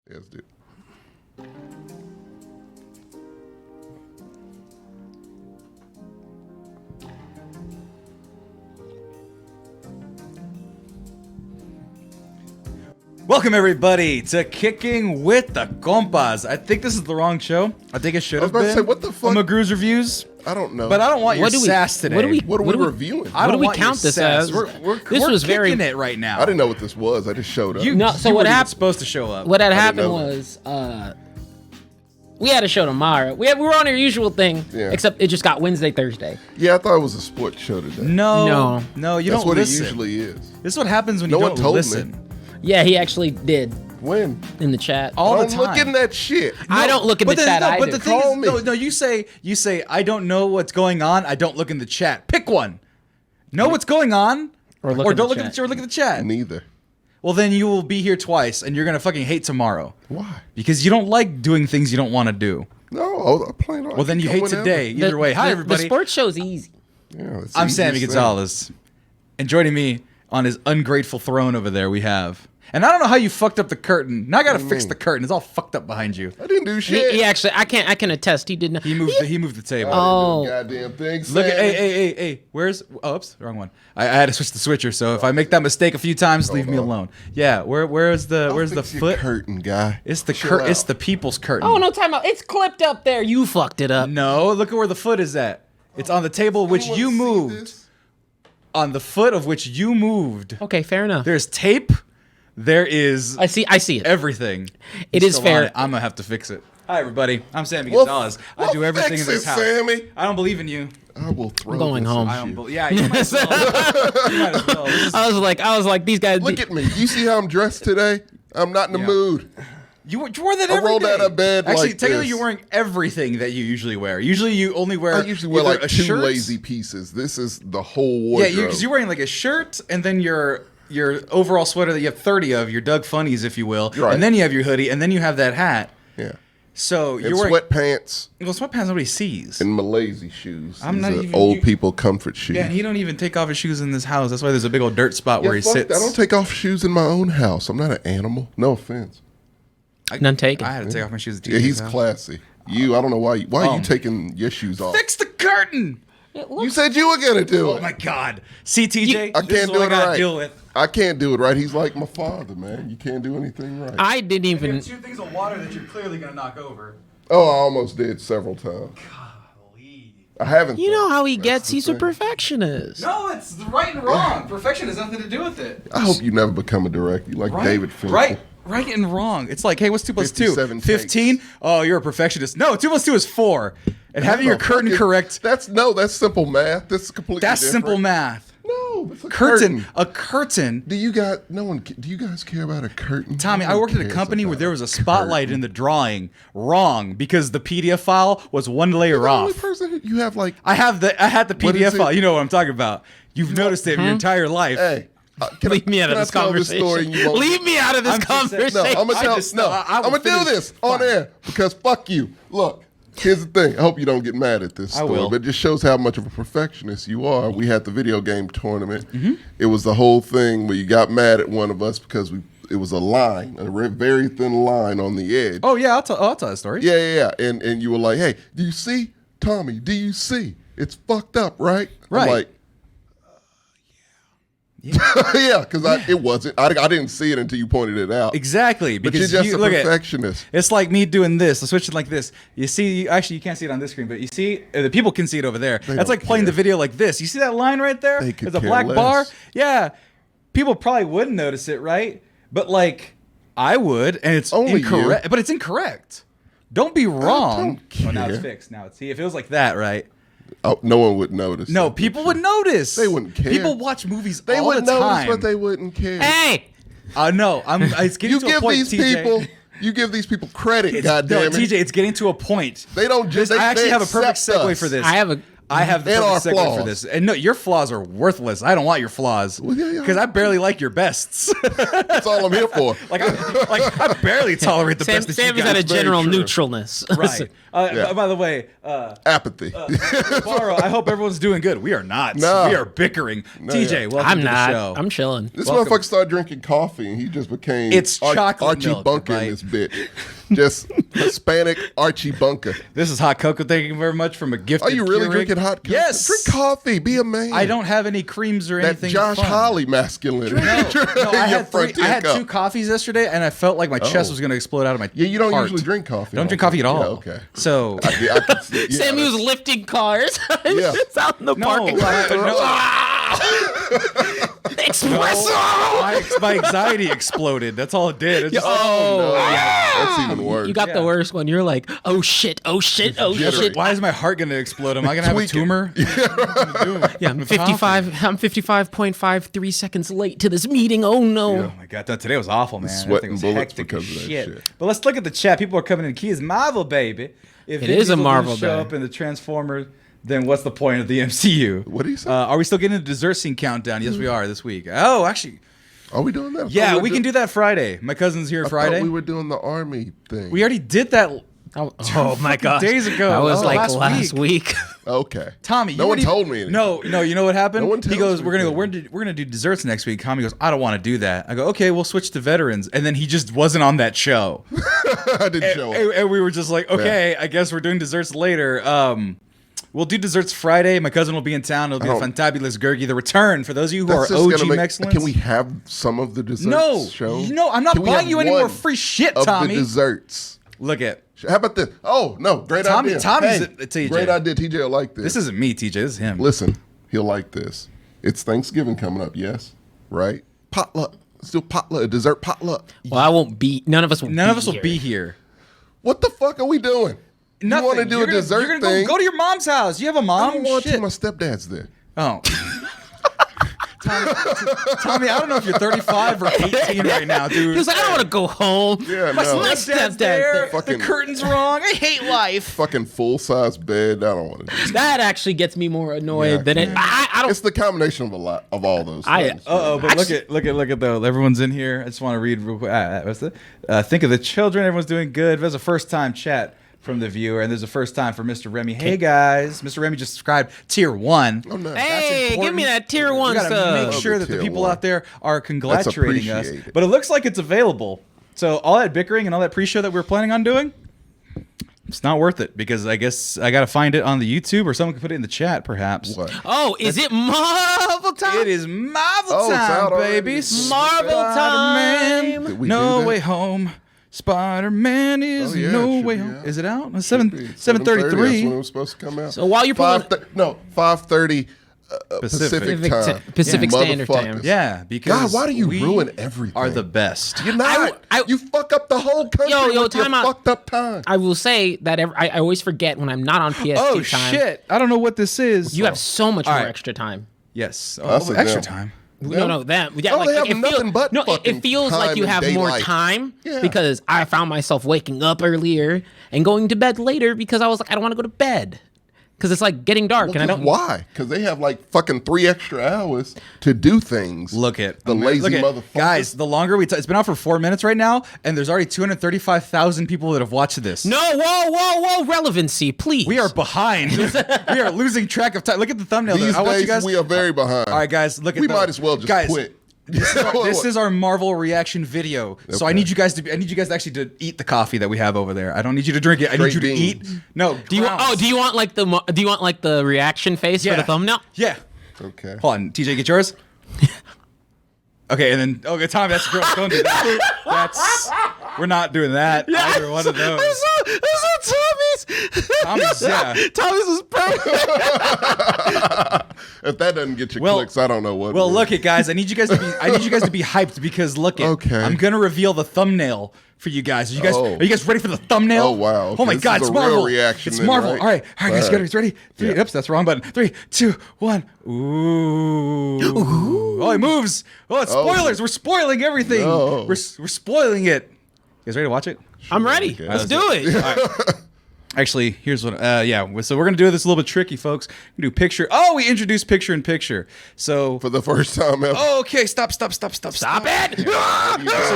Yeah, let's do it. Welcome everybody to Kicking With The Compas. I think this is the wrong show. I think it should have been. I was about to say, what the fuck? Magoo's Reviews. I don't know. But I don't want your sass today. What are we reviewing? I don't what do we want your count this sass. as? We're This was kicking very- it right now. I didn't know what this was. I just showed up. You, No, so you what weren't even happened- supposed to show up. What had didn't happened know was we had a show tomorrow. We were on our usual thing, Yeah. except it just got Wednesday, Thursday. Yeah, I thought it was a sports show today. No, No. you That's don't what listen. it usually is. This is what happens when No you one don't told me. listen. Yeah, he actually did When? in the chat. All the I'm time. looking at shit. I don't look in the chat either. But the thing Call is, me. no, you say, I don't know what's going on. I don't look in the chat. Pick one. Know what's going on, Or look or in don't the look at chat. the or look at the chat. Neither. Well, then you will be here twice, and you're gonna fucking hate tomorrow Why? because you don't like doing things you don't want to do. No, I'm playing on. Well, then you hate today. Either way, hi everybody. The sports show's easy. Yeah, it's I'm easy Sammy to say. Gonzalez, and joining me on his ungrateful throne over there, we have. And I don't know how you fucked up the curtain. Now I gotta fix the curtain. It's all fucked up behind you. I didn't do shit. He actually, I can attest. He did not. He moved the table. Oh. Goddamn thing. Look at Sammy. hey. Where's oops, wrong one. I had to switch the switcher, so if I make that mistake a few times, leave me alone. Yeah, where's the I'll the fix your foot? curtain, guy. It's the Chill it's out. the people's curtain. Oh no, time out. It's clipped up there. You fucked it up. No, look at where the foot is at. It's on the table which Anyone you see moved. this? On the foot of which you moved. Okay, fair enough. There's tape. There is I see it. everything. It It's is still fair. on it. I'm gonna have to fix it. Hi everybody. I'm Sammy Well, Gonzalez. I well, do everything fix in this it, house. Sammy. I don't believe in you. I will throw I'm going this home. at I don't you. believe. Yeah, you might as well. You might as well. This is- I was like, these guys. Look at me. You see how I'm dressed today? I'm not in the Yeah. mood. You wore that I every rolled day. out of bed Actually, like technically, this. you're wearing everything that you usually wear. Usually, you only wear. I usually wear either like a two shirt- lazy pieces. This is the whole Yeah, wardrobe. because you're wearing like a shirt and then your overall sweater that you have 30 of, your Doug Funnies, if you will, Right. and then you have your hoodie, and then you have that hat. Yeah. So And you're wearing sweatpants well, sweatpants nobody sees. and my lazy shoes. I'm These not are even- old you- people comfort shoes. Yeah, and he don't even take off his shoes in this house. That's why there's a big old dirt spot where he fuck sits. that. I don't take off shoes in my own house. I'm not an animal. No offense. None taken. I had to take off my shoes. At Yeah, TJ's he's house. classy. I don't know why. Why are you Um, taking your shoes off? Fix the curtain. You said you were gonna do Oh it. my God. See, TJ, I this is can't what do I it gotta right. deal with. I can't do it right. He's like my father, man. You can't do anything right. I didn't even. two things of water that you're clearly gonna knock over. Oh, I almost did several times. I haven't. You know though. how he That's gets. the He's a thing. perfectionist. No, it's right and wrong. Perfection has nothing to do with it. I hope you never become a director. You like Right, David Fincher. right and wrong. It's like, hey, what's 2 plus 2? 57 15? takes. Oh, you're a perfectionist. No, 2 plus 2 is 4. And having your curtain Fucking- correct, That's simple math. That's completely that's different. simple math. No, it's a Curtain. A curtain. Do you guys care about a curtain? Tommy, No I one worked at a cares company where about there was a curtain. spotlight in the drawing. Wrong, because the PDF file was one layer The only off. person you have like. I had the What PDF is it? file. You know what I'm talking about. You've noticed it your entire life. Hey, can Leave me out of can this I tell this story conversation. and you won't- Leave me out of this I'm just saying- conversation. No, I'm gonna I tell. just- No, no, I I'm will gonna do finish. this on Fine. air because fuck you. Look, here's the thing. I hope you don't get mad at this I story, will. but it just shows how much of a perfectionist you are. We had the video game tournament. Mm-hmm. It was the whole thing where you got mad at one of us because it was a line, a very thin line on the edge. Oh, yeah, I'll tell a story. Yeah. And you were like, hey, do you see, Tommy? Do you see? It's fucked up, right? Right. I'm like, yeah, because it wasn't. I didn't see it until you pointed it out. Exactly. But you're Because just a look at perfectionist. it's like me doing this. I'll switch it like this. You see, actually, you can't see it on this screen, but you see, the people can see it over there. That's don't like playing care. the video like this. You see that line right there? They could There's a care black less. bar. Yeah. People probably wouldn't notice it, right? But like, I would, and it's Only incorrect. you. But it's incorrect. Don't be wrong. don't Oh, now it's care. fixed. Now it's see. If it was like that, right? Oh, no one would notice. No, that people picture. would notice. They wouldn't care. People watch movies They all would the notice, time. but they wouldn't care. Hey, No, it's getting You to a give point, these TJ. people. You give these people credit. No, Goddamn it. TJ, it's getting to a point. They don't just. I actually they have a perfect accept segue us. for this. I have a. I have the And perfect our segue for flaws. this. And no, your flaws are worthless. I don't want your flaws because I barely like your bests. That's all I'm here for. I barely tolerate the best that Sam you is at a guys. general true. neutralness. Right. Yeah. By the way, Apathy. Barrow, I hope everyone's doing good. We are not. No. We are bickering. TJ, welcome I'm to not. the show. I'm chilling. This Welcome. motherfucker started drinking coffee and he just became It's chocolate Archie milk, Bunker right? in this bitch. Just Hispanic Archie Bunker. This is hot cocoa. Thank you very much from a gift. Are you really drinking hot coffee? Yes. Drink coffee. Be a man. I don't have any creams or That anything. Josh fun. Holly masculinity. No, I Your had Frontier I had cup. 2 coffees yesterday, and I felt like my chest was going to explode out of my. Yeah, you don't heart. usually drink coffee. I don't drink coffee at all. Yeah, okay. So I can see, yeah, Sammy was that's- lifting cars. Yeah. It's out in the no, parking lot. Espresso! my anxiety exploded. That's all it did. It just, Oh, that's even worse. you got Yeah. the worst one. You're like, oh shit, oh shit, oh Jittery. shit. why is my heart going to explode? Am I going to have a Tweaking. tumor? Yeah, I'm 55. I'm 55.53 seconds late to this meeting. Oh no. Oh my god, today was awful, man. Sweating Everything was bullets hectic because as of that shit. But let's look at the chat. People are coming in. Key is Marvel, baby. If It Vin is a Diesel Marvel didn't show day. up in the Transformer, then what's the point of the MCU? What do you say? Are we still getting a dessert scene countdown? Yes, we are this week. Oh, actually, Are we doing that? I yeah, thought we can do that Friday. My cousin's here I Friday. thought we were doing the army thing. We already did that. Oh my god. days ago. That was Oh, like last last week. Okay. Tommy, No you one didn't told even- me anything. No, you know what happened? No one He tells goes, me "We're gonna go. anything. We're gonna do desserts next week." Tommy goes, "I don't want to do that." I go, "Okay, we'll switch to veterans." And then he just wasn't on that show. I didn't show up. And we were just like, okay, I guess we're doing desserts later. We'll do desserts Friday. My cousin will be in town. It'll be a fantabulous Gurgi. The return for those of you who are That's just OG gonna make- excellence. Can we have some of the desserts No, shown? no, I'm not Can we buying have you any more one free shit, of Tommy. the desserts. Look at How about this? Oh, no. Great Tommy's idea. a TJ. Great idea. TJ will like this. this. Isn't me, TJ. This is him. Listen, he'll like this. It's Thanksgiving coming up, yes? Right? Potluck. Still potluck. A dessert potluck. Well, I won't be. None of us will. None of us will here. be here. What the fuck are we doing? Nothing. You want to do You're a gonna- dessert You're gonna thing? go to your mom's house. You have a mom. I don't want Shit. to. My stepdad's there. Oh. Tommy, I don't know if you're 35 or 18 right now, dude. He was like, I don't want to go home. Yeah, my no. my Stepdad's stepdad's there. there. Fucking- The curtain's wrong. I hate life. Fucking full-size bed. I don't want to do that. That actually gets me more annoyed Yeah, than it. yeah. I don't. It's the combination of a lot of all those I- things. But look at though. Everyone's in here. I just want to read real quick. What's the? Think of the children. Everyone's doing good. There's a first time chat from the viewer, and there's a first time for Mr. Remy. Hey guys, Mr. Remy just subscribed tier 1. Oh, no. Hey, give important. me that tier 1 We gotta stuff. make sure that the Tier people 1. out there are congratulating us. appreciated. But it looks like it's available. So all that bickering and all that pre-show that we were planning on doing, it's not worth it because I guess I gotta find it on the YouTube or someone can put it in the chat, perhaps. What? Oh, is it Marvel time? It is Marvel Oh, it's time, out already? baby. Marvel Spider-Man, Did we No do that? Way Home. Spider-Man is Oh, yeah, it No should Way be Home. out. Is it out? It's Should be. 7:33 That's when it was supposed to come out. So while you're pulling- 5:30 Pacific. Pacific time. Pacific You Standard Time. motherfuckers. Yeah, because God, why do you we ruin everything? Are the best. You're not. I- you fuck up the whole country Yo, with your time out. fucked up time. I will say that I always forget when I'm not on PST Oh time. shit! I don't know what this is. You have so much All more right. extra time. Yes. Us Oh, or extra them? time. No, that. Yeah, Oh, like they have it nothing feels, but no, it fucking feels like time you and have more daylight. time Yeah. because I found myself waking up earlier and going to bed later because I was like, I don't want to go to bed because it's like getting dark and I don't. Why? Because they have like fucking 3 extra hours to do things. Look at the lazy look at- motherfuckers. guys. The longer it's been out for 4 minutes right now, and there's already 235,000 people that have watched this. No, whoa, relevancy, please. We are behind. We are losing track of time. Look at the thumbnail. These though. I want you days guys. we are very behind. All right, guys. Look at. We the- might as well just guys, quit. This is our Marvel reaction video. So I Okay. need you guys to actually to eat the coffee that we have over there. I don't need you to drink it. I need Straight you to beans. eat. No. Do you? grounds. Do you want like the reaction face for the thumbnail? Yeah. Okay. Hold on, TJ, get yours. Okay, and then Tommy, that's gross. Don't do that. We're not doing that. Either one of those. I saw Tommy's, yeah. Tommy's is perfect. If that doesn't get you Well- clicks, I don't know what. Well, will. look it, guys. I need you guys to be hyped because look it. Okay. I'm gonna reveal the thumbnail for you guys. Are you guys ready for the thumbnail? Oh, wow. Okay, Oh my this God, is it's a real Marvel. reaction It's then, Marvel. right? All right, guys, All right. get ready. Three. Yeah. Oops, that's the wrong button. 3, 2, 1. Ooh. Oh, it moves. Oh, it's Oh. spoilers. We're spoiling everything. No. We're spoiling it. You guys ready to watch it? I'm ready. Okay. Let's do it. Actually, here's what. So we're gonna do this a little bit tricky, folks. We do picture. Oh, we introduced picture in picture. So For the first time ever. Oh, okay. Stop it. So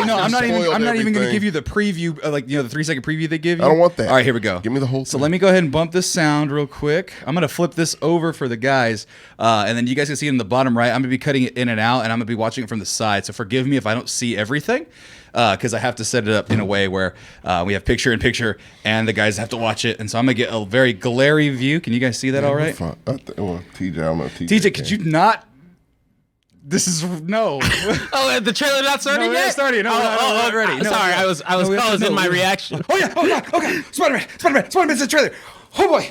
no, I'm not even going to give you the preview, the 3-second preview they give you. I don't want that. All right, here we go. Give me the whole So thing. let me go ahead and bump this sound real quick. I'm going to flip this over for the guys, and then you guys can see it in the bottom right. I'm going to be cutting it in and out, and I'm going to be watching it from the side. So forgive me if I don't see everything, because I have to set it up in a way where we have picture in picture, and the guys have to watch it. And so I'm going to get a very glary view. Can you guys see that all right? Fine. TJ, I don't know. TJ, could you not? This is no. Oh, the trailer not starting No, yet? It's starting. No, not ready. No, Sorry, no. I was paused in my reaction. Oh yeah. Oh god. Okay. Spider-Man's in the trailer. Oh boy.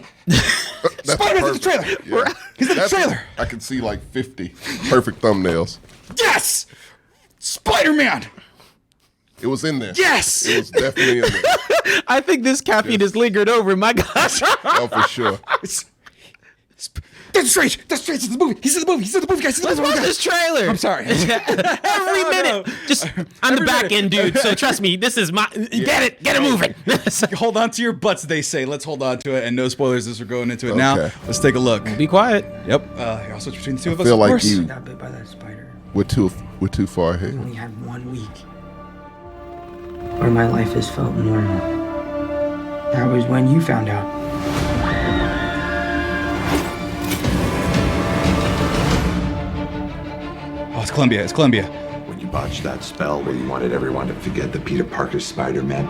Spider-Man's in the trailer. Yeah. He's in the trailer. I can see like 50 perfect thumbnails. Yes. Spider-Man. It was in there. Yes. It was definitely in there. I think this caffeine has lingered over. My gosh. Oh, for sure. That's strange. It's in the movie. He's in the movie, guys. Let's watch this trailer. I'm sorry. Every minute. Just I'm the back end dude, so trust me, this is my get it moving. Hold on to your butts, they say. Let's hold on to it, and no spoilers as we're going into it now. Let's take a look. Be quiet. Yep. Here, I'll switch between the two of I us. feel Of like course. you Got bit by that spider. we're too far ahead. I only had 1 week where my life has felt normal. That was when you found out. Oh, it's Columbia. When you botched that spell where you wanted everyone to forget that Peter Parker's Spider-Man,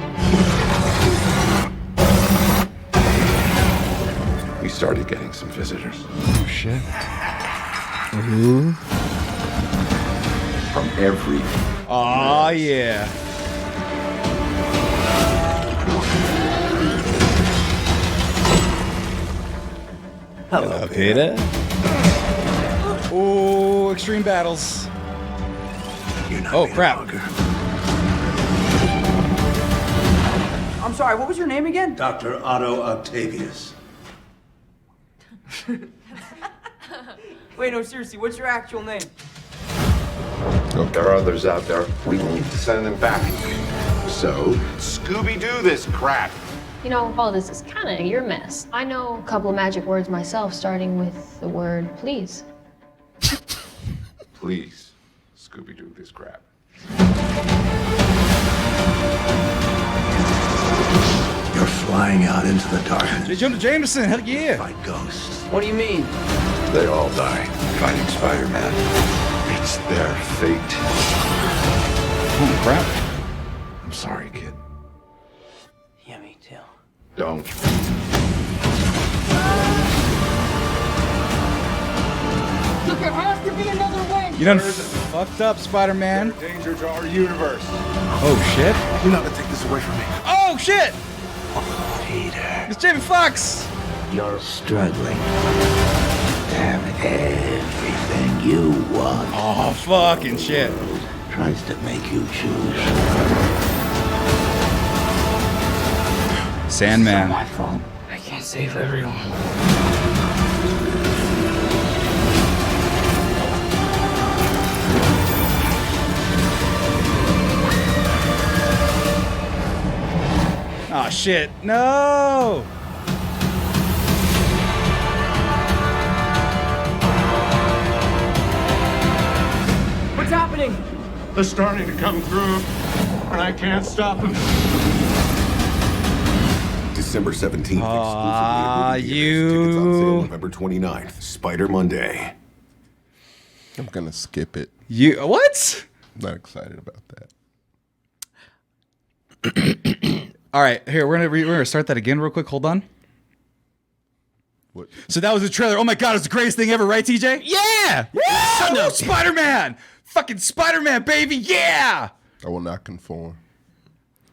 we started getting some visitors. Oh shit. From every... Oh yeah. Hello, Peter. Oh, extreme battles. You're not Oh, Peter crap. Parker. I'm sorry, what was your name again? Dr. Otto Octavius. Wait, no, seriously, what's your actual name? There are others out there. We need to send them back. So, Scooby-Doo this crap. You know, all this is kind of your mess. I know a couple of magic words myself, starting with the word please. Please, Scooby-Doo this crap. You're flying out into the darkness. J. Jonah Jameson, hell yeah. Fight ghosts. What do you mean? They all die fighting Spider-Man. It's their fate. Oh crap. I'm sorry, kid. Yeah, me too. Don't. Look, there has to be another way! You done fucked up, Spider-Man. Danger to our universe. Oh shit. You're not gonna take this away from me. Oh shit. Peter, It's Jamie Foxx. you're struggling to have everything you want. Oh fucking shit. Tries to make you choose. Sandman. My fault. I can't save everyone. Oh shit. No. What's happening? They're starting to come through, and I can't stop them. December 17th, Aw, exclusively at movie theaters. Tickets on sale you. November 29th, Spider Monday. I'm gonna skip it. You what? Not excited about that. All right, here we're gonna start that again real quick. Hold on. What? So that was the trailer. Oh my god, it's the greatest thing ever, right, TJ? Yeah. No, Spider-Man! Fucking Spider-Man, baby, yeah! I will not conform.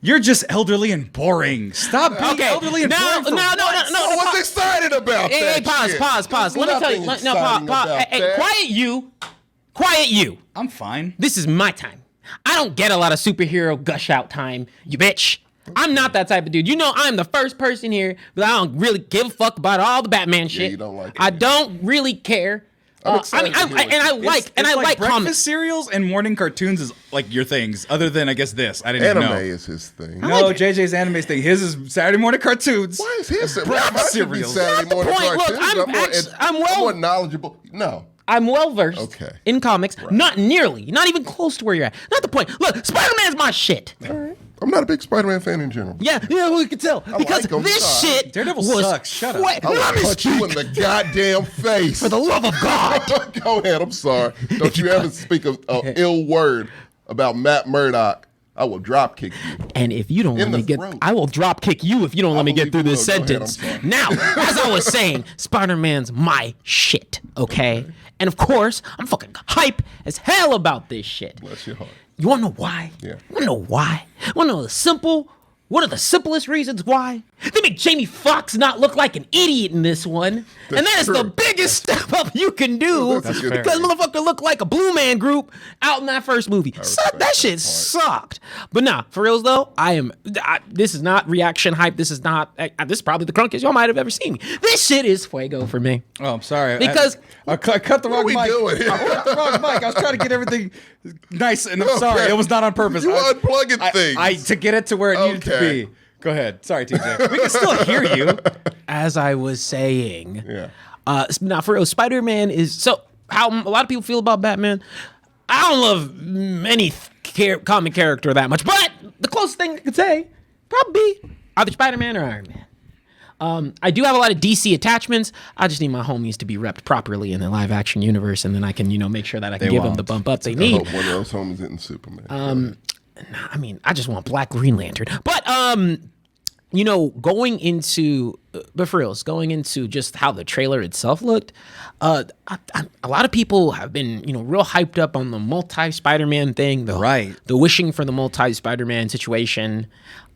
You're just elderly and boring. Stop being Okay. elderly and No, boring. no, for no, once. no, I was excited about Hey, that. hey, pause, shit. pause. Let me tell you. Nothing No, exciting pause. about Hey, that. quiet you. Quiet you. I'm fine. This is my time. I don't get a lot of superhero gush out time, you bitch. I'm not that type of dude. You know I'm the first person here, but I don't really give a fuck about all the Batman shit. you don't like it. I don't really care I'm I excited mean, to hear what I you- like breakfast comics. cereals and morning cartoons is like your things. Other than I guess this, I didn't Anime even know. is his thing. No, JJ's anime thing. His is Saturday morning cartoons. Why is his breakfast mine should be cereals. Saturday Not the morning point. Look, cartoons? I'm well- I'm more knowledgeable. No. I'm well versed Okay. in comics. Not nearly, not even close to where you're at. Not the point. Look, Spider-Man's my shit. I'm not a big Spider-Man fan in general. Yeah, we can tell because like 'em, this sorry. shit Daredevil was sucks. Shut up. I Let me will punch you speak. in the goddamn face. For the love of God. Go ahead. I'm sorry. Don't you ever speak an ill word about Matt Murdock. I will drop kick you. And if you don't let In me the get, throat. I will drop kick you if you don't let me get through believe this you will. Go ahead, sentence. I'm sorry. Now, as I was saying, Spider-Man's my shit, okay? And of course, I'm fucking hype as hell about this shit. Bless your heart. You wanna know why? Yeah. Wanna know why? Wanna know one of the simplest reasons why? They make Jamie Foxx not look like an idiot in this one. And that is true. the biggest step up you can do. That's fair. Because motherfucker looked like a Blue Man Group out in that first movie. respect That shit that point. sucked. But nah, for reals though, this is not reaction hype. This is this is probably the crunkiest y'all might have ever seen me. This shit is fuego for me. Oh, I'm sorry. Because- I cut the wrong we mic. doing here? I cut the wrong mic. I was trying to get everything nice, and I'm sorry. Okay. It was not on purpose. You I- unplugging things. to get it to where it needed to Okay. be. Go ahead. Sorry, TJ. We can still hear you. As I was saying, Yeah. now for real, Spider-Man is so how a lot of people feel about Batman. I don't love any comic character that much, but the closest thing I could say probably either Spider-Man or Iron Man. I do have a lot of DC attachments. I just need my homies to be repped properly in the live action universe, and then I can, make sure that I can give them won't. the bump up they I need. hope one of those homies isn't Superman. I mean, I just want Black Green Lantern. But going into going into just how the trailer itself looked, a lot of people have been, real hyped up on the multi-Spider-Man thing, the wishing for the multi-Spider-Man situation.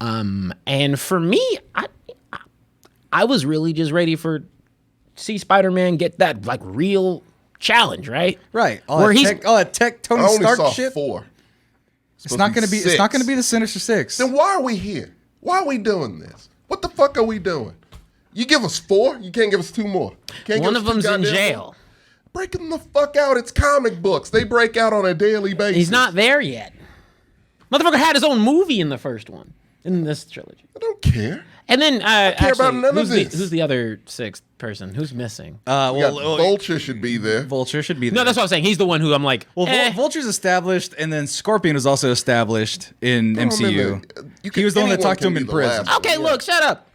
And for me, I was really just ready to see Spider-Man get that like real challenge, right? Right. All Where that tech Tony I only Stark saw shit. 4. It's not gonna be. It's not gonna be the Sinister Six. Then why are we here? Why are we doing this? What the fuck are we doing? You give us 4, you can't give us 2 more. Can't One give of us 2 them's in goddamn jail. more? Break them the fuck out. It's comic books. They break out on a daily basis. He's not there yet. Motherfucker had his own movie in the first one, in this trilogy. I don't care. And then, care about none of this. who's the other sixth person? Who's missing? You got Vulture should be there. Vulture should be there. No, that's what I'm saying. He's the one who I'm like, Well, eh. Vulture's established, and then Scorpion was also established in MCU. Remember, He was the one that anyone talked to can him be in the prison. last Okay, one, yeah. look, shut up.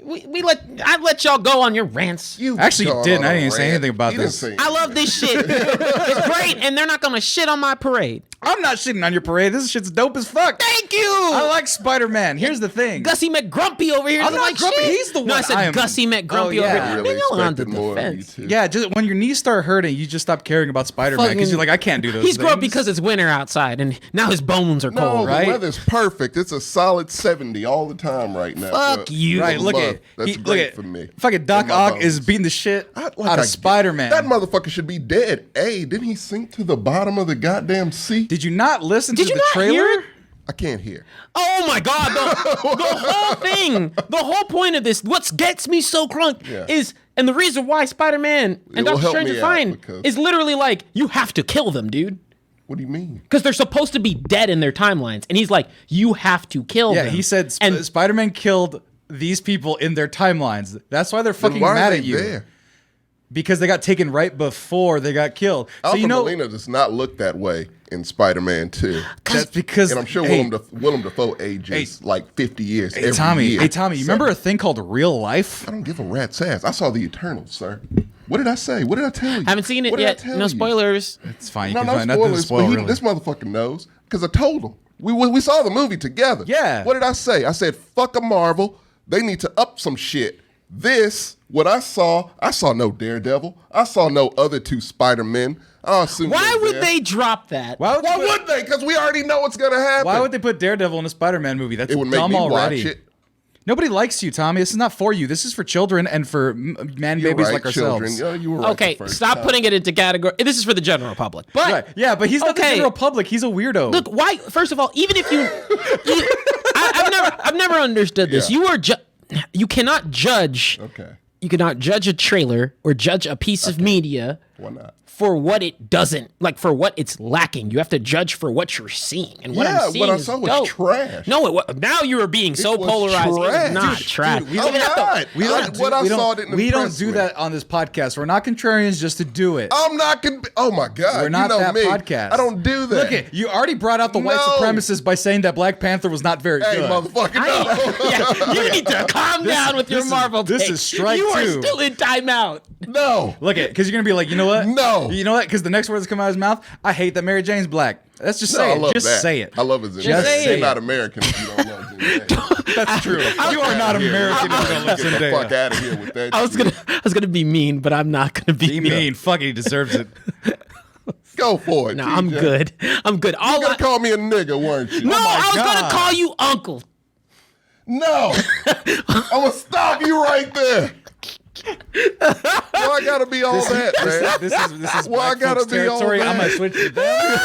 I let y'all go on your rants. You Actually, you gone didn't. on I a didn't say rant. anything about He didn't this. say I love this shit. It's great, and they're not gonna shit on my parade. I'm not shitting on your parade. This shit's dope as fuck. Thank you. I like Spider-Man. Here's the thing. Gussie McGrumpy over here. I'm doesn't not like grumpy. shit. He's the No, I one said I am- Gussie McGrumpy Oh, over yeah. here. I really Man, y'all on the expected more of you defense. two. Yeah, just when your knees start hurting, you just stop caring about Spider-Man because you're like, I can't do those He's things. grumpy because it's winter outside, and now his bones are No, cold. right? the weather's perfect. It's a solid 70 all the time right now. Fuck you. Right, look month. at That's look great at for me. Fucking Doc In my Ock is bones. beating the shit Like out I of Spider-Man. That motherfucker should be dead. Hey, didn't he sink to the bottom of the goddamn sea? Did you not listen Did to you the not trailer? hear it? I can't hear. Oh my god, the whole thing, the whole point of this, what gets me so crunk Yeah. is, and the reason why Spider-Man and will Doctor help Strange me are out fine because- is literally like, you have to kill them, dude. What do you mean? Because they're supposed to be dead in their timelines. And he's like, you have to kill Yeah, them. he said and Spider-Man killed these people in their timelines. That's why they're Then fucking why are mad they at you. there? Because they got taken right before they got killed. So Alfred you know Molina does not look that way in Spider-Man 2. that's because And I'm sure hey, Willem Dafoe ages like 50 years hey, every Tommy, year. hey Tommy, you remember a thing called real life? I don't give a rat's ass. I saw the Eternals, sir. What did I say? What did I tell you? haven't seen it What did I yet. tell No you? spoilers. It's fine. You No, can no find nothing to spoilers. spoil, But really. this motherfucker knows because I told him. We saw the movie together. Yeah. What did I say? I said, fuck a Marvel. They need to up some shit. What I saw no Daredevil. I saw no other 2 Spider-Men. I assume Why they're would there. they drop that? Why Why would they? Because we already know what's going to happen. Why would they put Daredevil in a Spider-Man movie? That's It would make dumb me already. watch it. Nobody likes you, Tommy. This is not for you. This is for children and for man You're babies right, like ourselves. children. You were right Okay, the first stop time. putting it into category. This is for the general public. But Right. Yeah, but he's not the Okay. general public. He's a weirdo. look, why? First of all, even if I've never understood this. Yeah. You cannot judge. Okay. You cannot judge a trailer or judge a piece of media Why not? For what it doesn't, like for what it's lacking. You have to judge for what you're seeing. And what I'm seeing what I is saw was dope. trash. No, now you are being so was polarized. trash. It's not Dude, trash. we I'm not. What I saw didn't We don't impress do me. that on this podcast. We're not contrarians just to do it. I'm not gonna. Oh my god, We're not you know that me. podcast. I don't do that. Look at you already brought out the white No. supremacists by saying that Black Panther was not very Hey, good. motherfucker, no. Yeah, you need to calm down with your this is- Marvel this take. is strike You are two. still in timeout. No. Look at, because you're gonna be like, you know what? No. You know what? Because the next word that's coming out of his mouth, I hate that Mary Jane's black. Let's just No, say I it. love Just that. say it. I love his Just Zendaya. say You're it. not American if you don't love Zendaya. That's true. You are not American if you don't love Get the fuck Zendaya. out of here with that. I was shit. gonna be mean, but I'm not gonna be Be mean. Fuck it. He deserves it. Go for it. No, I'm TJ. good. I'm good. You All gonna I, call me a nigga, weren't you? no, I was God. gonna call you uncle. No. I'm gonna stop you right there. Why I gotta be all that, man? This is Well, I black gotta folks be all territory. that. I'm gonna switch to them.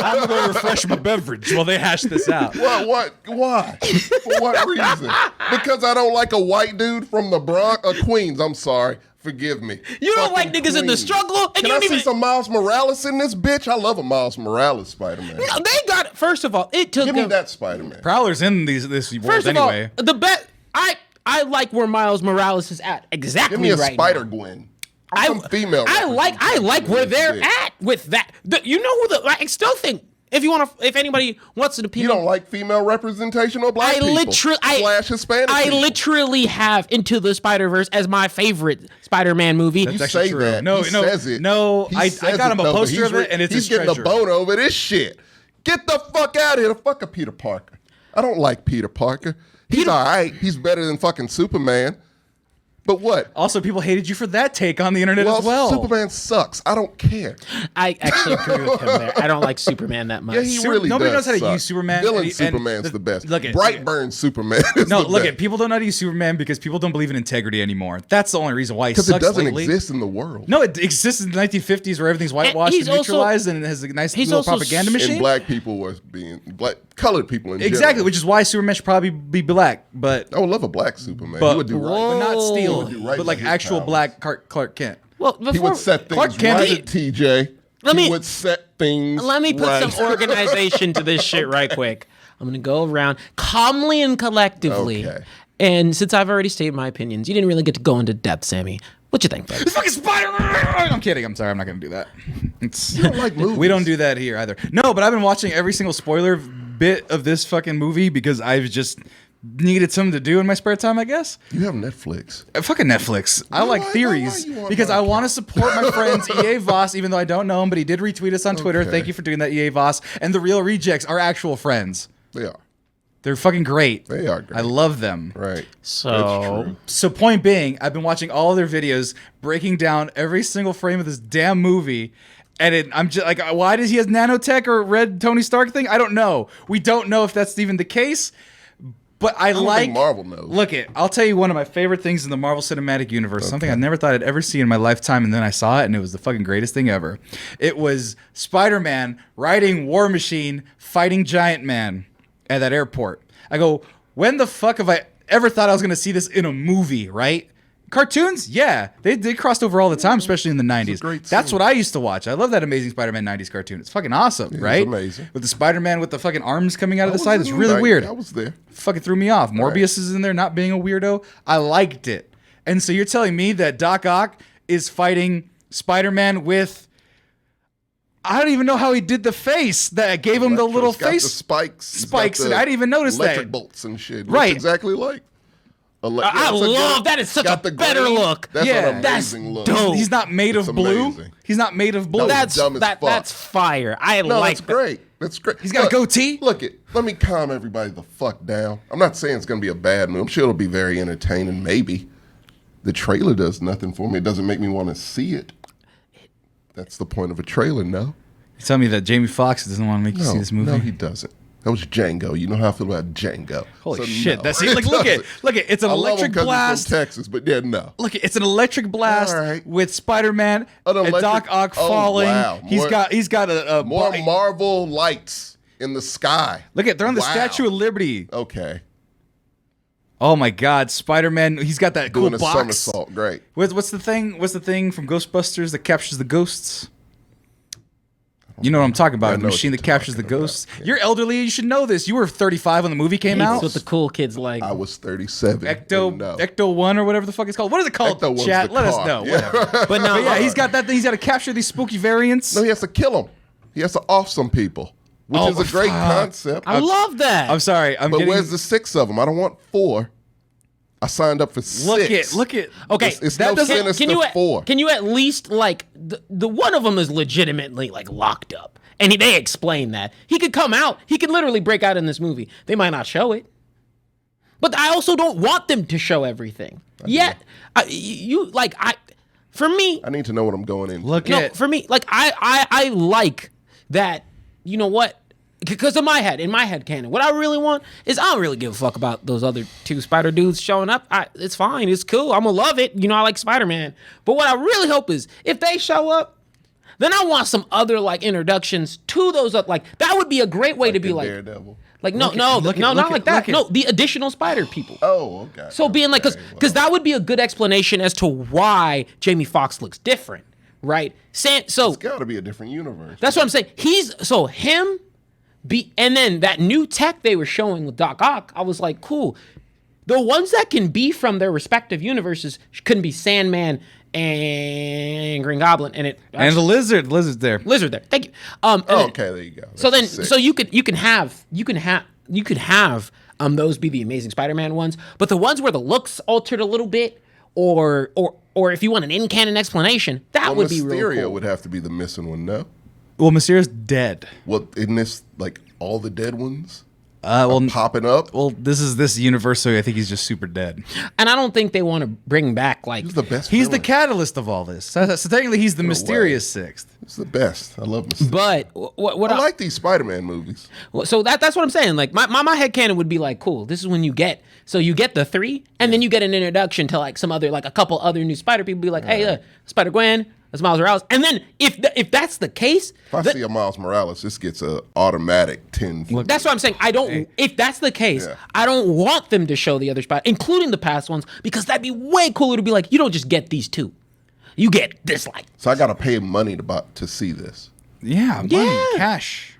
I'm gonna go refresh my beverage while they hash this out. What? Why? For what reason? Because I don't like a white dude from the Bronx, Queens. I'm sorry. Forgive me. You don't like Fucking niggas in the Queens. struggle, and Can you I don't see even. some Miles Morales in this bitch? I love a Miles Morales Spider-Man. No, they got. First of all, it took. Give me them- that Spider-Man. Prowler's in this world First of anyway. all, the bet. I like where Miles Morales is at exactly Give me a right Spider now. Gwen. I Some female. I like where they're representation. at with that. You know who the? I still think if anybody wants an You opinion, don't like female representation or black people? Slash Hispanic I people. literally have Into the Spider-Verse as my favorite Spider-Man movie. That's You actually say true. that. No, He no, says it. no. He I says got him a though, but poster he's of it, and it's he's his getting treasure. a bone over this shit. Get the fuck out of here. Fuck a Peter Parker. I don't like Peter Parker. He's all right. He's better than fucking Superman. But what? Also, people hated you for that take on the internet as well. Superman sucks. I don't care. I actually agree with him there. I don't like Superman that much. Yeah, he really Nobody does knows how to suck. use Superman. Villain and Superman's the best. Look at Brightburn Superman is No, the look best. at people don't know how to use Superman because people don't believe in integrity anymore. That's the only reason why he Because sucks it doesn't lately. exist in the world. No, it exists in the 1950s where everything's whitewashed he's and also- neutralized and it has a nice he's little also propaganda machine. And black people was being colored people in Exactly, general. which is why Superman should probably be black, but I would love a black Superman. but, he would do right. but not Whoa. Steel, He would do right but by like his actual powers. black Clark Kent. Well, He before would set Clark things Kent- right, TJ. Let me- He would set things let me put right. some organization to this shit right quick. I'm gonna go around calmly and collectively. Okay. And since I've already stated my opinions, you didn't really get to go into depth, Sammy. What you think, bud? It's fucking Spider-Man! I'm kidding. I'm sorry. I'm not going to do that. You don't like movies. We don't do that here either. No, but I've been watching every single spoiler bit of this fucking movie because I've just needed something to do in my spare time, I guess. You have Netflix. Fucking Netflix. I like why theories you on because my I want to support my friends EA Voss, even though I don't know him, but he did retweet us on Twitter. Okay. Thank you for doing that, EA Voss. And the Real Rejects are actual friends. They are. They're fucking great. They are great. I love them. Right. So- That's true. So point being, I've been watching all of their videos, breaking down every single frame of this damn movie. And I'm just like, why does he have nanotech or red Tony Stark thing? I don't know. We don't know if that's even the case. But I don't like think Marvel knows. Look I'll tell you one of my favorite things in the Marvel Cinematic Universe, something I never thought I'd ever see in my lifetime, and then I saw it, and it was the fucking greatest thing ever. It was Spider-Man riding War Machine, fighting Giant Man at that airport. I go, when the fuck have I ever thought I was gonna see this in a movie, right? Cartoons, yeah, they crossed over all the time, especially in the 90s. great That's scene. what I used to watch. I love that Amazing Spider-Man 90s cartoon. It's fucking awesome, right? amazing. With the Spider-Man with the fucking arms coming out of the I side, was it's in really the weird. I was there. Fucking threw me off. Morbius is in there not being a weirdo. I liked it. And so you're telling me that Doc Ock is fighting Spider-Man with... I don't even know how he did the face that gave him the Electro's little got face. the spikes. He's got Spikes, and I didn't even notice electric that. bolts and shit. Looks Right. exactly like. I It's a love good- that. It's such got a the better green. look. That's Yeah. an That's amazing look. dope. He's not made of It's blue. amazing. He's not made of blue. No, That's dumb as fuck. that's fire. I No, like that's great. That's great. He's got a Look, goatee? Look it. Let me calm everybody the fuck down. I'm not saying it's going to be a bad movie. I'm sure it'll be very entertaining. Maybe the trailer does nothing for me. It doesn't make me want to see it. That's the point of a trailer. No, You tell me that Jamie Foxx doesn't want to make you no, see this movie? no, he doesn't. That was Django. You know how I feel about Django. Holy So shit! no, That's it like look doesn't. it's an I love him electric 'cause he's blast. from Texas, but yeah, no. Look, it's an electric blast All right. with Spider-Man An and electric- Doc Ock Oh, falling. wow. He's got a More bike. Marvel lights in the sky. Look at they're on the Wow. Statue of Liberty. Okay. Oh my God, Spider-Man! He's got that Doing cool a box. somersault. Great. What's the thing? What's the thing from Ghostbusters that captures the ghosts? You know what I'm talking I about? The know what machine you're that captures the talking about, ghosts. yeah. You're elderly. You should know this. You were 35 when the movie came out. That's what the cool kids like. I was 37. No. Ecto 1 or whatever the fuck it's called. What is it called? Ecto-1's Chat. the Let us car. know. Yeah. Whatever. But now, But yeah, he's got that thing. He's got to capture these spooky variants. No, he has to kill them. He has to off some people, which Oh, is a great concept. I love that. I'm sorry. But where's the 6 of them? I don't want 4. I signed up for 6. Look at. Okay, It's that no doesn't- Sinister can you 4. can you at least like the one of them is legitimately like locked up, and they explain that he could come out, he could literally break out in this movie. They might not show it, but I also don't want them to show everything. Yet, for me, I need to know what I'm going in. for me, like I like that. You know what? Because in my head canon, what I really want is I don't really give a fuck about those other 2 Spider dudes showing up. It's fine, it's cool. I'm gonna love it. You know, I like Spider-Man. But what I really hope is if they show up, then I want some other like introductions to those. Like that would be a great way to be like, Daredevil. like not like that. No, the additional Spider people. Oh, okay. So being like, because that would be a good explanation as to why Jamie Foxx looks different, right? So It's got to be a different universe. that's what I'm saying. And then that new tech they were showing with Doc Ock, I was like, cool. The ones that can be from their respective universes couldn't be Sandman and Green Goblin, and the lizard's there. Lizard there. Thank you. And then- Okay, there you go. so That's then, 6. so you could have those be the Amazing Spider-Man ones, but the ones where the looks altered a little bit, or if you want an in-canon explanation, that would be Mysterio real cool. would have to be the missing one, no? Well, Mysterio's dead. Well, isn't this like all the dead ones Well, popping up? well, this is this universe, so I think he's just super dead. And I don't think they want to bring back like He's the best. He's the villain. catalyst of all this. So technically, he's the mysterious 6th. He's the best. I love Mysterio. But what I like these Spider-Man movies. so that's what I'm saying. Like my headcanon would be like, cool. This is when you get the 3, and then you get an introduction to like some other like a couple other new Spider people. Be like, hey, Spider Gwen, that's Miles Morales. And then if that's the case, If I see a Miles Morales, this gets a automatic 10. that's what I'm saying. I don't. If that's the case, Yeah. I don't want them to show the other Spider, including the past ones, because that'd be way cooler to be like, you don't just get these 2, you get this like. So I got to pay money to see this. Yeah, money, Yeah. cash.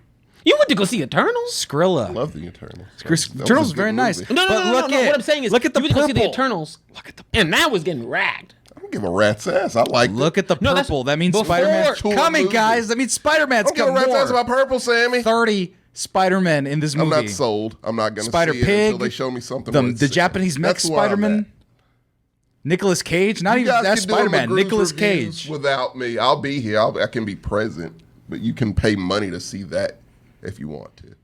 You went to go see Eternals? Skrilla. I love the Eternals. Eternals is very nice. No. What I'm saying is, look at the you went to go see the purple. Eternals. Look at and that was getting ragged. I don't give a rat's ass. I like Look at the No, that's- purple. That means before- Spider-Man's Tour coming, movie. guys. That means Spider-Man's I don't give a coming rat's ass more. about purple, Sammy. 30 Spider-Men in this movie. I'm not sold. I'm not going to Spider see it Pig. until they show me something. The worth seeing. Japanese mech That's where I'm Spider-Man. at. Nicolas Cage. Not You even guys that can do Spider-Man. McGrew's Nicolas reviews Cage. without me. I'll be here. I can be present, but you can pay money to see that if you want to.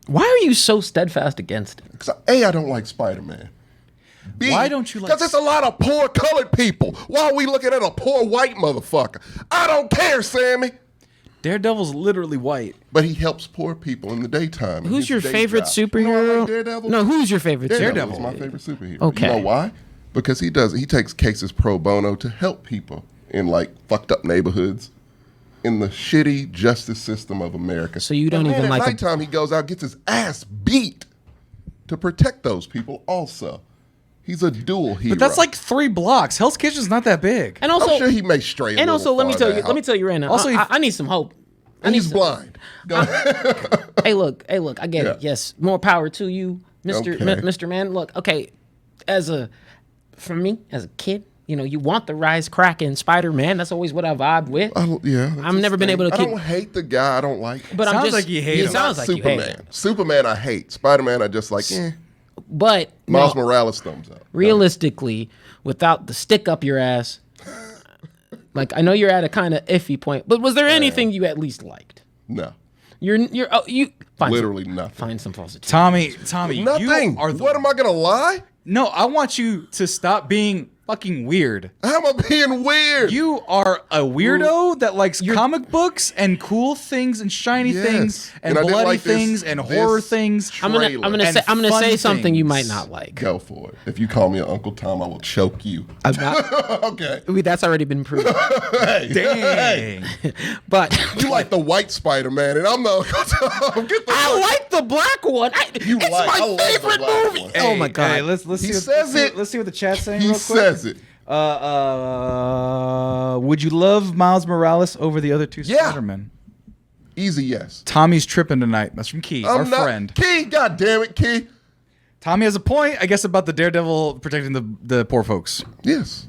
Why are you so steadfast against it? Because I don't like Spider-Man. B, Why don't you like- Because it's a lot of poor colored people. Why are we looking at a poor white motherfucker? I don't care, Sammy. Daredevil's literally white. But he helps poor people in the daytime. in Who's his your day favorite job. superhero? You know I like Daredevil? No, who's your favorite Daredevil superhero? is my favorite superhero. Okay. You know why? Because he takes cases pro bono to help people in like fucked up neighborhoods in the shitty justice system of America. So you don't And even then like at a- nighttime he goes out, gets his ass beat to protect those people also. He's a dual hero. But that's like 3 blocks. Hell's Kitchen's not that big. And also, I'm sure he may stray a and little also, let me far tell you, now. let me tell you right now. Also, I need some hope. I And need he's some- blind. Go ahead. Hey, look, I get it. Yeah. Yes, more power to you, Mister Okay. Mr. Man. Look, okay, for me as a kid, you know, you want the rise cracking Spider-Man. That's always what I vibe with. Yeah. that's I've his never been thing. able to I keep- don't hate the guy. I don't like him. But I'm Sounds just, like you hate it him. sounds like you hate Superman. him. Superman I hate. Spider-Man I just like, But Miles no, Morales thumbs up. realistically, without the stick up your ass, like I know you're at a kind of iffy point. But was there anything you at least liked? No. You find Literally some, nothing. find some positivity. Tommy, Nothing. you are the What am I going to lie? No, I want you to stop being fucking weird. How am I being weird? You are a weirdo that likes comic books and cool things and shiny Yes. things and And I didn't bloody like this- things and this horror things. I'm gonna And say fun something you things. might not like. Go for it. If you call me an Uncle Tom, I will choke you. I'm not, Okay. that's already been proven. Hey. Dang. But You like the white Spider-Man, and I'm the Uncle Tom. Get the I like the black one. It's I love my the favorite black movie. one. Oh my god. Hey, let's He see what, says it. Let's see what the chat's saying He real quick. says it. Would you love Miles Morales over the other two Yeah. Spider-Men? Easy yes. Tommy's tripping tonight. That's from Key, our friend. Key, God damn it, Key. Tommy has a point, I guess, about the Daredevil protecting the poor folks. Yes.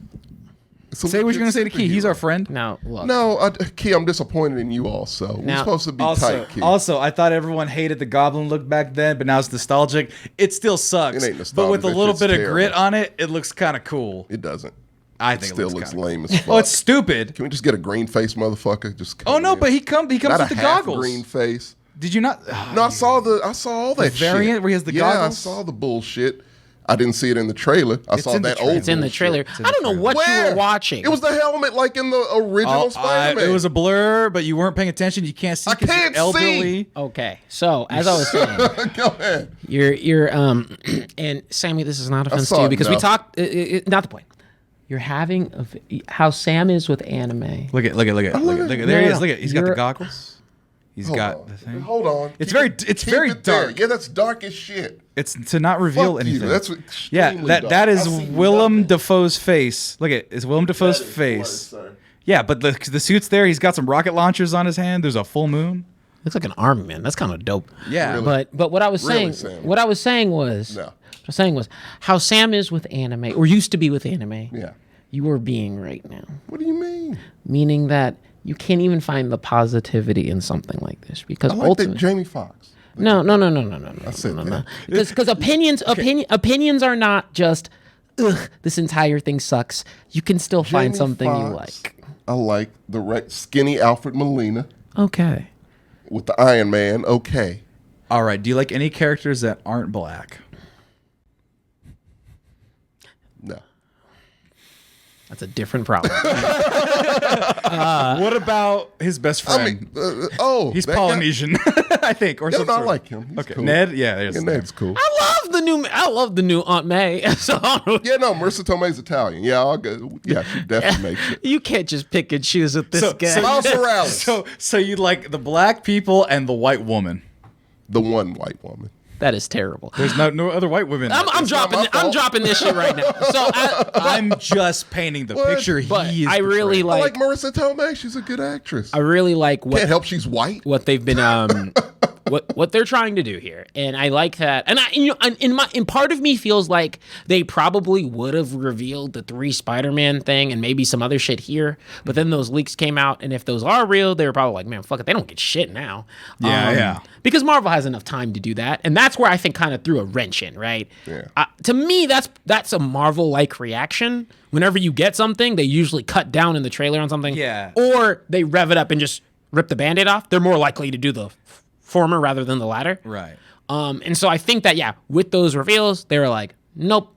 It's a Say what you're going to say to legit Key. He's our superhero. friend. Now look. No, Key, I'm disappointed in you also. We're Now- supposed to be Also, tight, Key. I thought everyone hated the Goblin look back then, but now it's nostalgic. It still sucks. It ain't but with nostalgic. a That little shit's bit of terrible. grit on it, it looks kind of cool. It doesn't. I It think still it looks looks lame as fuck. Oh, it's stupid. Can we just get a green face motherfucker? Just come Oh no, in. but he comes Not with a the half goggles. green face. Did you not? No, I saw all that variant shit. where he has the Yeah, goggles? I saw the bullshit. I didn't see it in the trailer. I saw in the that trailer. old. It's in the bullshit. trailer. I don't know what you Where? were watching. It was the helmet like in the original Spider-Man. It was a blur, but you weren't paying attention. You can't see. I 'cause you're can't see. elderly. Okay, so as I was saying, Go ahead. you're and Sammy, this is not offense saw to you it because we enough. talked. Not the point. You're having how Sam is with anime. Look at. There he is. Look at. He's got the You're- goggles. He's Hold got on. the thing. Hold on. It's Keep very. it- It's keep very it there. dark. Yeah, that's dark as shit. It's to not reveal Fuck you. anything. That's Yeah, extremely that dark. is I see Willem nothing. Dafoe's face. Look at it's Willem Dafoe's That is face. worse, sir. Yeah, but the suit's there. He's got some rocket launchers on his hand. There's a full moon. Looks like an army man. That's kind of dope. Yeah. Really? But what I was Really, saying, Sam? what I was saying was, No. what I was saying was how Sam is with anime or used to be with anime. Yeah. You are being right now, What do you mean? meaning that you can't even find the positivity in something like this because I like that ultimately. Jamie Foxx. No. said that. Because opinions are not just, ugh, this entire thing sucks. You can still find Jamie something you Foxx. like. I like the skinny Alfred Molina Okay. with the Iron Man. Okay. All right. Do you like any characters that aren't black? No. That's a different problem. What about his best friend? I mean, He's that guy- Polynesian, I think, or No, some no, I sort of- like him. He's Okay, cool. Ned. Yeah, there's Yeah, Ned's cool. I love the new Aunt May. So Yeah, no, Marissa Tomei's Italian. Yeah, I'll go. Yeah, she definitely makes it. you can't just pick and choose with this guy. Miles Morales, So you like the black people and the white woman? the one white woman. That is terrible. There's no other white women. I'm not my fault. dropping this shit right now. So I'm just painting the What? picture but he is. I really portraying. I like like Marissa Tomei. She's a good actress. I really like Can't help she's white. what they've been what they're trying to do here, and I like that. And in part of me feels like they probably would have revealed the 3 Spider-Man thing and maybe some other shit here, but then those leaks came out, and if those are real, they were probably like, man, fuck it, they don't get shit now. Yeah. Because Marvel has enough time to do that, and that's where I think kind of threw a wrench in, right? Yeah. To me, that's a Marvel-like reaction. Whenever you get something, they usually cut down in the trailer on something, Yeah. or they rev it up and just rip the Band-Aid off. They're more likely to do the former rather than the latter. Right. And so I think that, yeah, with those reveals, they were like, nope.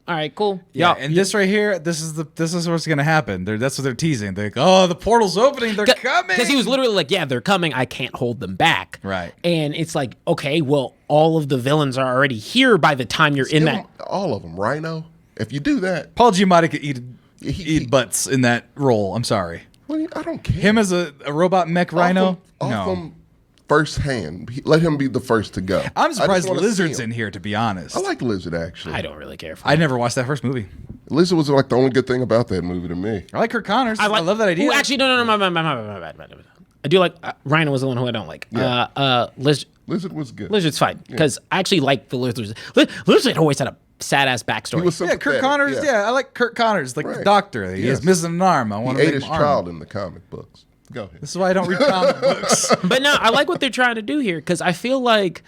All right, cool. Yeah, Y'all- and this right here, this is what's gonna happen. That's what they're teasing. They're like, oh, the portal's opening. They're coming. Because he was literally like, yeah, they're coming. I can't hold them back. Right. And it's like, okay, well, all of the villains are already here by the time you're in Kill that. 'em, all of them, Rhino. If you do that, Paul Giamatti could He- eat butts in that role. I'm sorry. I don't care. Him as a robot mech rhino. Off No. him first hand. Let him be the first to go. I'm I surprised just wanna see Lizard's him. in here, to be honest. I like Lizard actually. I don't really care for I never watched that first movie. Lizard was like the only good thing about that movie to me. I like Kirk Connors. I love that idea. Ooh, actually, no, my bad. I do like Rhino was the one who I don't like. Yeah. Lizard. Lizard was good. Lizard's fine because I actually like the lizards. Lizard always had a sad ass backstory. He was Yeah, Kirk sympathetic, Connors. Yeah. I like Kirk Connors, like the Right. doctor. He is Yes. missing an arm. I want He to ate make his him arm. child in the comic books. Go ahead. This is why I don't read comic books. But no, I like what they're trying to do here because I feel like,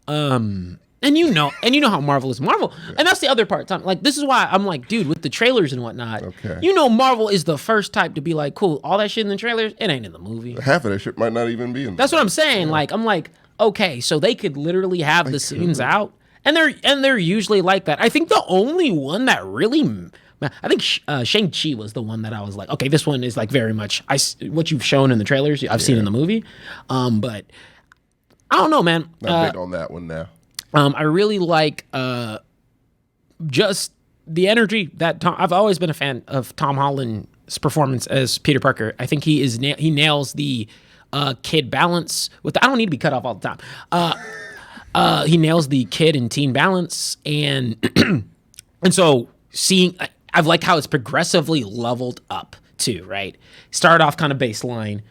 and you know how Marvel is Marvel, and that's the other part. Tom, like this is why I'm like, dude, with the trailers and whatnot. Okay. You know, Marvel is the first type to be like, cool, all that shit in the trailers, it ain't in the movie. Half of that shit might not even be in there. That's what I'm saying. Like, I'm like, okay, so they could literally have the scenes out, and they're usually like that. I think the only one that really I think Shang-Chi was the one that I was like, okay, this one is like very much what you've shown in the trailers, I've seen in the movie. But I don't know, man. Not big on that one now. I really like just the energy that I've always been a fan of Tom Holland's performance as Peter Parker. I think he nails the kid balance I don't need to be cut off all the time. He nails the kid and teen balance, and and so I've liked how it's progressively leveled up too, right? Started off kind of baseline,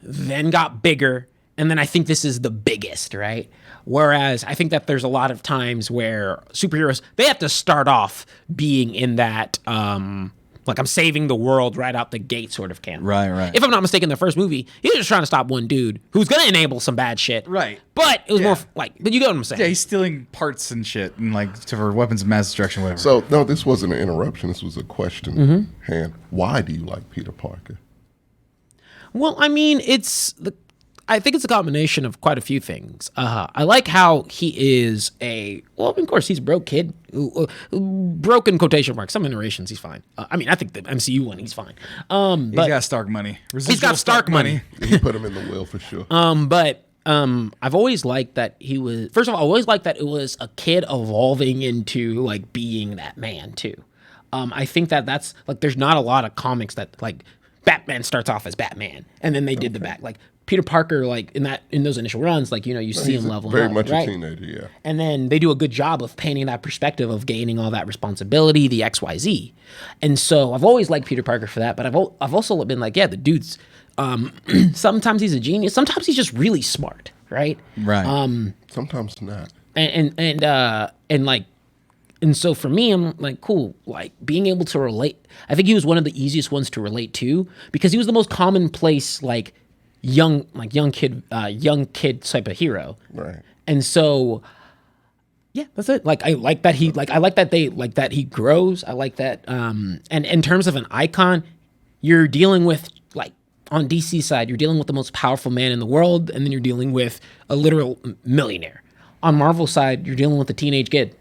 then got bigger, and then I think this is the biggest, right? Whereas I think that there's a lot of times where superheroes, they have to start off being in that, like I'm saving the world right out the gate sort of camp. Right. If I'm not mistaken, the first movie, he was just trying to stop one dude who's going to enable some bad shit. Right. But it was more but you get what I'm saying. Yeah, he's stealing parts and shit, and like for weapons of mass destruction, whatever. So, no, this wasn't an interruption. This was a question. Hand. Why do you like Peter Parker? Well, I mean, I think it's a combination of quite a few things. I like how he is of course, he's a broke kid. Broke in quotation marks. Some iterations, he's fine. I mean, I think the MCU one, he's fine. He's got Stark money. He's got Stark money. You put him in the will for sure. But I've always liked that he was, first of all, I always liked that it was a kid evolving into like being that man too. I think that's like, there's not a lot of comics that like Batman starts off as Batman and then they did the back. Like Peter Parker, like in those initial runs, like, you see him leveling very up, much right? a teenager, yeah. And then they do a good job of painting that perspective of gaining all that responsibility, the XYZ. And so I've always liked Peter Parker for that, but I've also been like, yeah, the dude's sometimes he's a genius, sometimes he's just really smart, right? Right. Sometimes not. And so for me, I'm like, cool, like being able to relate. I think he was one of the easiest ones to relate to because he was the most commonplace, like young kid type of hero. Right. And so, yeah, that's it. Like I like that he grows. I like that. And in terms of an icon, you're dealing with, like, on DC side, you're dealing with the most powerful man in the world, and then you're dealing with a literal millionaire. On Marvel side, you're dealing with a teenage kid.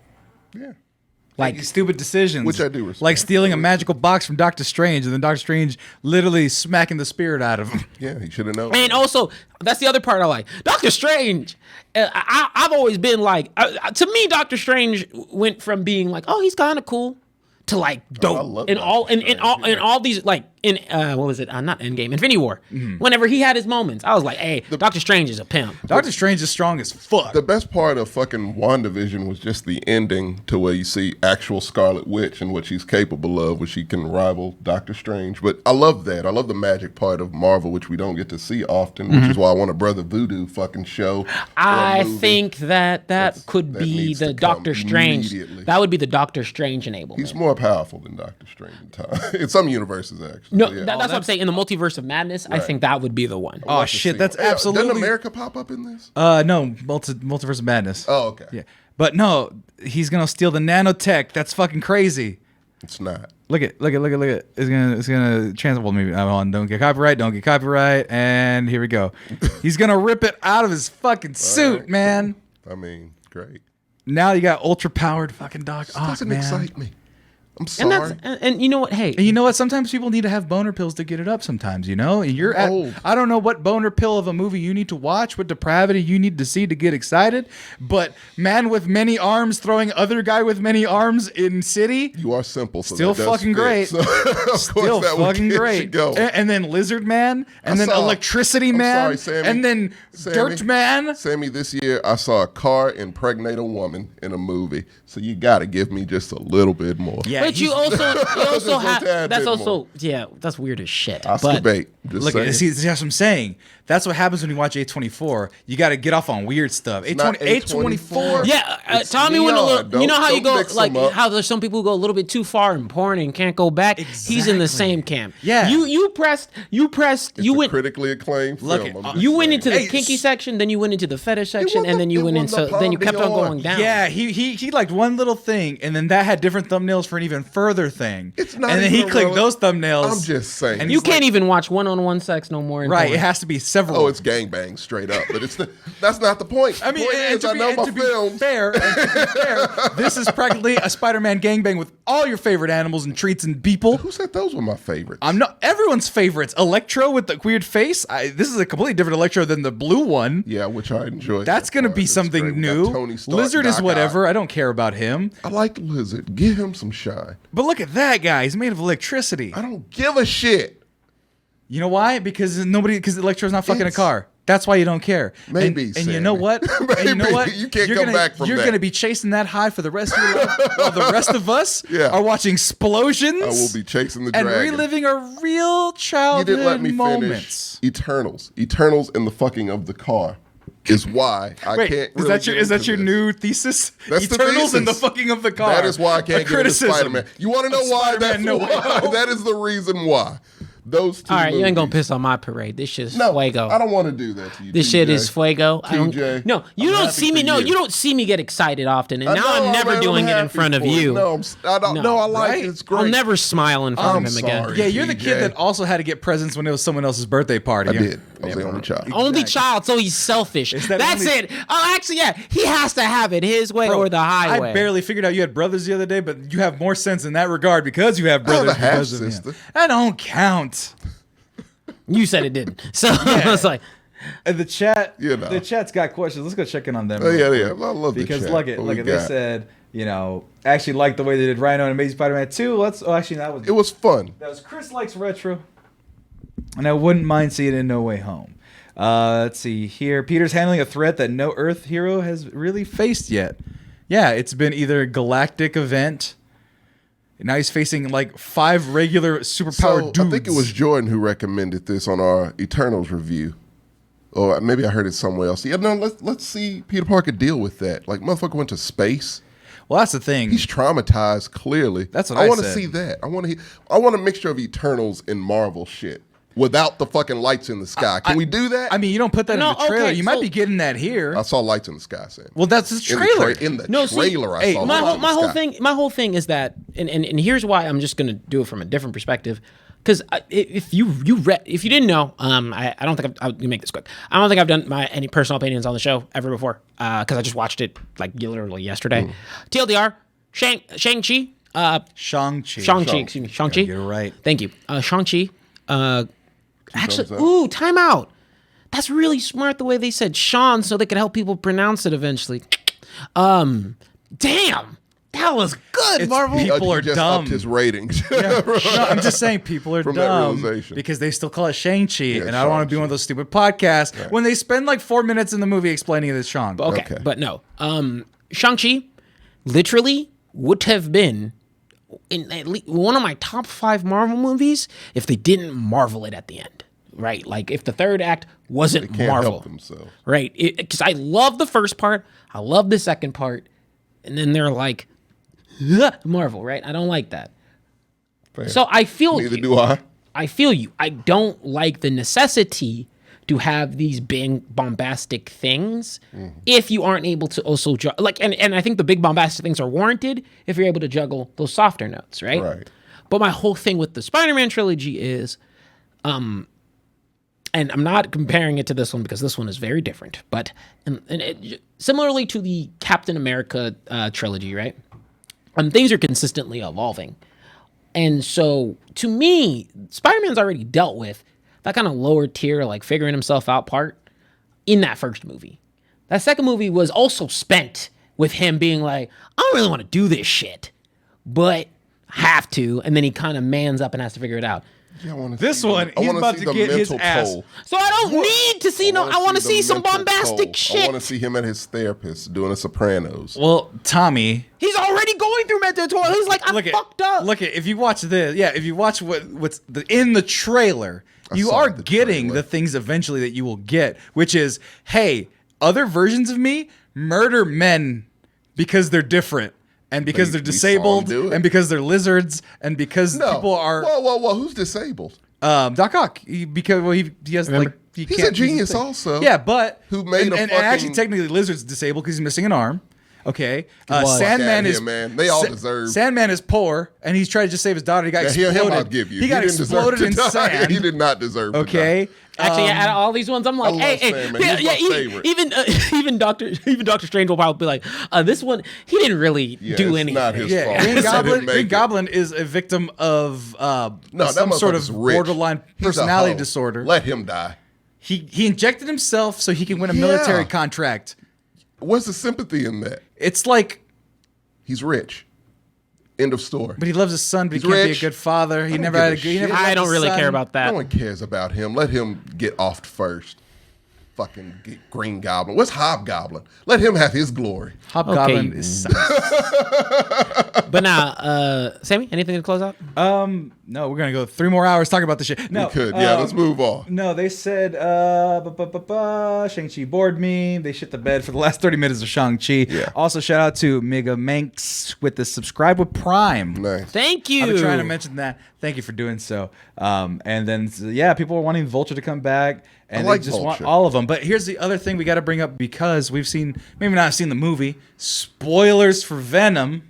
Yeah. Like stupid decisions, Which I do respect. like stealing a magical box from Doctor Strange, and then Doctor Strange literally smacking the spirit out of him. Yeah, he should have known. And also, that's the other part I like. Doctor Strange. I've always been like, to me, Doctor Strange went from being like, oh, he's kind of cool, to like dope. In all these, like in what was it? Not Endgame, Infinity War. Mm-hmm. Whenever he had his moments, I was like, hey, Doctor Strange is a pimp. Doctor Strange is strong as fuck. The best part of fucking WandaVision was just the ending to where you see actual Scarlet Witch and what she's capable of, where she can rival Doctor Strange. But I love that. I love the magic part of Marvel, which we don't get to see often, which is why I want a Brother Voodoo fucking show. I think that could be the Doctor Strange. That would be the Doctor Strange enablement. He's more powerful than Doctor Strange in time. In some universes, actually. No, yeah. that's what I'm saying. In the Multiverse of Madness, right. I think that would be the one. Oh shit, that's absolutely. Doesn't America pop up in this? No, Multiverse of Madness. Oh, okay. Yeah, but no, he's gonna steal the nanotech. That's fucking crazy. It's not. Look at. It's gonna transport me. Hold on, don't get copyright, and here we go. He's gonna rip it out of his fucking suit, right. Man. I mean, great. Now you got ultra powered fucking Doc Ock, doesn't man. excite me. I'm sorry. And you know what? Hey, and you know what? Sometimes people need to have boner pills to get it up. Sometimes, and you're I don't know what boner pill of a movie you need to watch, what depravity you need to see to get excited. But man with many arms throwing other guy with many arms in city. You are simple. So still fucking great. So, still fucking great. And then Lizard Man, and then Electricity Man, sorry, Sammy. and then Dirt Man. Sammy, this year I saw a car impregnate a woman in a movie. So you got to give me just a little bit more. Yeah. But you also have, that's also, yeah, that's weird as shit. Oscar bait. Look, see, that's what I'm saying. That's what happens when you watch A24. You got to get off on weird stuff. A24. Yeah, Tommy went a little, you know how you go, like, how there's some people who go a little bit too far in porn and can't go back? Exactly. He's in the same camp. Yeah. You pressed, you went critically acclaimed film. You went into the kinky section, then you went into the fetish section, and then you went into, then you kept on going down. Yeah, he liked one little thing, and then that had different thumbnails for an even even further thing. It's not And then he even clicked irrelevant. those thumbnails. I'm just saying. And You he's can't even watch one-on-one sex no more. In Right, porn. it has to be several. Oh, it's gangbang straight up, but that's not the point. I mean, the point and is, to I be, know and my to be films. fair, this is practically a Spider-Man gangbang with all your favorite animals and treats and people. Who said those were my favorites? I'm not everyone's favorites. Electro with the weird face. This is a completely different Electro than the blue one. Yeah, which I enjoyed. That's gonna be something new. Tony Stark, Lizard is Doc whatever. Ock. I don't care about him. I like Lizard. Give him some shine. But look at that guy. He's made of electricity. I don't give a shit. You know why? Because Electro's not fucking a It's- car. That's why you don't care. Maybe, and you know Sammy. what? And you know Maybe. what? You can't You're come gonna, back from You're that. going to be chasing that high for the rest of your life, while the rest of us Yeah. are watching explosions. I will be chasing the and dragon. reliving our real You childhood didn't let me moments. finish Eternals. Eternals in the fucking of the car is why I Wait, can't. is Really that your get is that into your this. new thesis? That's the Eternals in the thesis. fucking of the car. That is why I A can't get into criticism Spider-Man. You want to know of why? Spider-Man That's No Way why. Home. That is the reason why. Those two. All right, you ain't gonna movies. piss on my parade. This shit's No, fuego. I don't want to do that to you. This shit is fuego. I don't. TJ, No, you I'm don't happy see me. for No, you. you don't see me get excited often, and now I'm never doing it in front of you. No, I don't. No, I like Right? it. It's great. I'll never smile in front I'm of him again. sorry. Yeah, you're the kid TJ. that also had to get presents when it was someone else's birthday party. I did. I was the only child. Only child, so he's selfish. that That's only- it. Oh, actually, yeah, he has to have it his way Bro, or the highway. I barely figured out you had brothers the other day, but you have more sense in that regard because you have I have brothers a because of half-sister. him. That don't count. You said it didn't. So I was like, And the chat, You know. the chat's got questions. Let's go check in on them. Oh, real yeah, quick. yeah. I love the because chat. look at What we they got? said, actually like the way they did Rhino and Amazing Spider-Man 2. Actually It was fun. that was Chris likes retro, and I wouldn't mind seeing it in No Way Home. Let's see here. Peter's handling a threat that no Earth hero has really faced yet. Yeah, it's been either a galactic event. Now he's facing like 5 regular superpowered dudes. I think it was Jordan who recommended this on our Eternals review. Or maybe I heard it somewhere else. Yeah, no, let's see Peter Parker deal with that. Like, motherfucker went to space. Well, that's the thing. He's traumatized, clearly. That's what I want to said. see that. I want a mixture of Eternals and Marvel shit without the fucking lights in the sky. Can we do that? I mean, you don't put that No, in the trailer. okay, You might so- be getting that here. I saw lights in the sky, Sam. Well, that's the In the trailer. In the No, see, trailer, I hey, saw my lights whole, in my the whole sky. thing my whole thing is that and here's why I'm just gonna do it from a different perspective, because if you didn't know, I don't think I'll make this quick. I don't think I've done any personal opinions on the show ever before, because I just watched it like literally yesterday. TLDR, Shang-Chi, Shang-Chi. excuse me, Shang-Chi. You're right. Thank you. Shang-Chi. Actually, thumbs up. ooh, time out. That's really smart the way they said Sean so they could help people pronounce it eventually. Damn. That was good, It's Marvel. people He are just dumb. upped his ratings. No, I'm just saying people are From that dumb realization. because they still call it Shang-Chi, and I don't want to be Shang-Chi. one of those stupid podcasts when they spend like 4 minutes in the movie explaining it as Shang. Okay, but no. Shang-Chi literally would have been in at least one of my top 5 Marvel movies if they didn't Marvel it at the end. Right? Like if the third act wasn't Can't Marvel. help themselves. Right? Because I love the first part, I love the second part, and then they're like, Marvel, right? I don't like that. Fair. So I feel Neither you. do I. I feel you. I don't like the necessity to have these big bombastic things if you aren't able to also and I think the big bombastic things are warranted if you're able to juggle those softer notes, right? Right. But my whole thing with the Spider-Man trilogy is and I'm not comparing it to this one because this one is very different, but similarly to the Captain America trilogy, right? Things are consistently evolving. And so, to me, Spider-Man's already dealt with that kind of lower tier, like figuring himself out part in that first movie. That second movie was also spent with him being like, I don't really want to do this shit, but I have to. And then he kind of mans up and has to figure it out. Yeah, I wanna This see one, I he's wanna about see to the get his mental ass- toll. So I don't need to see I want to see the some mental bombastic toll. shit. I want to see him at his therapist doing a Sopranos. Well, Tommy, He's already going through mental toil. He's like, I'm fucked up. Look at if you watch this, if you watch what's in the trailer, you saw are the getting trailer. the things eventually that you will get, which is, hey, other versions of me murder men because they're different. And because they're We saw him disabled, do it. and because they're lizards, and because No. people are Whoa. Who's disabled? Doc Ock, he has Remember? like he He's can't a use his genius thing. also. Yeah, but Who made and a actually fucking- technically lizard's disabled because he's missing an arm. Okay, Fuck Sandman outta is here, man. They all deserve. Sandman is poor, and he's trying to just save his daughter. He got Yeah, exploded. him I'll give you. He got didn't deserve exploded to in die. sand. He did not deserve to die. Okay. Actually, out of all these ones, I'm like, I hey, love Sandman. yeah, He's my yeah, favorite. even Doctor Strange will probably be like, this one, he didn't really Yeah, do it's anything. not his Yeah, fault. Green Let him Goblin. make Green it. Goblin is a victim of No, some that sort of motherfucker's rich. borderline He's a personality hoe. disorder. Let him die. He injected himself so he can win a Yeah. military contract. What's the sympathy in that? It's like, He's rich. End of story. but he loves his son, but he He's can't be a rich. good father. He don't never give had a a good. He never shit. loved I don't his really son. care about that. No one cares about him. Let him get offed first. Fucking get Green Goblin. What's Hobgoblin? Let him have his glory. Hobgoblin Okay. is. But now, Sammy, anything to close out? No, we're gonna go 3 more hours talking about this shit. No, We could. Yeah, let's move on. No, they said Shang-Chi bored me. They shit the bed for the last 30 minutes of Shang-Chi. Yeah. Also, shout out to Mega Manx with the subscribe with Prime. Nice. Thank you. I've been trying to mention that. Thank you for doing so. And then, people are wanting Vulture to come back. And I like they just want Vulture. all of them. But here's the other thing we got to bring up because we've seen, maybe not seen the movie, spoilers for Venom.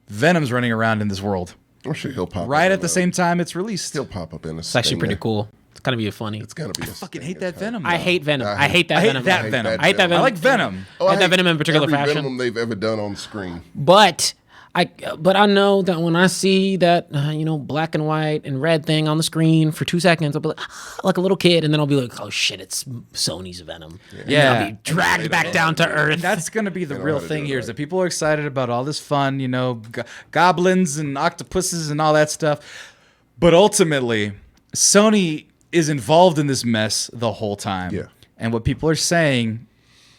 Venom's running around in this world. I'm sure he'll pop Right up at the same time it's released. He'll pop up in a It's actually pretty cool. It's gonna be funny. It's gonna be. I fucking hate that Venom. I though. hate Venom. I I hate that I hate Venom. that Venom. I hate that I Venom. like Venom. I hate that Venom in particular every fashion. Venom they've ever done on screen. But I know that when I see that black and white and red thing on the screen for 2 seconds, I'll be like a little kid, and then I'll be like, oh shit, it's Sony's Venom. And then I'll be dragged back down to earth. And that's going to be the know real how to thing do it here is right. that people are excited about all this fun, goblins and octopuses and all that stuff. But ultimately, Sony is involved in this mess the whole time. Yeah. And what people are saying,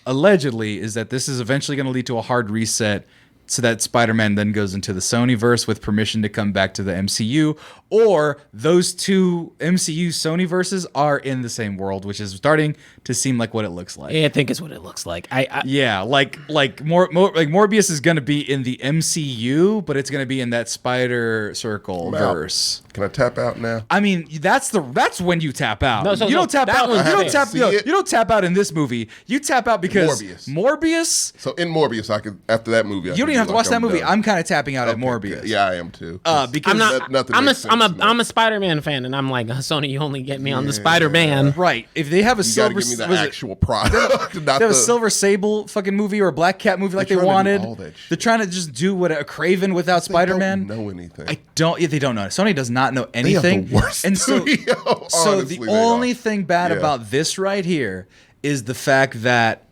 allegedly, is that this is eventually going to lead to a hard reset so that Spider-Man then goes into the Sonyverse with permission to come back to the MCU, or those two MCU Sonyverses are in the same world, which is starting to seem like what it looks like. I think it's what it looks like. Yeah, like Morbius is gonna be in the MCU, but it's gonna be in that Spider Circle out. verse. Can I tap out now? I mean, that's when you tap out. No, so- you so don't tap that out. one's You don't fair. tap. See You it? don't tap out in this movie. You tap out because Morbius. Morbius. So in Morbius, I could after that movie. You don't even have to watch that movie. I'm kind of tapping out at Morbius. Yeah, I am too. Because I'm not. nothing I'm a makes sense to me. I'm a Spider-Man fan, and I'm like, Sony, you only get me on the Spider-Man. right. If they have a You gotta silver, give me the was it- actual product, not they have a the Silver Sable fucking movie or a Black Cat movie like they They're trying to do wanted. all that shit. They're trying to just do what a Craven without Spider-Man. They don't know anything. They don't know. Sony does not know They have anything. the worst and so, studio. so Honestly, the they only are. thing bad Yeah. about this right here is the fact that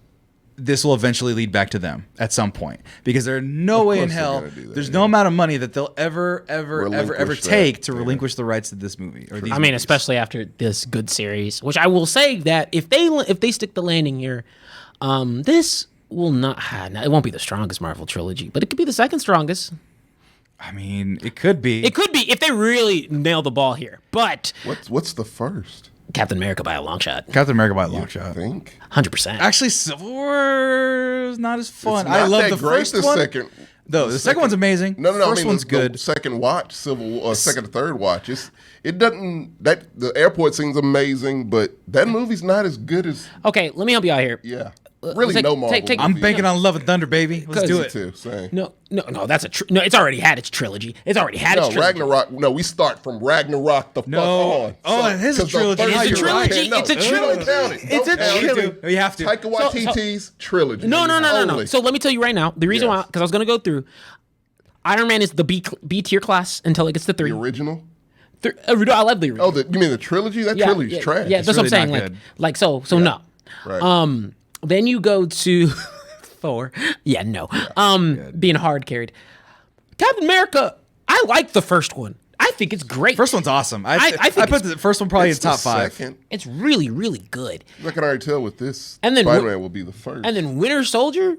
this will eventually lead back to them at some point because there's no way in course they're hell gonna do that, there's yeah. no amount of money that they'll ever Relinquish that, take to yeah. relinquish the rights to this movie or these I mean, movies. especially after this good series, which I will say that if they stick the landing here, this will not. It won't be the strongest Marvel trilogy, but it could be the second strongest. I mean, it could be. It could be if they really nail the ball here. But What's the first? Captain America by a long shot, Captain America by a long I shot. think 100%. Actually, Civil War is not as fun. It's I not love that the great, first the one. second. No, the second one's amazing. No. First I mean, one's the good. second watch, second or third watch. It doesn't. The airport scene's amazing, but that movie's not as good as. Okay, let me help you out here. Yeah, really take- no Marvel. take- I'm movie. banking on Love and Thunder, baby. Let's do Me it. too. Same. No, that's no. It's already had its trilogy. It's already had its No, trilogy. Ragnarok. No, we start from Ragnarok the fuck on. Oh, it is a 'cause the trilogy. first It is a two trilogy. can't- no, It's a you trilogy. don't count it. It's a Don't count it. trilogy. You have to. Taika Waititi's trilogy. No. Only. So let me tell you right now. The reason Yes. why, because I was gonna go through. Iron Man is the B tier class until it gets to 3. The original. I love the original. Oh, you mean the trilogy? That trilogy's trash. Yeah, that's what I'm really saying. not Like, good. so no. Right. Then you go to Thor. Yeah, no. Being hard carried. Captain America. I like the first one. I think it's great. First one's awesome. I think put the first one probably It's in top the 5. Second. It's really, really good. I can already tell with this. And then Spider-Man will be the first. And then Winter Soldier.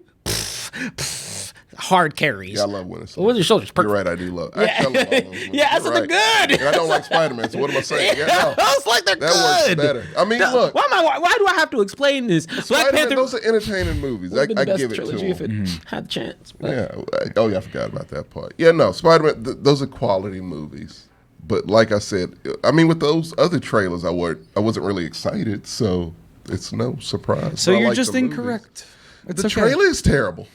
Hard carries. Yeah, I love Winter Soldier. Winter Soldier's perfect. You're right, I do love. Actually, I love all those movies. Yeah, You're so they're good. And I don't like Spider-Man, so what am I saying? Yeah, no. I was like, they're That good. works better. I mean, look. Why do I have to explain this? Black Spider-Man, Panther those are entertaining movies. would have been I the best give it to trilogy if them. it had the chance. But Yeah. Oh, yeah, I forgot about that part. Yeah, no, Spider-Man, those are quality movies. But like I said, I mean, with those other trailers, I wasn't really excited, so it's no surprise. So I you're like just the movies. incorrect. It's The okay. trailer is terrible.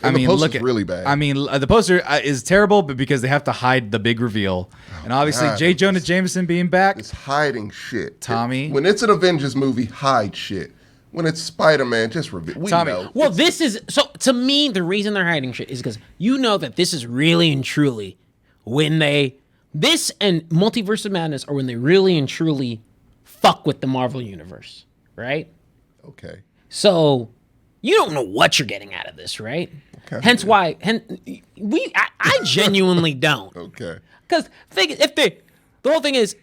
And the poster's really bad. I mean, the poster is terrible, but because they have to hide the big reveal, and obviously God, J. Jonah Jameson being back. It's hiding shit. Tommy. When it's an Avengers movie, hide shit. When it's Spider-Man, just reveal. We Tommy. know. Well, this is so to me. The reason they're hiding shit is because you know that this is really and truly when this and Multiverse of Madness are when they really and truly fuck with the Marvel universe, right? Okay. So you don't know what you're getting out of this, right? Okay. Hence why, I genuinely don't. Okay. Because the whole thing is,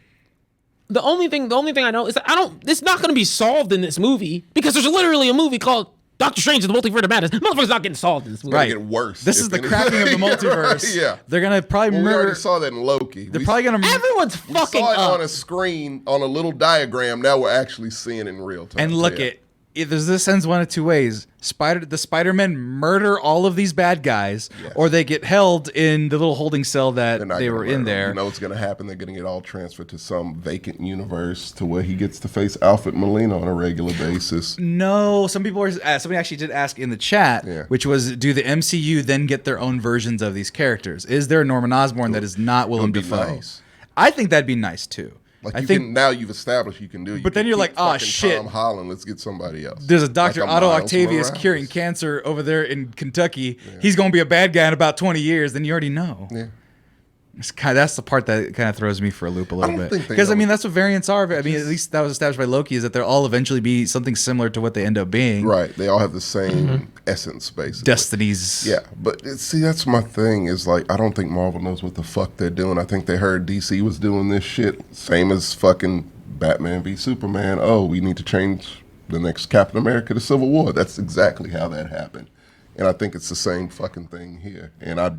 the only thing I know is that it's not going to be solved in this movie because there's literally a movie called Doctor Strange and the Multiverse of Madness. Motherfucker's not getting solved in this movie. Right. Get worse. This is the cracking of the multiverse. Yeah. They're gonna probably We murder. already saw that in Loki. They're probably gonna. Everyone's We fucking saw it up. on a screen on a little diagram. Now we're actually seeing it in real time. And look, Yeah. this ends one of two ways. The Spider-Men murder all of these bad guys, Yes. or they get held in the little holding cell that They're not they gonna were murder in him. there. You know what's going to happen? They're going to get all transferred to some vacant universe to where he gets to face Alfred Molina on a regular basis. No, somebody actually did ask in the chat, Yeah. which was, do the MCU then get their own versions of these characters? Is there a Norman Osborn that is not Willem It would be Dafoe? nice. I think that'd be nice too. Like I you think can, now you've established you can do it. But then you're like, "Oh, shit. Tom Holland, let's get somebody else. there's a Dr. Like Otto Miles Octavius Morales. curing cancer over there in Kentucky. He's going to be a bad guy in about 20 years. Then you already know. Yeah. That's the part that kind of throws me for a loop a little don't bit. think they Because, I know. mean, that's what variants are. I mean, at least that was established by Loki, is that they'll all eventually be something similar to what they end up being. Right. They all have the same essence, basically. Destinies. Yeah, but see, that's my thing. Is like I don't think Marvel knows what the fuck they're doing. I think they heard DC was doing this shit, same as fucking Batman v Superman. Oh, we need to change the next Captain America to Civil War. That's exactly how that happened, and I think it's the same fucking thing here. And I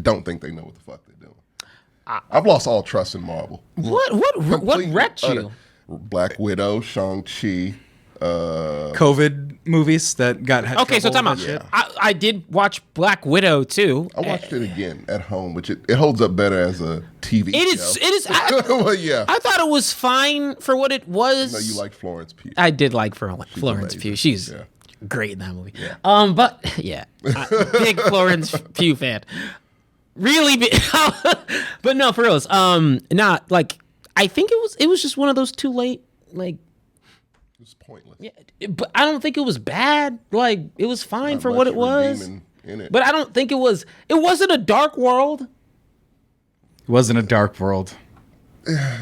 don't think they know what the fuck they're doing. I've lost all trust in Marvel. What Completely, wrecked utter. you? Black Widow, Shang-Chi. COVID movies that got had Okay, so trouble time with out. that shit. I did watch Black Widow too. I watched it again at home, which it holds up better as a TV It show. is. Well, yeah. I thought it was fine for what it was. No, you like Florence Pugh. I did like Florence amazing. Pugh. She's Yeah. great in that movie. But yeah, big Florence Pugh fan. Really big. But no, for reals. Not like I think it was just one of those too late. Like, It was pointless. yeah, but I don't think it was bad. Like, it was fine Not for what much it was. redeeming in it. But I don't think it was. It wasn't a dark world. It wasn't a dark world.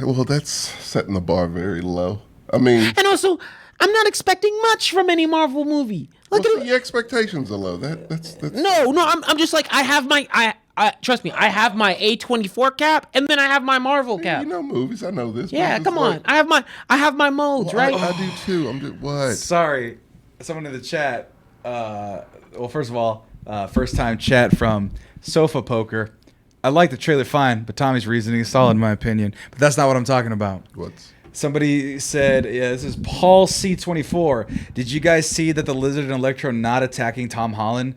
Well, that's setting the bar very low. I mean, And also, I'm not expecting much from any Marvel movie. Like, well, see, your expectations are low. That's no, I'm just like I have my trust me, I have my A24 cap and then I have my Marvel cap. You know movies. I know this. Yeah, but it's come on. like- I have my modes, Well, right? I do too. I'm just what? Sorry, someone in the chat. Well, first of all, first time chat from Sofa Poker. I like the trailer fine, but Tommy's reasoning is solid in my opinion. But that's not what I'm talking about. What's Somebody said, yeah, this is Paul C24. Did you guys see that the Lizard and Electro not attacking Tom Holland?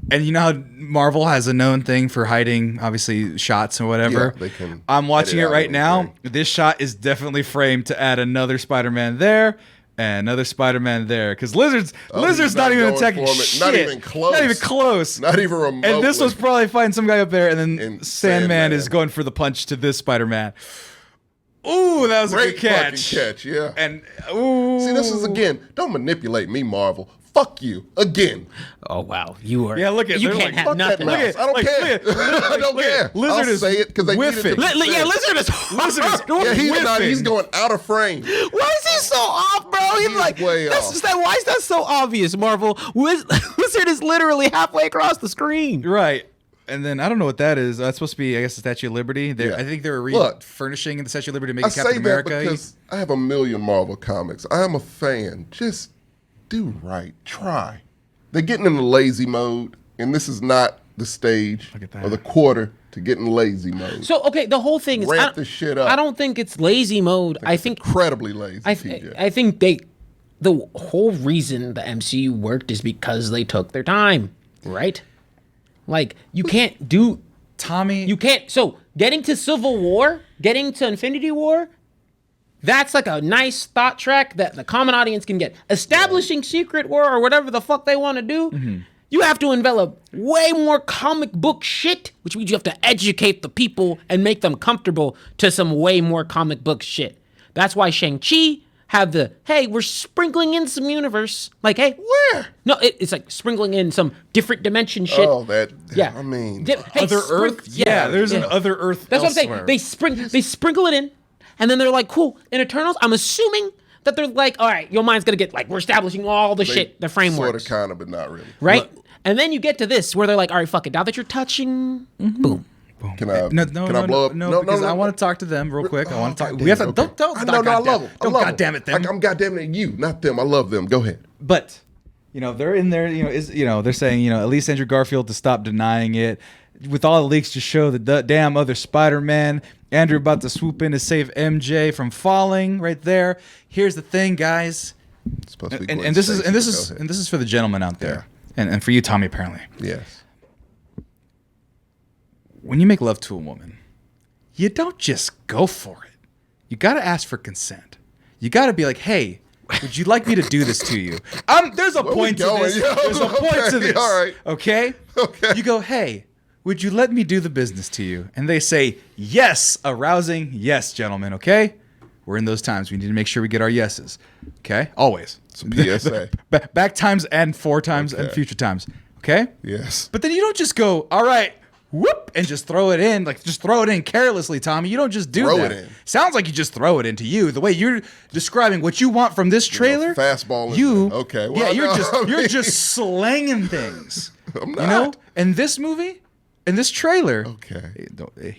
And you know how Marvel has a known thing for hiding, obviously, shots and whatever? Yeah, they can I'm watching it edit out right now. anything. This shot is definitely framed to add another Spider-Man there and another Spider-Man there. Because Lizard's he's not not even going attacking for him. shit. Not even close. Not even close. Not even remotely. And this was probably fighting some guy up there, and then And Sandman Sandman. is going for the punch to this Spider-Man. Ooh, that was a great good catch. fucking catch. Yeah. And ooh, See, this is again. Don't manipulate me, Marvel. Fuck you again. Oh wow, you are. Yeah, look at you they're can't like, have Fuck that nothing. mouse. else. I don't care. I don't care. Lizard I'll is say it because they needed whiffing. to be said. Yeah, Lizard is Lizard is Yeah, he's not. whiffing. He's going out of frame. Why is he so off, bro? He's He's like, way off. why is that so obvious, Marvel? Lizard is literally halfway across the screen. Right. And then I don't know what that is. That's supposed to be, I guess, the Statue of Liberty. Yeah. I think they were Look, furnishing the Statue of Liberty to make I it Captain say America. that because I have a million Marvel comics. I am a fan. Just do right. Try. They're getting in the lazy mode, and this is not the stage Look at that. or the quarter to get in lazy mode. So okay, the whole thing is Ramp this shit up. I don't think it's lazy mode. I think Incredibly lazy, I TJ. think the whole reason the MCU worked is because they took their time, right? Like you can't do Tommy. you can't so getting to Civil War, getting to Infinity War, that's like a nice thought track that the common audience can get. Establishing Secret War or whatever the fuck they want to do, You have to envelop way more comic book shit, which means you have to educate the people and make them comfortable to some way more comic book shit. That's why Shang-Chi have the, hey, we're sprinkling in some universe. Like, hey. Where? No, it's like sprinkling in some different dimension shit. Oh, that. Yeah. I mean, Hey, Other Earth? Yeah, there's an Other Earth That's elsewhere. what I'm saying. They sprinkle it in, and then they're like, cool. In Eternals, I'm assuming that they're like, all right, your mind's gonna get like, we're establishing all the shit, the framework. Sort of, kind of, but not really. Right? And then you get to this where they're like, all right, fuck it. Now that you're touching, boom. Can I? No, can I blow up? no, because I want to talk to them real quick. I want to talk. We have to. Okay. Don't. I love them. Don't goddamn it them. I'm goddammit you, not them. I love them. Go ahead. But they're in there. They're saying at least Andrew Garfield to stop denying it. With all the leaks to show the damn other Spider-Man. Andrew about to swoop in to save MJ from falling. Right there. Here's the thing, guys. It's supposed to be And this is for the gentleman out there, and for you, Tommy, apparently. Yes. When you make love to a woman, you don't just go for it. You got to ask for consent. You got to be like, hey, would you like me to do this to you? There's a point to this. There's a point to this. All right. Okay? Okay. You go, hey, would you let me do the business to you? And they say, yes, arousing, yes, gentlemen, okay? We're in those times. We need to make sure we get our yeses. Okay? Always. It's a PSA. Back times and 4 times and future times. Okay? Yes. But then you don't just go, all right, whoop, and just throw it in. Like, just throw it in carelessly, Tommy. You don't just do Throw that. it in. Sounds like you just throw it into you. The way you're describing what you want from this trailer. Fastball. Okay. Well, yeah, no, you're just slanging things. I'm not. And this movie, and this trailer, Okay.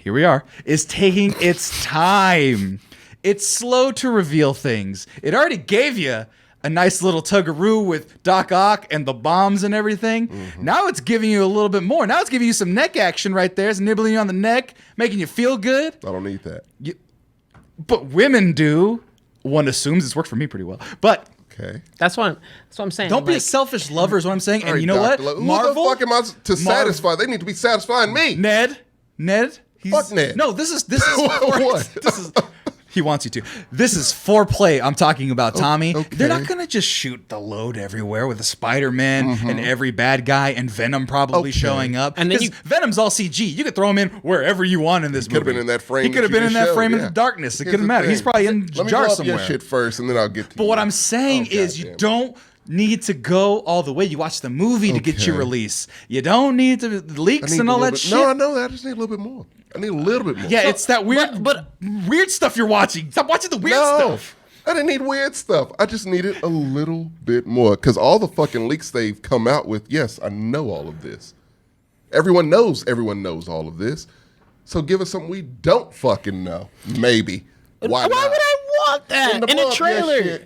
here we are, is taking its time. It's slow to reveal things. It already gave you a nice little tuggaroo with Doc Ock and the bombs and everything. Mm-hmm. Now it's giving you a little bit more. Now it's giving you some neck action right there. It's nibbling you on the neck, making you feel good. I don't need that. But women do. One assumes it's worked for me pretty well. But Okay. That's what I'm saying. don't be a Like, selfish lover is what I'm saying. All And right, you know Dr. what? Who the fuck am I to satisfy? They need to be satisfying me. Ned. Fuck Ned. No, this is What? This is he wants you to. This is foreplay I'm talking about, Tommy. okay. They're not gonna just shoot the load everywhere with a Spider-Man and every bad guy and Venom probably showing up. And then 'Cause Venom's all CG. You could throw him in wherever you want in this movie. Could have been in that frame. He could have been in that frame in the darkness. It couldn't matter. He's probably in Let me jar blow up somewhere. your shit first, and then I'll get to But what I'm saying is you don't need to go all the way. You watch the movie to get your Okay. release. You don't need to leaks and all that shit. No, I know that. I just need a little bit more. I need a little bit more. Yeah, it's that weird, weird stuff you're watching. Stop watching the weird stuff. I didn't need weird stuff. I just needed a little bit more. Because all the fucking leaks they've come out with, yes, I know all of this. Everyone knows all of this. So give us something we don't fucking know. Maybe. Why Why not? would I want that in a trailer?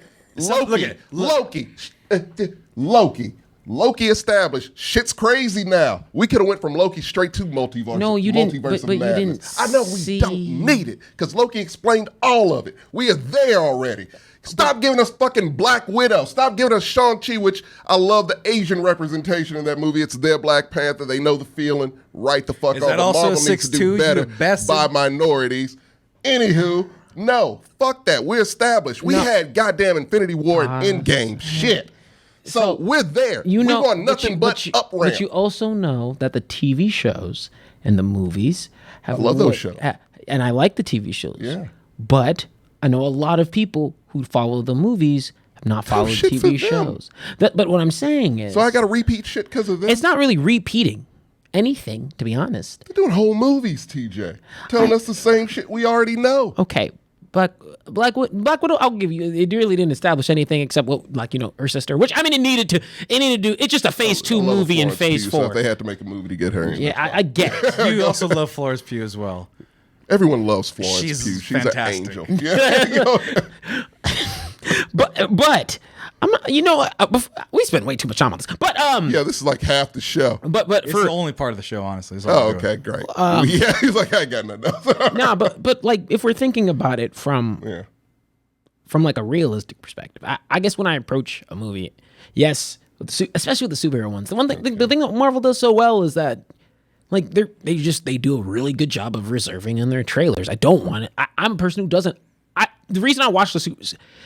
Loki. Loki established. Shit's crazy now. We could have went from Loki straight to multiverse. No, you didn't, multiverse but of you didn't madness. I know we don't need it because Loki explained all of it. We are there already. Stop giving us fucking Black Widow. Stop giving us Shang-Chi, which I love the Asian representation in that movie. It's their Black Panther. They know the feeling. Right the fuck Is off. that also Marvel needs to 6'2", do you better bastard? by minorities. Anywho, no, fuck that. We're established. We had goddamn Infinity War and Endgame. Shit. So we're there. You know, we want nothing but up ramp. But you also know that the TV shows and the movies have. I love those shows. And I like the TV shows. Yeah. But I know a lot of people who follow the movies have not followed shit for TV them. shows. But what I'm saying is, So I got to repeat shit because of this. it's not really repeating anything, to be honest. They're doing whole movies, TJ, telling us the same shit we already know. Okay. Black Widow, I'll give you. It really didn't establish anything except what, like, you know, her sister. Which I mean, it needed to do. It's just a phase 2 I love movie in Florence phase Pugh, 4. So if they had to make a movie to get her in. Yeah, I get it. You also love Florence Pugh as well. Everyone loves Florence She's Pugh. She's fantastic. an angel. Yeah, you know. But I'm not. You know what? We spent way too much time on this. But Yeah, this is like half the show. but It's for the only part of the show, honestly. It's all Oh, we're doing. okay, great. Yeah, he's like, I ain't got nothing else. nah, but like if we're thinking about it from Yeah. like a realistic perspective, I guess when I approach a movie, yes, especially with the superhero ones, the thing that Marvel does so well is that like they do a really good job of reserving in their trailers. I don't want it. I'm a person who doesn't. The reason I watch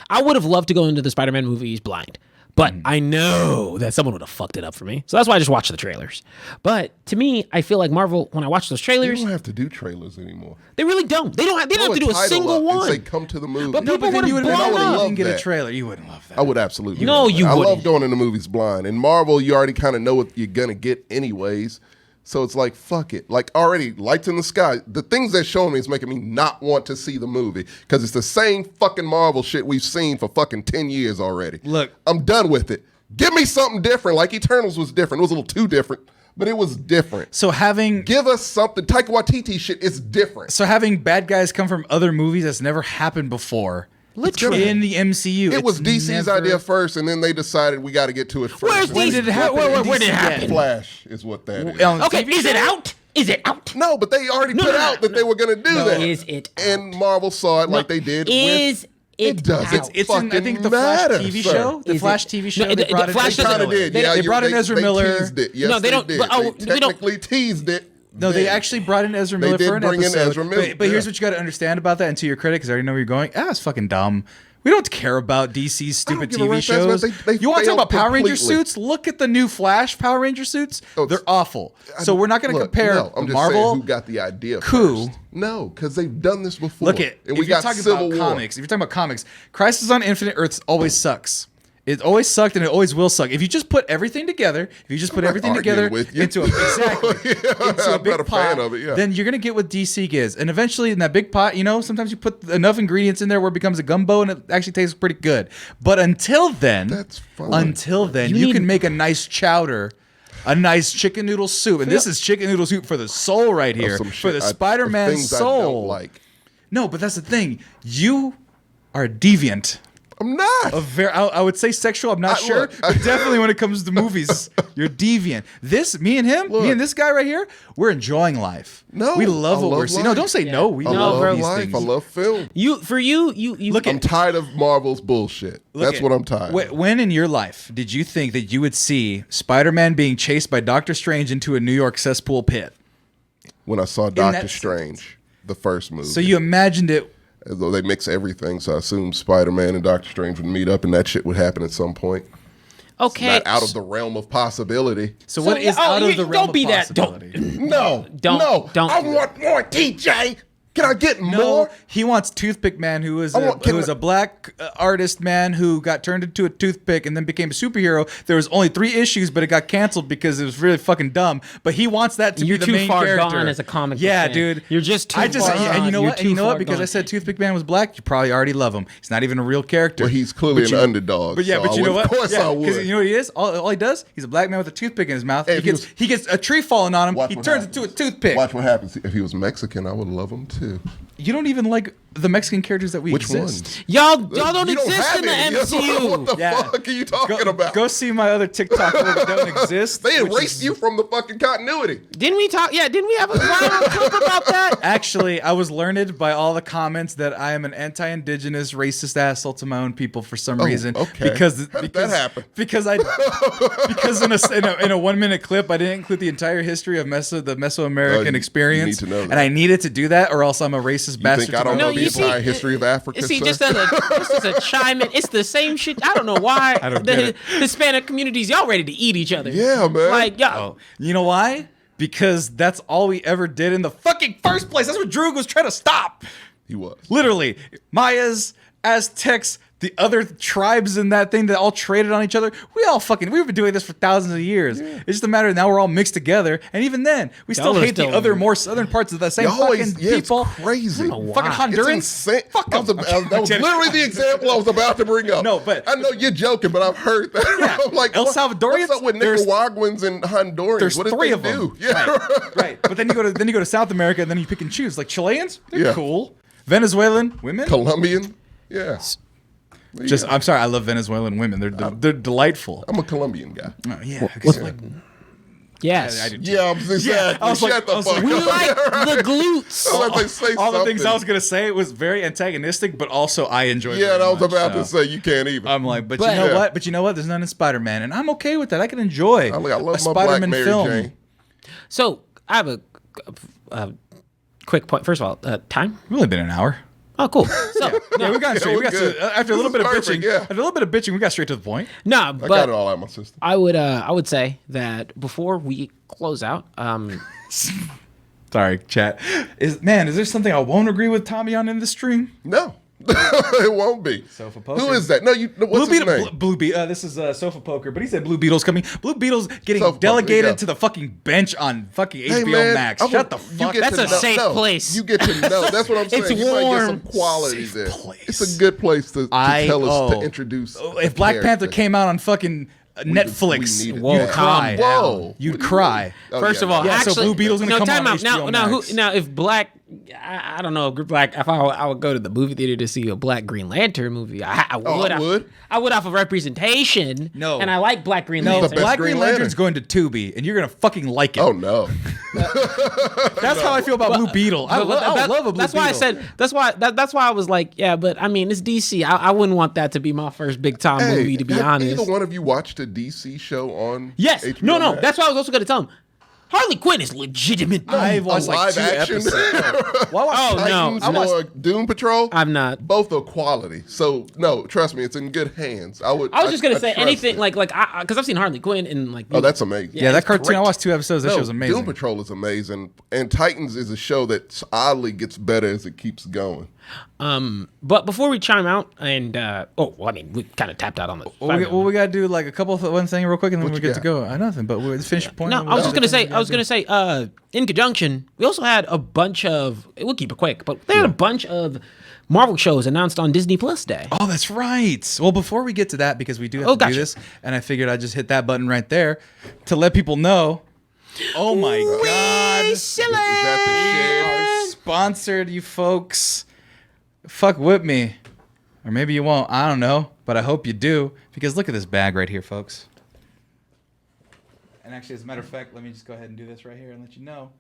I would have loved to go into the Spider-Man movies blind, But I know that someone would have fucked it up for me. So that's why I just watch the trailers. But to me, I feel like Marvel, when I watch those They trailers, don't have to do trailers anymore. they really don't. They don't have to do a single one. Say, come to the movie. But people would have blown I would up. love get a that. trailer. You wouldn't love that. I would absolutely. No, love that. you I wouldn't. love going into movies blind. In Marvel, you already kind of know what you're gonna get anyways. So it's like, fuck it. Like, already, lights in the sky. The things they're showing me is making me not want to see the movie. Because it's the same fucking Marvel shit we've seen for fucking 10 years already. Look. I'm done with it. Give me something different. Like Eternals was different. It was a little too different, but it was different. So having Give us something. Taika Waititi shit is different. bad guys come from other movies that's never happened before. Literally. In the MCU. It was It's DC's never- idea first, and then they decided we got to get to it first. Where's When DC? did it happen? Where did it DC happen? yet? Flash is what that is. On the Okay, TV is it show? out? Is it out? No, but they already put out that they were going to do that. Is it out? And Marvel saw it like they did Is with... it doesn't out? It's in, I think, the matter, Flash TV sir. show. The Is Flash it- TV show. No, They brought the in Flash Ezra Kind of Miller. did. Yeah, They brought in Ezra Miller. Teased it. Yes, No, they don't- Did. but, oh, they they don't- technically teased it. No, they then. actually brought in Ezra They Miller did for an bring in episode. Ezra Miller, But here's yeah. what you got to understand about that, and to your credit, because I already know where you're going. It's fucking dumb. We don't care about DC's stupid give a TV rat's ass, shows. but they You want to talk failed about Power Ranger completely. suits? Look at the new Flash Power Ranger suits. Oh, They're awful. So we're not going to Look, compare no, I'm just Marvel. saying who got the idea coup. first. No, because they've done this before. Look at and if we you're got talking Civil about War. comics. If you're talking about comics, Crisis on Infinite Earths always sucks. It always sucked and it always will suck. If you just put everything together, arguing together with you. into a into a I'm big not a pot, fan of it, yeah. then you're gonna get what DC gives. And eventually, in that big pot, sometimes you put enough ingredients in there where it becomes a gumbo and it actually tastes pretty good. But until then, That's fine. you need- can make a nice chowder. A nice chicken noodle soup, and this is chicken noodle soup for the soul right here, Some for shit the I- Spider-Man things I soul. don't like. No, but that's the thing. You are a deviant. I'm not. I would say sexual. I'm not sure, look, but definitely when it comes to movies, you're deviant. Me and him, me and this guy right here, we're enjoying life. No, we love I what we're love seeing. No, life. don't say no. We I love love these life. things. I love film. You Look I'm tired of Marvel's bullshit. That's what I'm tired of. When in your life did you think that you would see Spider-Man being chased by Doctor Strange into a New York cesspool pit? When I saw that Doctor Strange, the first movie. So you imagined it. As though they mix everything, so I assumed Spider-Man and Doctor Strange would meet up and that shit would happen at some point. okay? Not out of the realm of possibility. So what is out of the realm don't be of that. possibility? No. Don't- No. don't I do that. want more, TJ. Can I get No, more? he wants Toothpick Man, who was can a black artist man who got turned into a toothpick and then became a superhero. There was only 3 issues, but it got canceled because it was really fucking dumb. But he wants that to You're be the too main far character. gone as a comic book Yeah, fan. dude. You're just too far And you gone. know You're what? too far Because I gone. said Toothpick Man was black, you probably already love him. He's not even a real character. Well, he's clearly But an you- underdog. But yeah, so but you know what? Of course I Because would. you know what he is? All he does, he's a black man with a toothpick in his mouth. Hey, He gets a tree falling on him. Watch He what turns happens. into a toothpick. Watch what happens. If he was Mexican, I would love him too. You don't even like the Mexican characters that we Which exist. ones? Y'all don't You exist have in the any. MCU. What the Yeah. fuck are you talking about? Go see my other TikTok that don't exist. They which erased is- you from the fucking continuity. Didn't we talk? Yeah, didn't we have a viral clip about that? Actually, I was learned by all the comments that I am an anti-indigenous, racist asshole to my own people for some reason. okay. Because How did that happen? Because in a 1 minute clip, I didn't include the entire history of the Mesoamerican you experience, need to know that. and I needed to do that, or else I'm a racist You bastard. think I to don't my know own the you people. see- entire history of Africa, See, sir? just this is a chime in. It's the same shit. I don't know why I don't the get it. Hispanic communities, y'all ready to eat each other. Yeah, man. Like, y'all. You know why? Because that's all we ever did in the fucking first place. That's what Droog was trying to stop. He was. Literally, Mayas, Aztecs, the other tribes in that thing that all traded on each other. We've been doing this for thousands of years. It's just a matter of now we're all mixed together. And even then, we still Y'all are hate the still- other more southern parts of the same Y'all always, fucking yeah, people. it's crazy. Fucking why. Hondurans. It's insane. Fuck that was, them. that was literally the example I was about to bring up. No, but- I know you're joking, but I've heard that. Yeah. I'm like, El what- Salvadorians, What's up with there's- Nicaraguans and Hondurans? There's what did 3 they of them. do? Yeah, Right. But then you go to South America, and then you pick and choose. Like Chileans, they're Yeah. cool. Venezuelan women. Colombian. Yeah. Just, I'm sorry, I love Venezuelan women. They're delightful. I'm a Colombian guy. Oh, yeah. Yes. I do too. Yeah, exactly. I was like- Shut the I was fuck like, We up. like the glutes. I'll let they say All the things I something. was gonna say was very antagonistic, but also I enjoyed. Yeah, and I was very much, about to so. say you can't even. I'm like, but But- you know Yeah. what? But you know what? There's none in Spider-Man, and I'm okay with that. I can enjoy I love a my Spider-Man black Mary film. Jane. So I have a quick point. First of all, time. Really been an hour. Oh, cool. So Yeah, we got straight. we're good. After a little This bit of is perfect, bitching, yeah. after a little bit of bitching, we got straight to the point. no, I got but it all out of my system. I would say that before we close out, Sorry, chat. Is there something I won't agree with Tommy on in the stream? No. It won't be. Sofa poker. Who is that? No, what's his name? Blue Beetle. This is Sofa Poker, but he said Blue Beetle's coming. Blue Beetle's getting Sofa Poker, delegated yeah. to the fucking bench on fucking Hey, HBO man, Max. I Shut would- the you fuck get up. That's to a know- safe no, place. You get to know. That's what I'm saying. It's You might get some warm. quality Safe there. place. It's a good place to tell us to introduce. If Black Panther came out on fucking Netflix, we need it. Whoa, you'd calm cry. down. Whoa. You'd cry. Oh, First yeah, of all, no. Yeah, so actually, Blue Beetle's gonna come time on out. HBO Now, Max. if Black, I don't know, Black. If I would go to the movie theater to see a Black Green Lantern movie, I would. I would. I would off of representation. No. and I like Black Green No, the Lantern. best Black Green Green Lantern's going to Tubi, and you're gonna fucking like it. Oh no. That's how I feel about Blue Beetle. I love a Blue That's Beetle. why I said. That's why I was like, yeah, but I mean, it's DC. I wouldn't want that to be my first big time movie, to be have honest. Either one of you watched a DC show on? Yes. HBO No. Max? That's why I was also going to tell him. Harley Quinn is legitimate. I've A watched like live 2 action. episodes. Well, I watched Oh, no. Titans or Doom Patrol. I'm not. Both are quality. So no, trust me, it's in good hands. I was just gonna say trust anything it. like because I've seen Harley Quinn and like. Oh, that's amazing. Yeah, that it's cartoon. great. I watched 2 episodes. That No, show's amazing. Doom Patrol is amazing, and Titans is a show that oddly gets better as it keeps going. But before we chime out and we kind of tapped out on the. We gotta do like a couple of one thing real quick, and then What we you get to got? go. Nothing, but we're finish your point. No, and I was we'll just do gonna the say. thing In conjunction, we also had a bunch of. We'll keep it quick, but they had a bunch of Marvel shows announced on Disney Plus Day. Oh, that's right. Well, before we get to that, because we do have to gotcha. do this, and I figured I'd just hit that button right there to let people know. Oh my God! Is that Are sponsored, you folks. Fuck with me. Or maybe you won't. I don't know. But I hope you do. Because look at this bag right here, folks. And actually, as a matter of fact, let me just go ahead and do this right here and let you know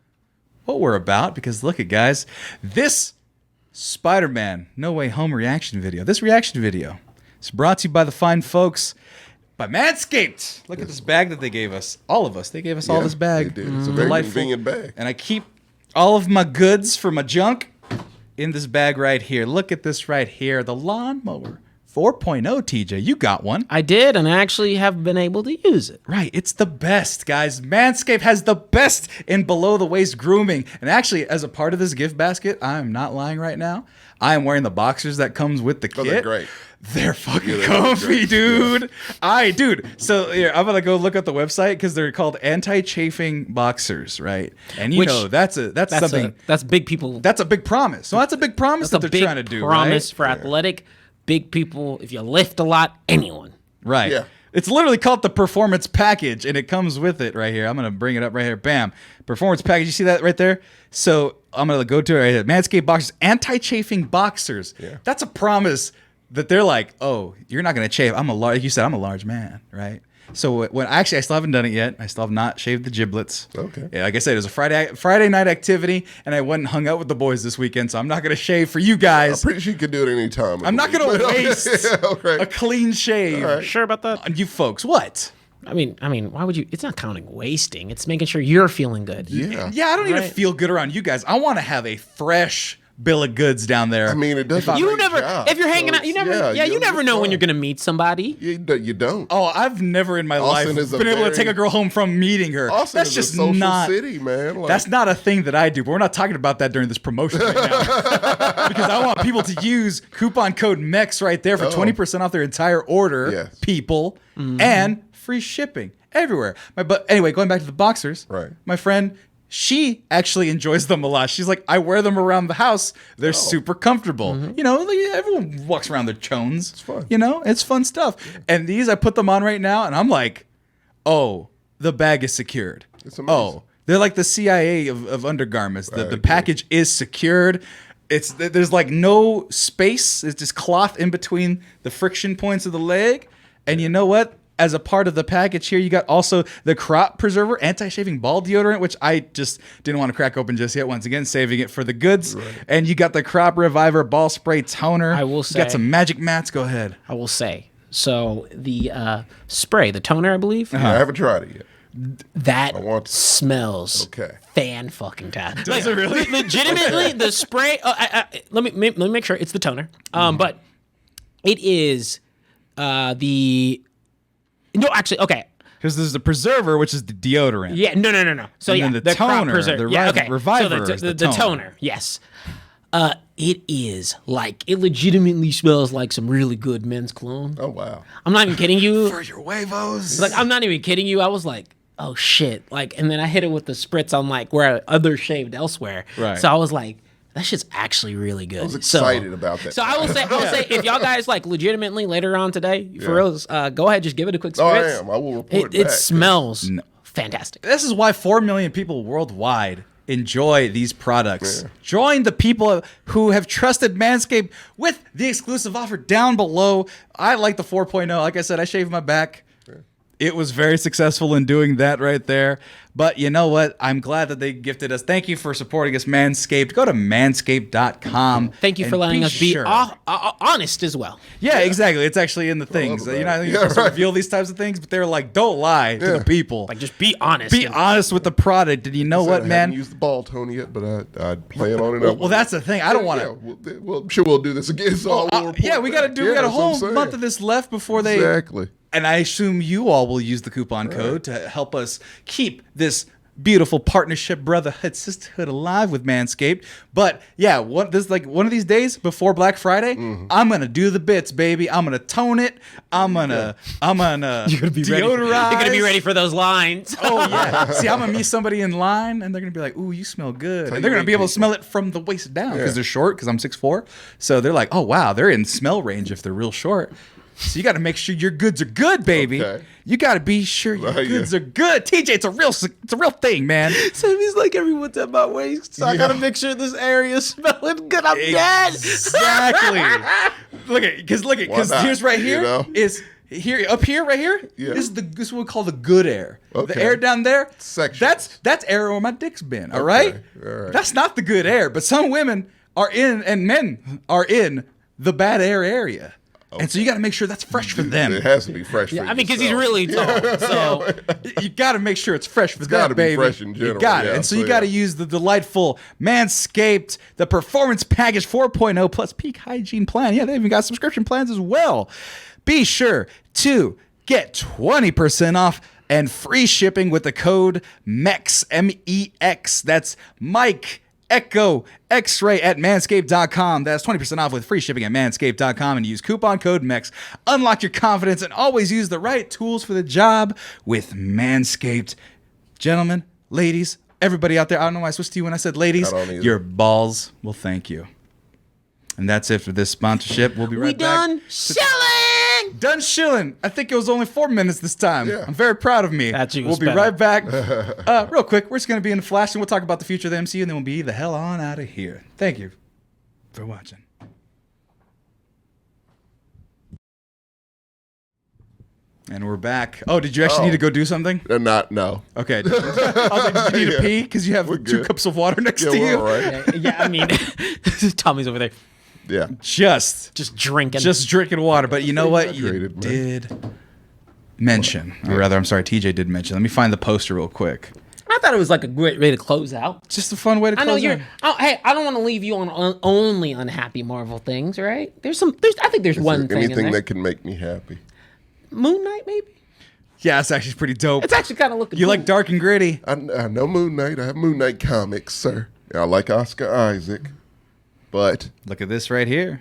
what we're about. Because look at, guys. This Spider-Man No Way Home reaction video. This reaction video is brought to you by the fine folks by Manscaped. Look at this bag that they gave us. All of us. They gave us all Yeah, this bag. they did. It's a very Delightful. convenient bag. And I keep all of my goods for my junk in this bag right here. Look at this right here. The lawnmower 4.0, TJ. You got one. I did, and I actually have been able to use it. Right. It's the best, guys. Manscaped has the best in below the waist grooming. And actually, as a part of this gift basket, I'm not lying right now. I am wearing the boxers that comes with the kit. Oh, they're great. They're fucking Yeah, they're comfy, great. dude. Dude. So here, I'm gonna go look up the website because they're called anti-chafing boxers, right? And you Which- know that's something. That's big people. That's a big promise. So that's a big promise That's that a they're big trying to do, promise right? for athletic big people. If you lift a lot, anyone. Right. Yeah. It's literally called the Performance Package, and it comes with it right here. I'm going to bring it up right here. Bam. Performance Package. You see that right there? So I'm going to go to it right here. Manscaped Boxers, anti-chafing boxers. Yeah. That's a promise that they're like, oh, you're not going to chafe. Like you said, I'm a large man, right? So when I still haven't done it yet. I still have not shaved the giblets. Okay. Yeah, like I said, it was a Friday night activity, and I went and hung out with the boys this weekend, so I'm not going to shave for you I'm guys. pretty sure you could do it any time. I'm not going to waste Okay. a clean shave. All right. Sure about that? On you folks. What? I mean, why would you? It's not counting wasting. It's making sure you're feeling good. Yeah. Yeah, I don't need to Right. feel good around you guys. I want to have a fresh bill of goods down there. I mean, it doesn't. You great never, job. if you're hanging So out, you it's- never, you you'll never be know when fine. you're gonna meet somebody. You don't. Oh, I've never in my Austin life is a been able to very- take a girl home from meeting her. Austin That's is just a social not. city, man. Like, That's not a thing that I do. But we're not talking about that during this promotion right now, because I want people to use coupon code MEX right there for 20% off their entire order. Yes. People and free shipping everywhere. But anyway, going back to the boxers. Right. My friend. She actually enjoys them a lot. She's like, I wear them around the house. They're super comfortable. You know, like, everyone walks around their chones. It's fun. You know, it's fun stuff. And these, I put them on right now, and I'm like, oh, the bag is secured. It's amazing. Oh, they're like the CIA of undergarments. The agree. package is secured. There's like no space. It's just cloth in between the friction points of the leg. And you know what? As a part of the package here, you got also the crop preserver, anti-shaving ball deodorant, which I just didn't want to crack open just yet. Once again, saving it for the goods. Right. And you got the crop reviver ball spray toner. I will You say- got some magic mats. Go ahead. I will say. So the spray, the toner, I believe. I haven't tried it yet. That I want- smells Okay. fan-fucking-tastic. Does it really? Legitimately, the spray... let me make sure it's the toner. But it is the... No, actually, okay. Because there's the preserver, which is the deodorant. Yeah, no. So And yeah, then the crop toner, preserve. the Yeah, okay. reviver So is the the toner. toner, yes. It is like, it legitimately smells like some really good men's cologne. Oh wow. I'm not even kidding you. For your huevos. Like, I'm not even kidding you. I was like, oh shit. Like, and then I hit it with the spritz on like where other shaved elsewhere. Right. So I was like, that shit's actually really good. I was excited about that. So I will say, if y'all guys like legitimately later on today, for reals, go ahead, just give it a quick Oh, I spritz. am. I will report It back. smells fantastic. This is why 4 million people worldwide enjoy these products. Join the people who have trusted Manscaped with the exclusive offer down below. I like the 4.0. Like I said, I shaved my back. It was very successful in doing that right there. But you know what? I'm glad that they gifted us. Thank you for supporting us, Manscaped. Go to manscaped.com. Thank you for letting us be honest as well. Yeah, exactly. It's actually in the things. about You're not it. you're supposed to reveal these types of things, but they're like, don't lie to the people. Like, just be honest. Be honest with the product. And you know what, I man? haven't used the ball tone yet, but I'd plan on it. Well, that's the thing. I don't want to. Yeah, well, I'm sure we'll do this again. So I'll report Yeah, we got to back. do. We got a that's what I'm whole saying. month of this left before they. Exactly. And I assume you all will use the coupon code to help us keep this beautiful partnership, brotherhood, sisterhood alive with Manscaped. But yeah, one of these days before Black Friday, I'm gonna do the bits, baby. I'm gonna tone it. I'm gonna deodorize. You're gonna be ready for those lines. Oh yeah. See, I'm gonna meet somebody in line, and they're gonna be like, "Ooh, you smell good." Tell And they're you gonna what, be able to people. smell it from the waist down because Yeah. they're short. Because I'm 6'4", so they're like, "Oh wow, they're in smell range if they're real short." So you got to make sure your goods are good, baby. Okay. You got to be sure your Right, goods yeah. are good. TJ, it's a real thing, man. Sammy's like, everyone's at my waist, so I gotta Yeah. make sure this area is smelling good. I'm dead. Exactly. because Why not? here's right here You know? is here up here right here. Yeah. This is what we call the good air. Okay. The air down there. Sections. That's air where my dick's been. All right. All right. That's not the good air, but some women are in and men are in the bad air area. And so you got to make sure that's fresh for them. It has to be fresh. Yeah, for I mean, because he's yourself. really tall. So You got to make sure it's fresh for gotta them, be baby. fresh in You general, got it. yeah, And so so you got to yeah. use the delightful Manscaped, the Performance Package 4.0 plus Peak Hygiene Plan. Yeah, they even got subscription plans as well. Be sure to get 20% off and free shipping with the code MEX, M-E-X. That's Mike Echo X-Ray at manscaped.com. That's 20% off with free shipping at manscaped.com and use coupon code MEX. Unlock your confidence and always use the right tools for the job with Manscaped. Gentlemen, ladies, everybody out there, I don't know why I switched to you when I said ladies. I don't either. Your balls will thank you. And that's it for this sponsorship. We'll be right we back. done shilling. Done shilling. I think it was only 4 minutes this time. Yeah. I'm very proud of me. That you We'll was be better. right back. Real quick, we're just going to be in the flash and we'll talk about the future of the MCU and then we'll be the hell on out of here. Thank you for watching. And we're back. Oh, did you actually need to go do something? No. Okay. I was like, did you need to pee? Because you have We're 2 good. cups of water next Yeah, to we're you. all right. Yeah, I mean, Tommy's over there Yeah. Just drinking. drinking water. But you know what? You Hydrated, man. did mention, or rather, I'm sorry, TJ did mention. Let me find the poster real quic. I thought it was like a great way to close out. Just a fun way to I close know you're. out. Oh, hey, I don't want to leave you on only unhappy Marvel things, right? I think there's one thing in Anything there. that can make me happy. Moon Knight, maybe. Yeah, it's actually pretty dope. It's actually kind of looking. You cool. like dark and gritty. I know Moon Knight. I have Moon Knight comics, sir. I like Oscar Isaac, but Look at this right here.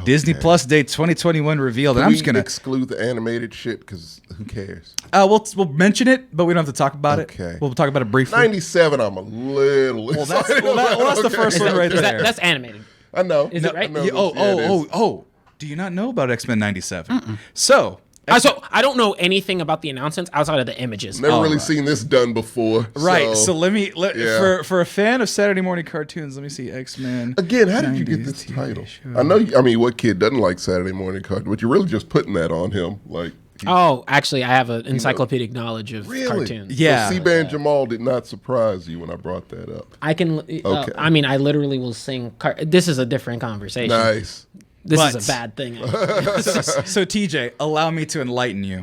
Disney Plus Day 2021 revealed. And I'm just gonna exclude the animated shit because who cares? we'll mention it, but we don't have to talk about Okay. it. We'll talk about it briefly. 97. I'm a little. Well, that's excited the about. first one right Is there. that's animated. I know. Is it right? I know Yeah, this- yeah, it is. Do you not know about X-Men 97? So, So I don't know anything about the announcements outside of the images. Never All really right. seen this done before. right. So let yeah. for a fan of Saturday morning cartoons, let me see X-Men. Again, how did you get 90s this TV title? show. I know. I mean, what kid doesn't like Saturday morning cartoons? But you're really just putting that on him, like. Oh, actually, I have an encyclopedic knowledge of Really? cartoons. Yeah. So C-Band Jamal did not surprise you when I brought that up. I can. Okay. I mean, I literally will sing. This is a different conversation. Nice. This But- is a bad thing. So TJ, allow me to enlighten you.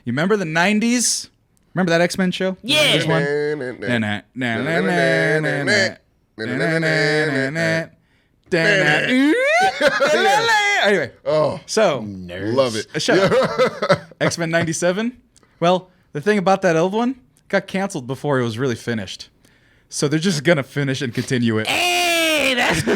You remember the 90s? Remember that X-Men show? Yeah. This one? Anyway, so Love it. shut up. X-Men 97. Well, the thing about that old one got canceled before it was really finished. So they're just gonna finish and continue it. Hey, that's cool.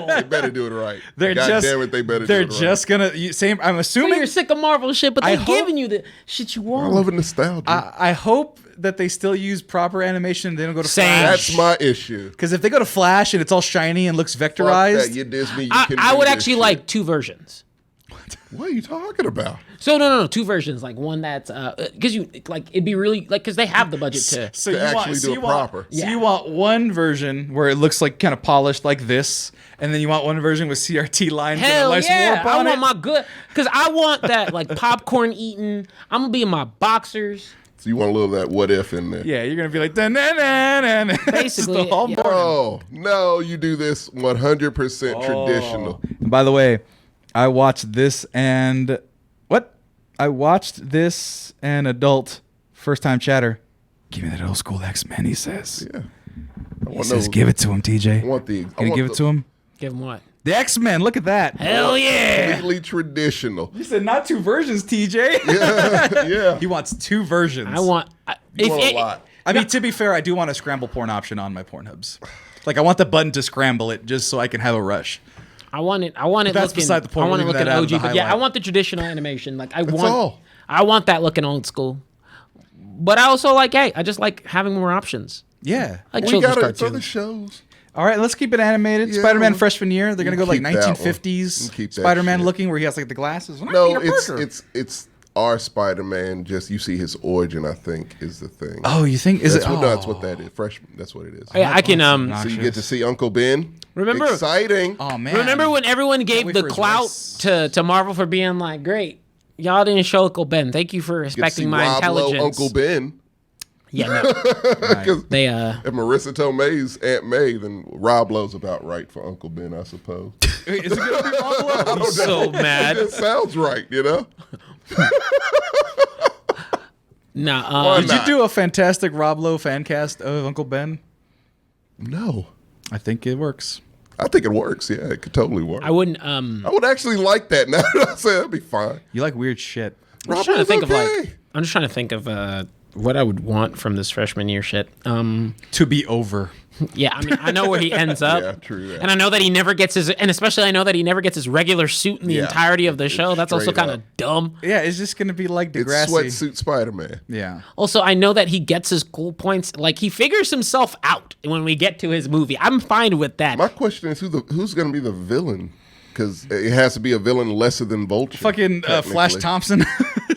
They better do it right. They're God just damn it, they better they're do it just gonna same. I'm So assuming you're sick of Marvel shit, but I they're hope- giving you the shit you right. want. I love nostalgia. I hope that they still use proper animation. They don't go to Same. Flash. That's my issue. Because if they go to Flash and it's all shiny and looks Fuck vectorized, that, you Disney. You I can would do actually this like shit. 2 versions. What are you talking about? So no, 2 versions. Like one that's because you like it'd be really like because they have the budget to. so To you actually want, do it proper. So you want one version where it looks like kind of polished like this, and then you want one version with CRT lines and a Hell nice yeah! warp I on want it. my good because I want that like popcorn eating. I'm gonna be in my boxers. So you want a little of that what if in there? Yeah, you're gonna be like na Basically, yeah. Oh, no, you do this 100% traditional. And by the way, I watched this and what? I watched this and adult first time chatter. Give me that old school X-Men, he says. Yeah. I He want says, those- give it to him, TJ. I want the. I Gonna want give it to him? Give them what? The X-Men, look at that. Hell yeah! Completely traditional. You said not 2 versions, TJ. Yeah. He wants 2 versions. I want. You want a lot. I mean, to be fair, I do want a scramble porn option on my Pornhubs. Like, I want the button to scramble it just so I can have a rush. I want it. I want it. That's looking, beside the point. I want it We're leaving looking that out of OG, the but yeah, I highlight. want the traditional animation. Like I That's want. all. I want that looking old school. But I also like, hey, I just like having more options. Yeah. I like We children's got it's other cartoons. shows. All right, let's keep it animated. Yeah, Spider-Man we'll- freshman year. They're going to go like keep that one. 1950s We'll keep that Spider-Man shit. looking where he has like the glasses. When I No, meet a Parker. it's our Spider-Man. Just you see his origin. I think is the thing. Oh, you think? Is that's it? what, Oh. no, that's what that is. Freshman. That's what it is. Yeah, I can. So you get to see Uncle Ben. Remember- Exciting. Oh, man. Remember when everyone gave wait the for his clout race. to Marvel for being like, great, y'all didn't show Uncle Ben. Thank you for You get to see respecting my Rob Lowe, intelligence. Uncle Ben. Yeah, no. Because They if Marissa Tomei's Aunt May, then Rob Lowe's about right for Uncle Ben, I suppose. Wait, is it going to be Rob Lowe? I'm so mad. It sounds right, you know. Nah, Why Did you not? do a fantastic Rob Lowe fan cast of Uncle Ben? No, I think it works. I think it works. Yeah, it could totally work. I wouldn't. I would actually like that. Now that I say that'd be fine. You like weird shit. I'm just Rob trying to Lowe's think of okay. like. I'm just trying to think of what I would want from this freshman year shit. To be over. Yeah, I mean, I know where he ends up. Yeah, true that. And I know that he never gets his, and especially I know that he never gets his regular suit in the Yeah. entirety of the It's show. That's also straight kind up. of dumb. Yeah, it's just going to be like It's Degrassi. sweatsuit Spider-Man. Yeah. Also, I know that he gets his cool points. Like he figures himself out when we get to his movie. I'm fine with that. My question is who's going to be the villain? Because it has to be a villain lesser than Vulture. Fucking Flash technically. Thompson.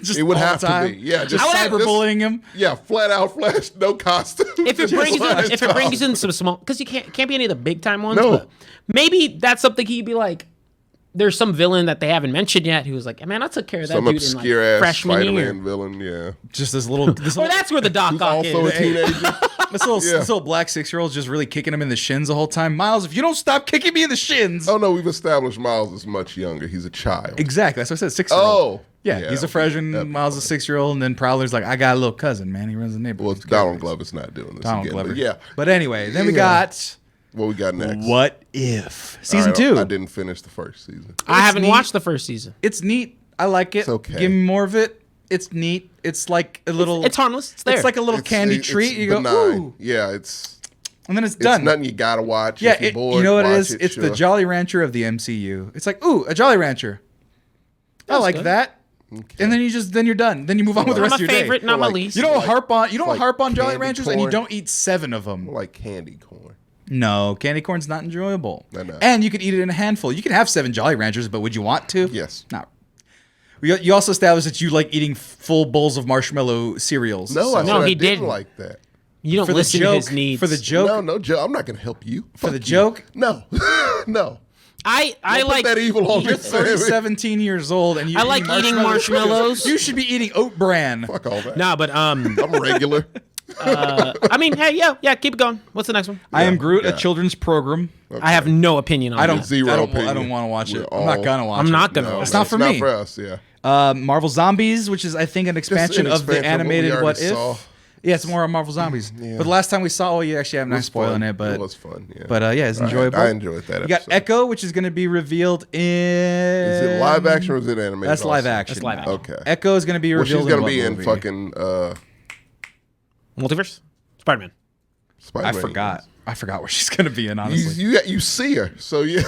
Just It would all have the to time. be. Yeah, just I would- cyberbullying him. Yeah, flat out Flash, no costume. if it Just brings Flash in, if it brings Thompson. in some small, because you can't be any of the big time ones. No. But maybe that's something he'd be like. There's some villain that they haven't mentioned yet who was like, man, I took care of that Some dude in obscure like ass freshman Spider-Man year. villain, yeah. Just this little, this Or little, that's where the Doc Who's Ock also a is. teenager. this little black 6-year-old just really kicking him in the shins the whole time. Miles, if you don't stop kicking me in the shins. Oh no, we've established Miles is much younger. He's a child. Exactly. That's what I said. 6-year-old. Oh. Yeah, he's a freshman. Yep. Miles is a 6-year-old, and then Prowler's like, I got a little cousin, man. He runs the neighborhood. Well, Donald Glover's not doing this Donald again. Glover. But yeah. But anyway, then we Yeah. got What we got next? What If All season right, 2. I didn't finish the first season. I haven't neat. watched the first season. It's neat. I like it. It's okay. Give me more of it. It's neat. It's like a little. It's harmless. It's there. It's like a little candy It's treat. You go, benign. ooh, Yeah, it's and then it's done. nothing you gotta watch. Yeah, if you're bored, you know what it watch is? It's the sure. Jolly Rancher of the MCU. It's like, ooh, a Jolly Rancher. I like good. that. And then you're done. Then you move on with the Not rest my of your favorite, day. not my Like- least. You don't Like- harp on like harp on Jolly candy Ranchers, and you corn. don't eat 7 of them. like candy corn. No, candy corn's not enjoyable. I know. And you could eat it in a handful. You can have 7 Jolly Ranchers, but would you want to? Yes. No. You also established that you like eating full bowls of marshmallow cereals. No, so- I said No, I he didn't didn't. like that. You don't for the listen joke. to his needs. For the joke. No, no joke. I'm not gonna help you. For the Fuck you. joke? No, no. I Don't like put that evil on You're me. 17 years old, and you I like eating marshmallows. You should be eating Oat Bran. Fuck all that. Nah, but I'm regular. I mean, hey, yeah, keep it going. What's the next one? I Am Groot, a children's program. I have no opinion on I don't. that. Zero I don't opinion. want to watch it. We're I'm not all- gonna watch it. I'm not gonna No, watch It's not for me. Not for us, yeah. Marvel Zombies, which is I think an expansion of the expansion of what we animated already What If. saw. Yeah, it's more on Marvel Zombies. Yeah. But the last time we saw, I'm not was spoiling fun. it, but It was fun, yeah. yeah, it's enjoyable. I enjoyed that You got episode. Echo, which is going to be revealed in. Is it live action or is it animated? That's live also? action. That's live action. Okay. Echo is going to be Well, revealed. she's gonna what be in movie? fucking Multiverse? Spider-Man. Spider-Man. I forgot where she's going to be in. Honestly, You see her, so yeah.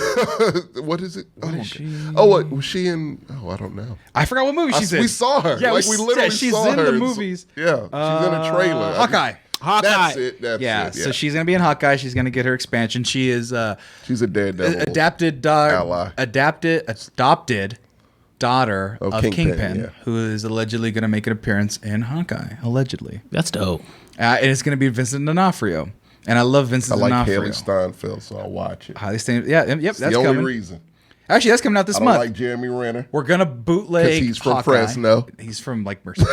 What is it? Oh, is she? Oh, what was she in? Oh, I don't know. I forgot what movie she's in. We saw her. Yeah, like we literally she's saw in her the s- movies. Yeah, she's in a trailer. Hawkeye. That's it. That's Yeah, it. so she's going to be in Hawkeye. She's going to get her expansion. She is she's a daredevil. adopted daughter of Kingpin, yeah. who is allegedly going to make an appearance in Hawkeye. Allegedly, That's dope. and it's going to be Vincent D'Onofrio. And I love Vincent I like D'Onofrio. Haley Steinfeld, so I'll watch it. Highly stained. Yeah, yep, It's that's the only coming. reason. Actually, that's coming out this I don't month. like Jeremy Renner. We're gonna bootleg 'Cause he's from Hawkeye. Fresno. He's from like Mercedes.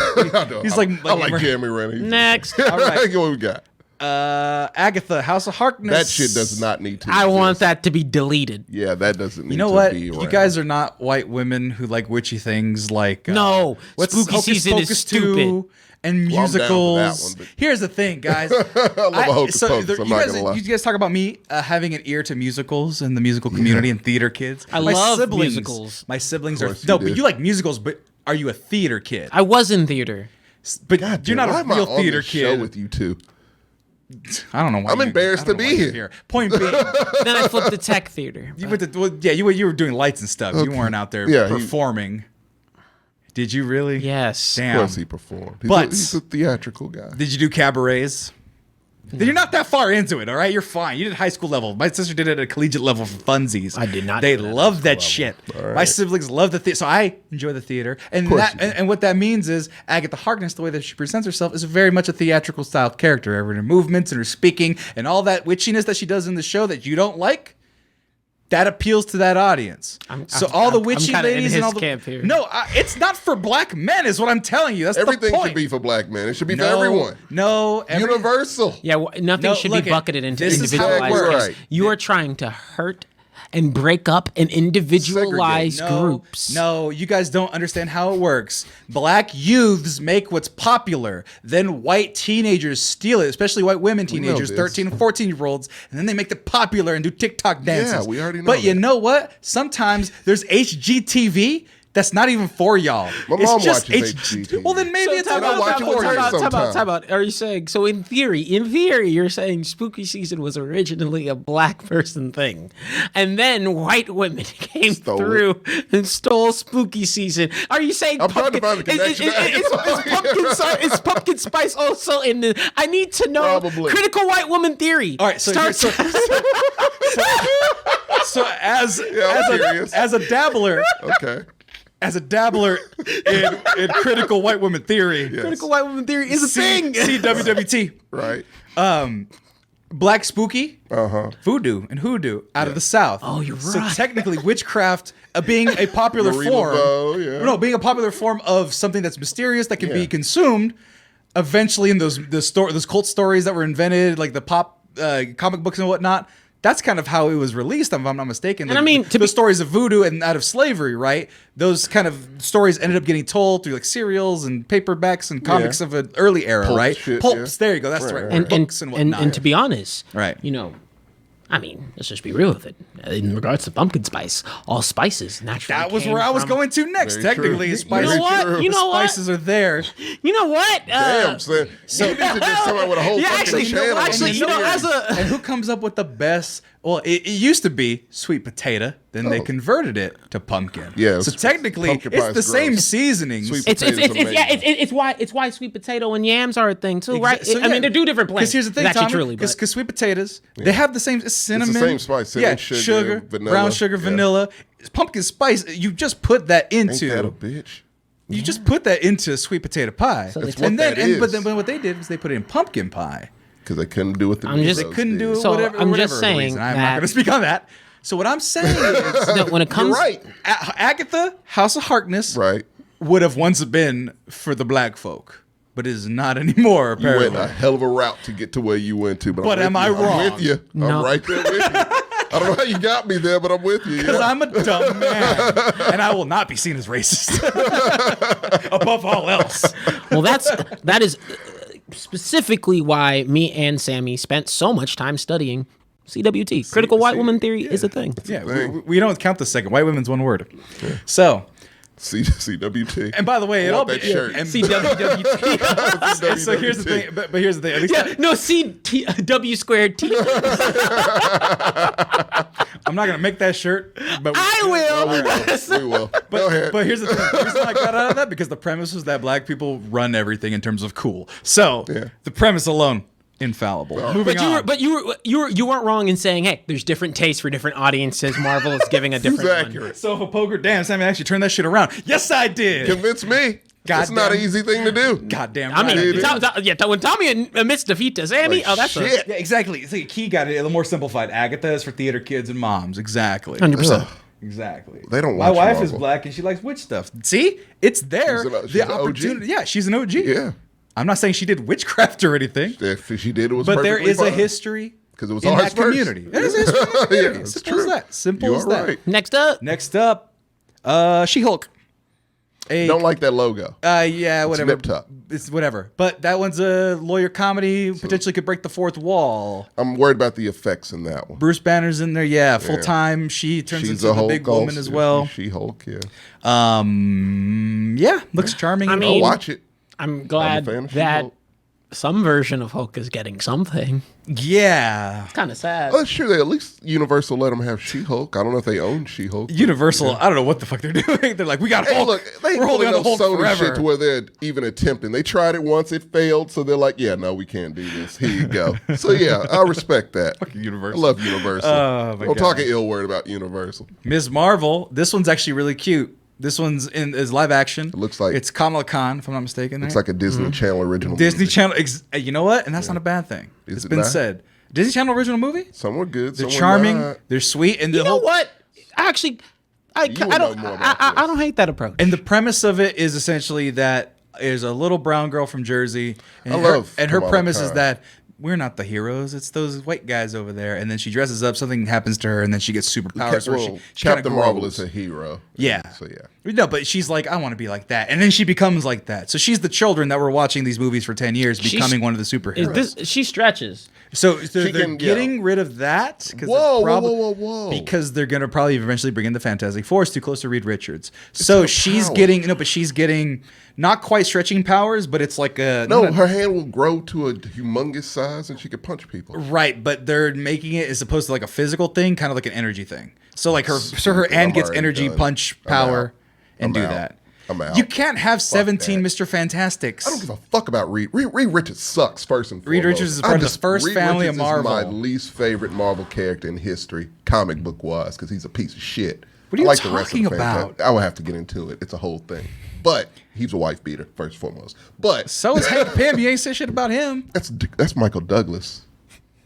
He's I like Jeremy Renner. Next. All right. What we got? Agatha, House of Harkness. That shit does not need to. I want exist. that to be deleted. Yeah, that doesn't need You know to what? be You around. guys are not white women who like witchy things like No, what's Spooky Hocus Season is Pocus stupid. 2 and Well, I'm down for that musicals. one, but- Here's the thing, guys. I love a Hocus Pocus, I'm you not guys, gonna lie. you guys talk about me having an ear to musicals and the musical community and theater kids. I My love siblings, musicals. My siblings are course you no, do. but you like musicals. But are you a theater kid? I was in theater. But God you're damn, not why a am I real on theater this show kid. with you two. I don't know why. I'm embarrassed I don't to know be why you're here. Point being, Then I flipped to tech theater. you went to well, yeah, you were doing lights and stuff. You weren't out there Yeah, performing. Did you really? Yes. Damn. Of course he performed. But- He's a theatrical guy. Did you do cabarets? Then you're not that far into it, all right? You're fine. You did high school level. My sister did it at a collegiate level for funsies. I did not They do that at love that high shit. All My right. siblings love the theater, so I enjoy the theater. And course that you do. and what that means is Agatha Harkness, the way that she presents herself, is very much a theatrical style character. Her movements and her speaking and all that witchiness that she does in the show that you don't like. That appeals to that audience. All the witchy kinda in ladies his and all the camp here. no, it's not for black men, is what I'm telling you. That's Everything the point. should be for black men. It should be no, for everyone. No, Universal. Yeah, nothing No, should look be at- bucketed into this is how it individualized works. groups. You are trying to hurt and break up and individualize No, groups. No, you guys don't understand how it works. Black youths make what's popular. Then white teenagers steal it, especially white women teenagers, this. 13 and 14-year-olds, and then they make it popular and do TikTok dances. we already know But you that. know what? Sometimes there's HGTV that's not even for y'all. My it's mom just watches HGTV. Well, then maybe it's time out, not time out, for time you. out. sometime. Time out. Are you saying, so in theory, you're saying Spooky Season was originally a black person thing. And then white women came Stole through and stole Spooky Season. Are you saying I'm trying to find the connection. is pumpkin spice also in the, I need to know Probably. critical white woman theory. All right, so as curious. as a dabbler, Okay. as a dabbler in critical white woman theory, Critical white woman theory is a thing. See WWT. Right. Black spooky, Uh-huh. voodoo, and hoodoo out of the South. Oh, you're So right. technically, technically, witchcraft being a popular Marie form, Laveau, yeah. no, being a popular form of something that's mysterious that can be Yeah. consumed. Eventually, in those cult stories that were invented, like the pop comic books and whatnot. That's kind of how it was released, if I'm not mistaken. And I mean, the stories of voodoo and out of slavery, right? Those kind of stories ended up getting told through like serials and paperbacks and comics Yeah. of an early era, Pulp right? shit, Pulps. yeah. There you go. That's the right Right, word. and Books and and, whatnot. and to be honest, Right. You know, I mean, let's just be real with it. In regards to pumpkin spice, all spices naturally. that was came where I was from- going to next. Very true. Technically, You spices. know what? true. You know what? Spices are there. You know what? Damn, son. You need to just come out with a whole Yeah, fucking actually, channel. you know, as a And who comes up with the best? Well, it used to be sweet potato. Then they Oh. converted it to pumpkin. Yeah, So it's- technically, pumpkin it's pie's the same gross. seasonings. Sweet it's potatoes it's why sweet potato and yams are a thing too, right? So, I mean, yeah. they're two different plants. Because here's the thing, actually Tommy, truly, because but sweet potatoes, they have the same cinnamon. same spice, cinnamon, sugar, vanilla. brown sugar, Yeah. vanilla, pumpkin spice. You just put that Ain't into. that a bitch? You just put that into sweet potato pie. So That's they- what and then, that and, but is. then what they did was they put it in pumpkin pie. Because they couldn't do what the I'm just- Negroes They couldn't do did. it, So, whatever. I'm whatever just saying reason. I'm not that- going to speak on that. So what I'm saying is, that when it comes, You're right. Agatha, House of Harkness, Right. would have once been for the black folk. but it is not anymore. You Apparently, went a hell of a route to get to where you went to. But But I'm am with I you. wrong? I'm with you. No. I'm right there with you. I don't know how you got me there, but I'm with you. because Yeah. I'm a dumb man, and I will not be seen as racist above all else. Well, that is specifically why me and Sammy spent so much time studying CWT. Critical white woman theory is a thing. Yeah, we don't count the second. White women's one word. So, CWT. and by the way, it all that shirt. And, CWT. so here's the thing. But here's the thing. At least Yeah, no, W squared T. I'm not gonna make that shirt. But I will. We will. Go ahead. But here's the thing. The reason I got out of that because the premise was that black people run everything in terms of cool. So the premise alone, infallible. Moving on. But you weren't wrong in saying, hey, there's different tastes for different audiences. Marvel is giving a different one. accurate. So if a poker, damn, Sammy actually turned that shit around. Yes, I did. Convince me. It's not an Goddamn. easy thing to do. Goddamn I right. mean, when Tommy admits defeat to Sammy, Like, oh, that's shit. Yeah, exactly. It's like Key got it a little more simplified. Agatha is for theater kids and moms. Exactly. 100%. Exactly. They don't My watch wife is Marvel. black and she likes witch stuff. See, it's there. She's The an OG. opportunity. Yeah, she's an OG. Yeah. I'm not saying she did witchcraft or anything, If she did, it was but there perfectly is a fine. history 'Cause it was in ours that first. community. There is a history in that community. Yeah, it's Simple as true. that. Simple You as are that. right. Next up. Next up, She-Hulk. Don't like that logo. Yeah, whatever. nip tuck. It's whatever. But that one's a lawyer comedy. Potentially could break the fourth wall. I'm worried about the effects in that one. Bruce Banner's in there. Yeah, full time. She turns into the Hulk big woman also. as well. She Hulk, yeah. Yeah, looks charming. I and mean- I'll watch it. I'm glad fan of that She-Hulk. some version of Hulk is getting something. yeah. Kind of sad. Oh, sure, they at least Universal let them have She-Hulk. I don't know if they own She-Hulk. Universal, I don't know what the fuck they're doing. They're like, we got Hey, Hulk. look, they We're holding on to no Hulk Sony forever. shit to where they're even attempting. They tried it once, it failed, so they're like, yeah, no, we can't do this. Here you go. So yeah, I respect that. Universal. I love Universal. Oh, my Don't God. talk an ill word about Universal. Ms. Marvel, this one's actually really cute. This one's is live action. It looks like- it's Kamala Khan, if I'm not mistaken. It's right? like a Disney Channel original. Disney movie. Channel. You know what? And that's not a bad thing. Is It's it been not? said. Disney Channel original movie. Some were good. They're some were charming. not. They're sweet. And the You know whole what? Actually, I would don't. know more about I this. don't hate that approach. And the premise of it is essentially that there's a little brown girl from Jersey, and I her, love and her Kamala premise is Khan. that we're not the heroes; it's those white guys over there. And then she dresses up, something happens to her, and then she gets superpowers. Where Well, she kinda Captain Marvel grows. is a hero. Yeah. So yeah. No, but she's like, I want to be like that, and then she becomes like that. So she's the children that were watching these movies for 10 years, becoming one of the superheroes. She stretches. So they're can- getting rid of that. 'Cause Whoa, they're whoa. Because they're gonna probably eventually bring in the Fantastic Four. It's too close to Reed Richards. So her she's power. getting but she's getting not quite stretching powers, but it's like a No, not a- her hand will grow to a humongous size and she could punch people. right. But they're making it as opposed to like a physical thing, kind of like an energy thing. So like her Stupid. hand I'm gets already energy done. punch I'm power out. and I'm do out. that. I'm out. You can't have 17 that. Mr. Fantastics. I don't give a fuck about Reed. Reed Richards sucks first and foremost. Reed Richards is part of the first Reed family Richards of Marvel. is my least favorite Marvel character in history, comic book wise, because he's a piece of shit. What are you I like the rest of talking the Fantastic- about? I would have to get into it. It's a whole thing. But he's a wife beater first and foremost. But So is Hank Pym. You ain't said shit about him. that's Michael Douglas.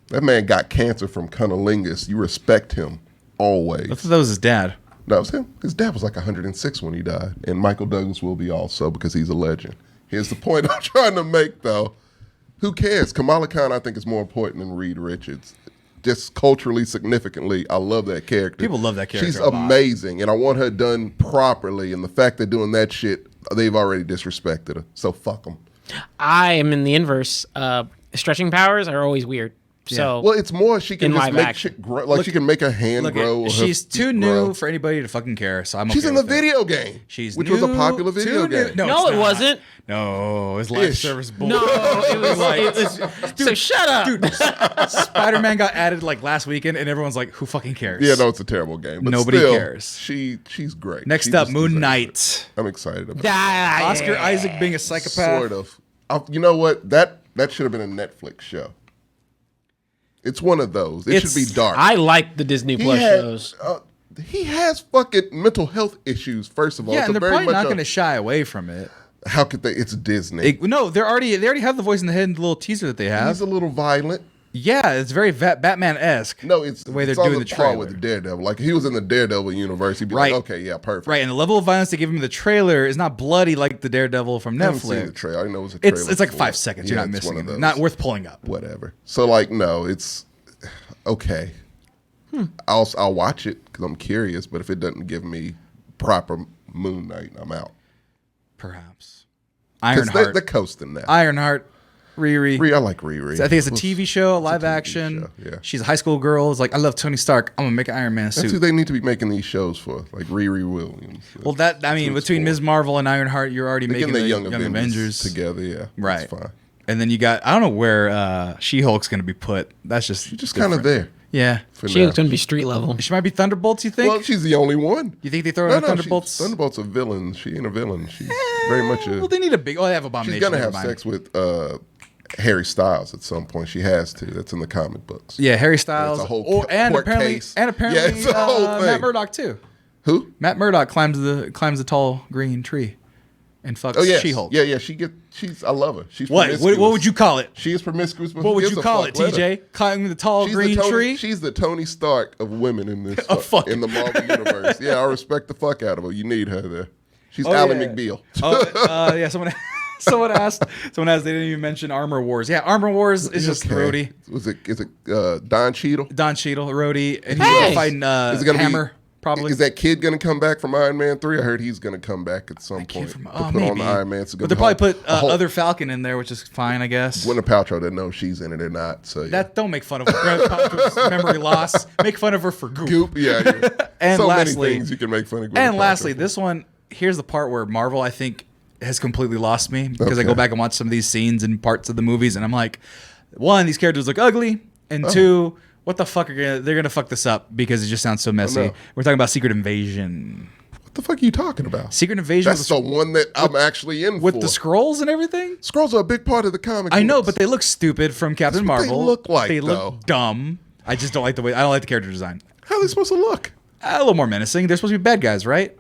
That man got cancer from cunnilingus. You respect him always. I thought that was his dad. That was him. His dad was like 106 when he died. And Michael Douglas will be also because he's a legend. Here's the point I'm trying to make, though. Who cares? Kamala Khan, I think, is more important than Reed Richards. Just culturally, significantly, I love that character. People love that character She's a lot. amazing, and I want her done properly. And the fact they're doing that shit, they've already disrespected her. So fuck them. I am in the inverse. Stretching powers are always weird. So Well, it's more she can In just live make action. shit grow. Like she can make her hand Look, grow. or her she's too feet new grow. for anybody to fucking care. So I'm. She's okay in the with it. video game, She's which was a new- popular video too new- game. No, no, it's it not. wasn't. No, it was live Ish. service bullshit. No, it was. So shut up. Dude, Spider-Man got added like last weekend, and everyone's like, "Who fucking cares?" Yeah, no, it's a terrible game. But Nobody still, cares. She's great. Next She up, just Moon deserves Knight. it. I'm excited about Oscar Isaac being a it. psychopath. Sort of. You know what? That should have been a Netflix show. It's one of those. It should be dark. I like the Disney Plus shows. He has fucking mental health issues. First of all, Yeah, It's and a they're very probably much not a- going to shy away from it. How could they? It's Disney. No, they already have the voice in the head in the little teaser that they have. He's a little violent. Yeah, it's very Batman-esque. No, it's the way they're it's on doing the par trailer. with the Daredevil. Like, if he was in the Daredevil universe, he'd be Right. like, okay, yeah, perfect. Right, and the level of violence they give him in the trailer is not bloody like the Daredevil from I haven't seen the Netflix. trailer. I didn't know it was a trailer. It's like for 5 it. seconds. Yeah, You're not it's missing one of it. those. Not worth pulling up. Whatever. So, like, no, it's okay. I'll watch it because I'm curious, but if it doesn't give me proper Moon Knight, I'm out. Perhaps. Because Ironheart. they're coasting now. Ironheart. Riri. I like Riri. I think it's a TV show, live TV action. show, yeah. She's a high school girl. It's like, I love Tony Stark. I'm gonna make an Iron Man That's who suit. they need to be making these shows for, like Riri Williams. Well, that I mean, That's between what it's Ms. Marvel and Ironheart, you're already for. making Getting the the Young Avengers together, yeah. Right. That's fine. And then you got, I don't know where She-Hulk's gonna be put. That's just She's just kind of there Yeah. for She now. was going to be street level. She might be Thunderbolts. You think? Well, she's the only one. You think they throw No, in no, Thunderbolts? Thunderbolts a villain. She ain't a villain. She's very much a. Well, they need a big. Oh, they have Abomination. She's gonna never have mind. sex with Harry Styles at some point. She has to. That's in the comic books. Yeah, Harry Styles. It's a whole and court apparently, case. and apparently, Yeah, it's a whole Matt thing. Murdock too. Who? Matt Murdock climbs the tall green tree, and fucks Oh yeah, She-Hulk. Yeah. She's. I love her. She's What? promiscuous. What would you call it? She is promiscuous. But What who would gives you a call fuck? it, Let her. TJ? Climbing the tall green tree? She's the Tony Stark of women in this fuck. in the Marvel universe. Yeah, I respect the fuck out of her. You need her there. She's Oh, Ally yeah. McBeal. Yeah. Someone asked. Someone asked. They didn't even mention Armor Wars. Yeah, Armor Wars is just Rhodey. Is it Don Cheadle? Don Cheadle, Rhodey, and Hey! he's fighting Is it gonna Hammer. be, Probably. Is that kid gonna come back from Iron Man 3? I heard he's gonna come back at some Kid point. from- to oh, put maybe. on the Iron Man. But they probably put other Falcon in there, which is fine, I guess. Gwyneth Paltrow doesn't know if she's in it or not. So yeah. That don't make fun of Gwyneth Paltrow's memory loss. Make fun of her for Goop. Goop, yeah. And so lastly- many things you can make fun of. Gwyneth And Paltrow lastly, for. this one, here's the part where Marvel, I think, has completely lost me because I Okay. go back and watch some of these scenes and parts of the movies, and I'm like, one, these characters look ugly, and two, what the fuck they're gonna fuck this up because it just sounds so messy. no. We're talking about Secret Invasion. What the fuck are you talking about? Secret Invasion That's with, the one that I'm actually in with for. the scrolls and everything. Scrolls are a big part of the comic. I know, books. but they look stupid from Captain That's what they Marvel. look like, They though. look dumb. I just don't like the way. I don't like the character design. How are they supposed to look? A little more menacing. They're supposed to be bad guys, right?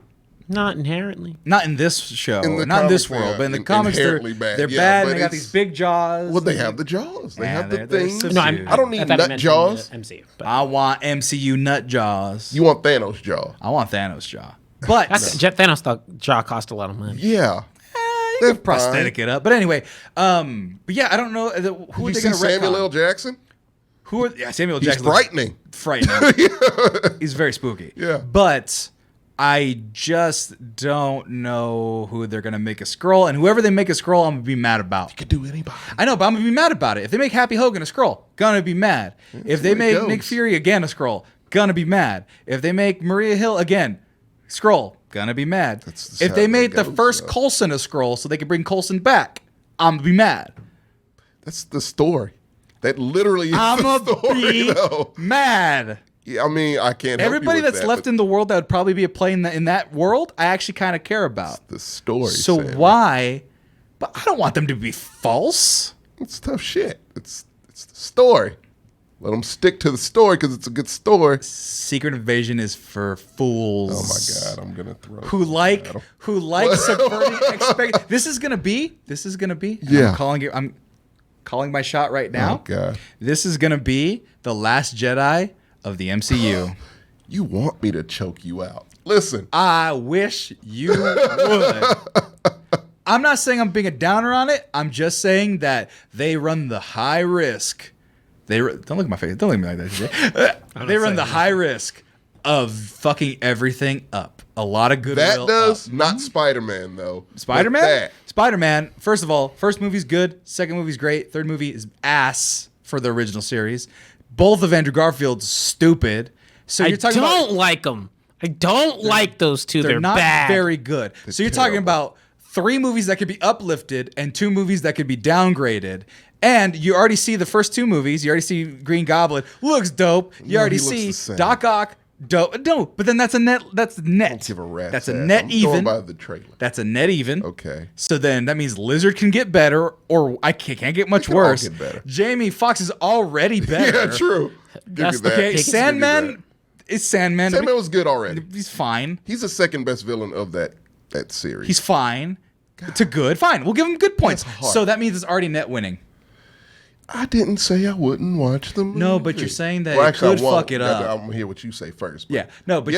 Not inherently. Not in this show, In the not in this comics, world, yeah, but in the comics, they're inherently bad. they're Yeah, bad. but And they got it's- these big jaws. Well, they have the jaws. They have the they're things. so No, cute. I don't need thought nut mentioned jaws. the MCU. But I want MCU nut jaws. You want Thanos' jaw? I want Thanos jaw. But Jet Thanos thought jaw cost a lot of money. Yeah. you They're can prosthetic it up. But anyway, but yeah, I don't know who Did are you they see going to Samuel L. retcon. Jackson? Who are Samuel He's Jackson? looks frightening. He's very spooky. Yeah. But I just don't know who they're gonna make a scroll, and whoever they make a scroll, I'm gonna be mad about. Could do anybody. I know, but I'm gonna be mad about it. If they make Happy Hogan a scroll, gonna be mad. If they where it make goes. Nick Fury again a scroll, gonna be mad. If they make Maria Hill again, scroll, gonna be mad. That's just If how they it made the goes, first though. Coulson a scroll so they could bring Coulson back, I'm gonna be mad. That's the story. That literally is I'm the gonna story, be though. mad. Yeah, I mean, I can't help Everybody you with that's that, left but in the world that would probably be a play in that world, I actually kind of care about. the story. So Sam. why? But I don't want them to be false. It's tough shit. It's the story. Let them stick to the story because it's a good story. Secret Invasion is for fools. Oh my god, I'm gonna throw. Who like subverting expect. This is gonna be. Yeah. I'm calling my shot right now. Oh god, This is gonna be the Last Jedi of the MCU. you want me to choke you out? Listen, I wish you would. I'm not saying I'm being a downer on it. I'm just saying that they run the high risk. Don't look at my face. Don't look at me like that. TJ. They run the high risk of fucking everything up. A lot of goodwill. that does up. not Spider-Man though. But Spider-Man. that- Spider-Man. First of all, first movie's good. Second movie's great. Third movie is ass for the original series. Both of Andrew Garfield's stupid. So I you're talking don't about like them. I don't like those two. they're not bad. very good. So you're talking terrible. about 3 movies that could be uplifted and 2 movies that could be downgraded. And you already see the first 2 movies. You already see Green Goblin looks dope. You No, already he looks see the same. Doc Ock dope. No, but then that's a net. That's net. Don't give a rat's That's a ass. net I'm even. Going by the trailer. That's a net even. Okay. So then that means Lizard can get better, or I can't get much can all worse. get better. Jamie Foxx is already better. Yeah, true. Give That's you that. Okay, Give you Sandman. It's Sandman. Sandman was good already. He's fine. He's the second best villain of that series. He's fine to good. Fine. We'll give him good points. That's hard. So that means it's already net winning. I didn't say I wouldn't watch the movie. No, but you're saying that Well, it actually, could I won't. fuck it up. I'm going to hear what you say first. But. Yeah, no, but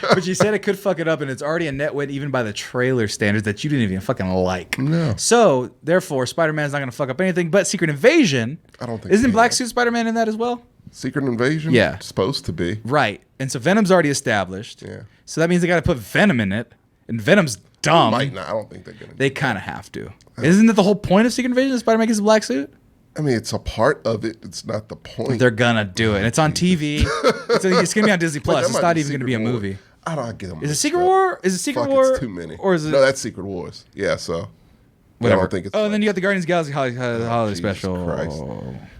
but you said it could fuck it up, and it's already a net win even by the trailer standards that you didn't even fucking like. No. So therefore, Spider-Man's not gonna fuck up anything. But Secret Invasion, I don't think isn't he Black is. Suit Spider-Man in that as well? Secret Invasion? Yeah. Supposed to be. Right, and so Venom's already established. Yeah. So that means they got to put Venom in it, and Venom's dumb. Might not. I don't think they're going to. They kind of have to. Isn't that the whole point of Secret Invasion? That Spider-Man gets a black suit. I mean, it's a part of it. It's not the point. They're gonna do it. And it's on TV. It's gonna be on Disney Plus. That It's might not be even gonna Secret be a War. movie. I don't get them. Is it Secret War? Is it Secret Fuck, War? it's too many. Or is it? No, that's Secret Wars. Yeah, so. Whatever. I don't think it's. and then you got the Guardians of the Galaxy holiday Jesus special. Christ.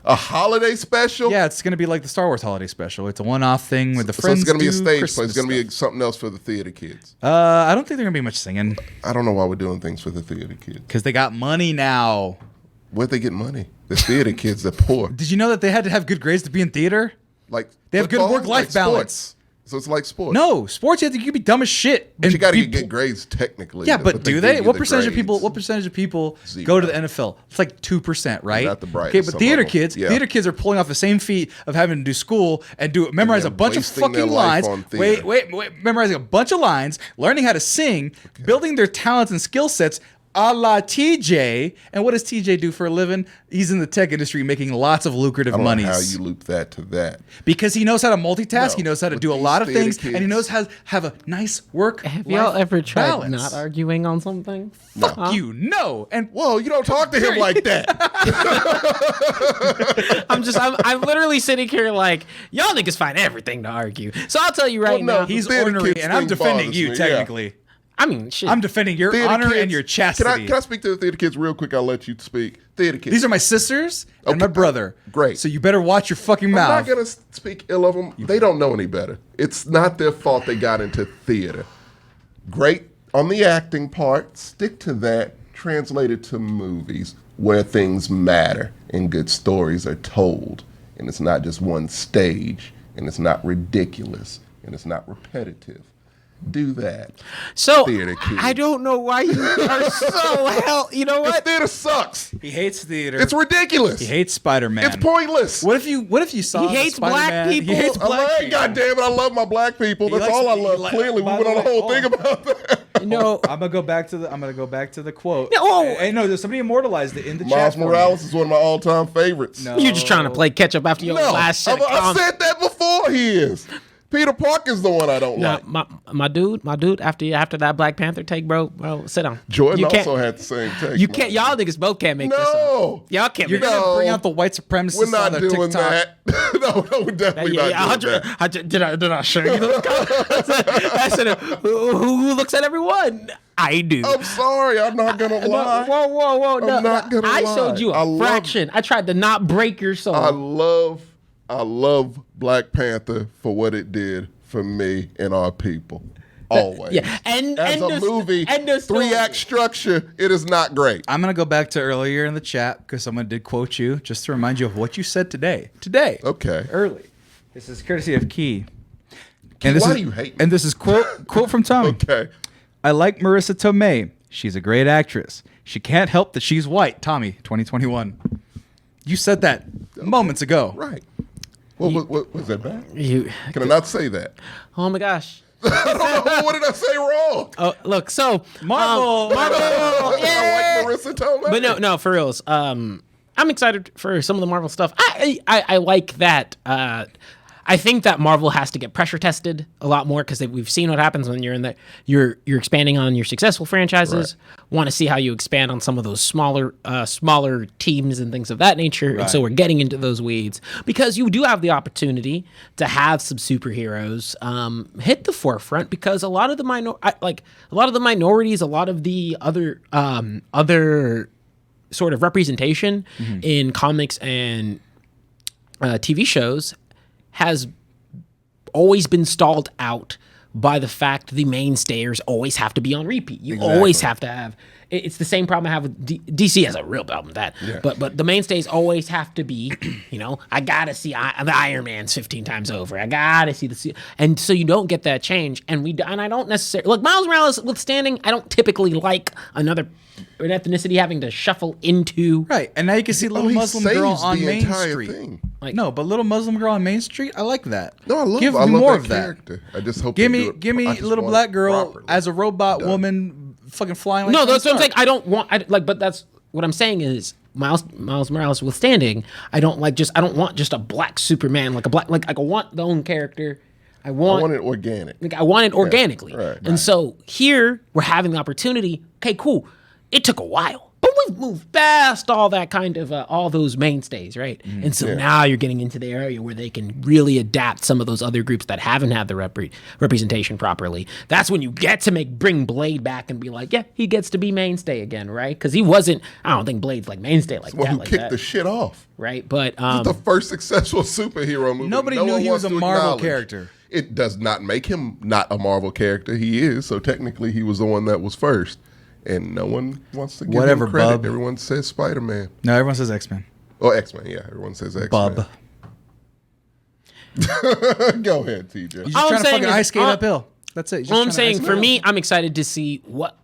A holiday special? Yeah, it's gonna be like the Star Wars holiday special. It's a one-off thing with the So friends. it's going to be a do stage play. Christmas It's going to be stuff. something else for the theater kids. I don't think they're gonna be much singing I don't know why we're doing things for the theater kids. because they got money now. Where'd they get money? The theater kids, they're poor. Did you know that they had to have good grades to be in theater? Like They have good football, work-life like balance. sports. So it's like sports. No, sports you can be dumb as shit. But you got to be get good grades technically. Yeah, but do give they? you What the percentage of people? grades. What percentage of people Zero. go to the NFL? It's like 2%, right? Not the brightest, Okay, but some theater of them. kids, Yeah. theater kids are pulling off the same feat of having to do school and memorize a then bunch of wasting their fucking life lines. on theater. Wait, memorizing a bunch of lines, learning how to sing, building their talents and skill sets. A la TJ, and what does TJ do for a living? He's in the tech industry making lots of lucrative I don't know monies. how you loop that to that. Because he knows how to multitask, No, he knows how to with do a these lot of theater things, and he kids- knows how to have a nice work. Have y'all ever tried balance. not arguing on something? Fuck you, no. And Whoa, you don't talk to him like that. I'm literally sitting here like, y'all niggas find everything to argue. So I'll tell you right Well, no, now. he's theater ornery, kids and I'm thing defending bothers you me, yeah. technically. I mean, shit. I'm defending your Theater honor kids- and your chastity. Can I speak to the theater kids real quick? I'll let you speak. Theater kids. These are my sisters and my Okay, brother. great. So you better watch your fucking I'm mouth. not going to speak ill of them. They don't know any better. It's not their fault they got into theater. Great on the acting part. Stick to that. Translate it to movies where things matter and good stories are told. And it's not just one stage. And it's not ridiculous. And it's not repetitive. Do that. So Theater kids. I don't know why you are so hell. You know This what? theater sucks. He hates theater. It's ridiculous. He hates Spider-Man. It's pointless. What if you saw He the hates black Spider-Man? people. He hates I black love, people. God damn it, I love my black people. That's likes- all I he love. li- Clearly, we by went the on a way, whole thing about that. No. I'm gonna go back to the quote. No. Hey, no, somebody immortalized it in the chat. Miles for me. Morales is one of my all-time favorites. No. You're just trying to play catch up after your No, last set of I comments. said that before. He is. Peter Parker's the one I don't No, like. my dude, after that Black Panther take, bro, sit down. Jordan You can't- also had the same take. You can't. Y'all niggas both can't make this up. No. Y'all can't. You're make gonna this up. No. bring out the white supremacists We're not on the doing TikTok. that. no, we're definitely not doing that. Did I show you those comments? I said, who looks at everyone? I do. I'm sorry. I'm not going to lie. Whoa. No, I'm not gonna I lie. showed you I a love- fraction. I tried to not break your soul. I love Black Panther for what it did for me and our people. Always. yeah, and As a movie, and the story. 3-act structure, it is not great. I'm gonna go back to earlier in the chat because someone did quote you just to remind you of what you said today. Today. Okay. Early. This is courtesy of Key. And this why is, do you hate me? And this is quote from Tommy. Okay. I like Marissa Tomei. She's a great actress. She can't help that she's white. Tommy, 2021. You said that moments ago. Right. What was that bad? You. Can I not say that? Oh my gosh. What did I say wrong? Oh, look. So Marvel. Marvel. I like Marissa Tomei. But no, for reals. I'm excited for some of the Marvel stuff. I like that. I think that Marvel has to get pressure tested a lot more because we've seen what happens when you're in the you're expanding on your successful franchises. Want to see how you expand on some of those smaller teams and things of that nature. And so we're getting into those weeds because you do have the opportunity to have some superheroes hit the forefront because a lot of the minorities, a lot of the other sort of representation in comics and TV shows has always been stalled out by the fact the mainstays always have to be on repeat. You always have to have. It's the same problem I have with DC has a real problem with that. Yeah. But the mainstays always have to be, I gotta see the Iron Man's 15 times over. I gotta see and so you don't get that change. And I don't necessarily look Miles Morales withstanding. I don't typically like an ethnicity having to shuffle into Right, and now you can see little he Muslim saves girl on the Main entire Street. thing. No, but little Muslim girl on Main Street, I like that. No, I love Give I me love more that of that. character. I just hope Give they me, do it. give I me just little want black it girl properly as a robot done. woman, fucking flying. Like no, Tony that's what I'm Stark. saying. I don't want but that's what I'm saying is Miles Morales withstanding. I don't want just a black Superman like I want the own character. I want it organic. Like I want it organically. right. And so here we're having the opportunity. Okay, cool. It took a while, but we've moved past all that kind of all those mainstays, right? And so now you're getting into the area where they can really adapt some of those other groups that haven't had the representation properly. That's when you get to bring Blade back and be like, yeah, he gets to be mainstay again, right? Because he wasn't. I don't think Blade's like mainstay like Well, that. who Like kicked that, the shit off? right? But The first successful superhero movie. Nobody no knew one he wants was a to Marvel acknowledge. character. It does not make him not a Marvel character. He is. So technically, he was the one that was first. And no one wants to give Whatever, him credit. bub. Everyone says Spider-Man. No, everyone says X-Men. Oh, X-Men. Yeah, everyone says X-Men. Bub. Go ahead, TJ. You're just All I'm trying to saying fucking is- ice skate all- uphill. That's it. Well, I'm saying for me, I'm excited to see what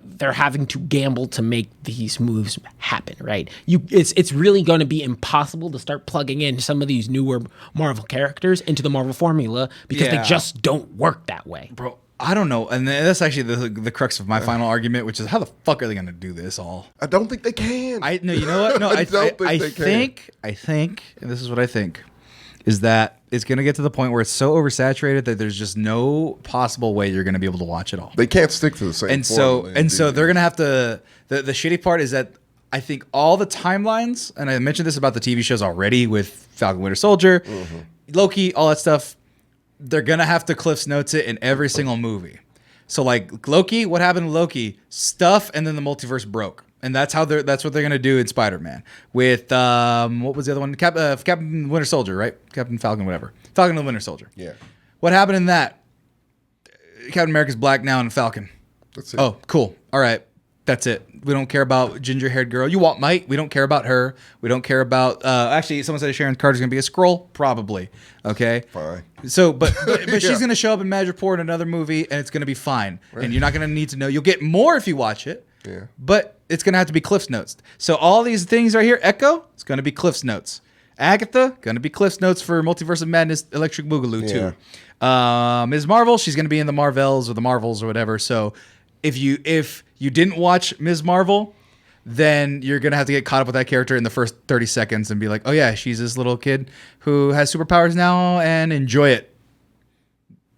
they're having to gamble to make these moves happen. Right? It's really going to be impossible to start plugging in some of these newer Marvel characters into the Marvel formula because they Yeah. just don't work that way. Bro, I don't know. And that's actually the crux of my final argument, which is how the fuck are they going to do this all? I don't think they can. No, you know what? No, I don't think they can. I think, and this is what I think, is that it's going to get to the point where it's so oversaturated that there's just no possible way you're going to be able to watch it all. They can't stick to the same And so formula, they're going to have to. The shitty part is that I think all the timelines, and I mentioned this about the TV shows already with Falcon Winter Soldier, Loki, all that stuff. They're going to have to Cliff's Notes it in every single movie. So like Loki, what happened to Loki? Stuff, and then the multiverse broke. And that's what they're gonna do in Spider-Man with what was the other one? Captain Winter Soldier, right? Captain Falcon, whatever. Falcon and the Winter Soldier. Yeah. What happened in that? Captain America's black now and Falcon. That's it. Oh, cool. All right. That's it. We don't care about ginger-haired girl. You want Might? We don't care about her. We don't care about. Actually, someone said Sharon Carter's gonna be a Skrull. Probably. Okay. Fine. So, but she's Yeah. gonna show up in Mad Report in another movie, and it's gonna be fine. And you're not gonna need to know. You'll get more if you watch it. Yeah. But it's gonna have to be Cliff's Notes. So all these things right here, Echo, it's gonna be Cliff's Notes. Agatha, gonna be Cliff's Notes for Multiverse of Madness, Electric Boogaloo too. Ms. Marvel, she's gonna be in the Marvels or the Marvels or whatever. So if you didn't watch Ms. Marvel, then you're gonna have to get caught up with that character in the first 30 seconds and be like, oh yeah, she's this little kid who has superpowers now, and enjoy it.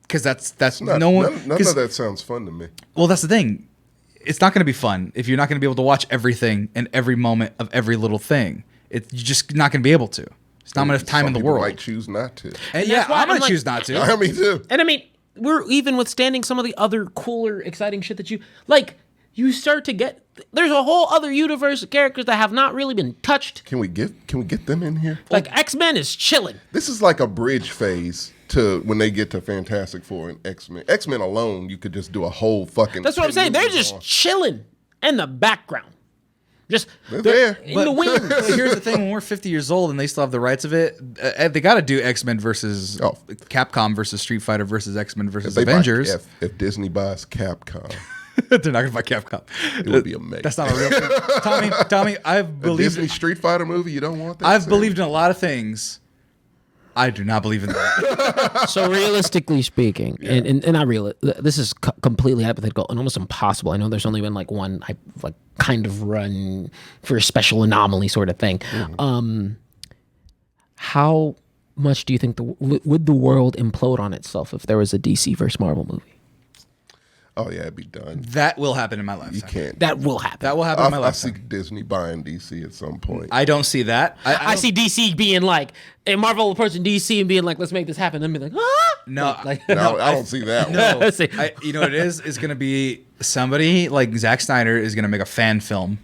Because that's None of that sounds fun to me. well, that's the thing. It's not going to be fun if you're not going to be able to watch everything and every moment of every little thing. You're just not going to be able to. It's not enough time Some in the people world. might choose not to. And yeah, that's why I'm going I'm to like- choose not to. I mean, too. And I mean, we're even withstanding some of the other cooler, exciting shit that you start to get. There's a whole other universe of characters that have not really been touched. Can we get them in here? Like X-Men is chilling. This is like a bridge phase to when they get to Fantastic Four and X-Men. X-Men alone, you could just do a whole fucking. That's what I'm 10 saying. They're movies just on. chilling in the background. Just They're there. in the wings. But here's the thing: when we're 50 years old and they still have the rights of it, they got to do X-Men versus Capcom versus Street Fighter versus X-Men versus They buy- Avengers. if Disney buys Capcom, They're not going to buy Capcom. it would be amazing. That's not a real thing. Tommy, I've a believed. Disney Street Fighter movie. You don't want that. I've same? believed in a lot of things. I do not believe in that. So realistically speaking, and not real, this is completely hypothetical and almost impossible. I know there's only been like one kind of run for a special anomaly sort of thing. How much do you think would the world implode on itself if there was a DC versus Marvel movie? Oh yeah, it'd be done. That will happen in my life. You can't. That will happen. That will happen in my I see life. Disney buying DC at some point. I don't see that. I see DC being like, a Marvel approaching DC and being like, let's make this happen. Then be like, ah! No, No, I don't see that. no. I see. You know what it is? It's gonna be somebody like Zack Snyder is gonna make a fan film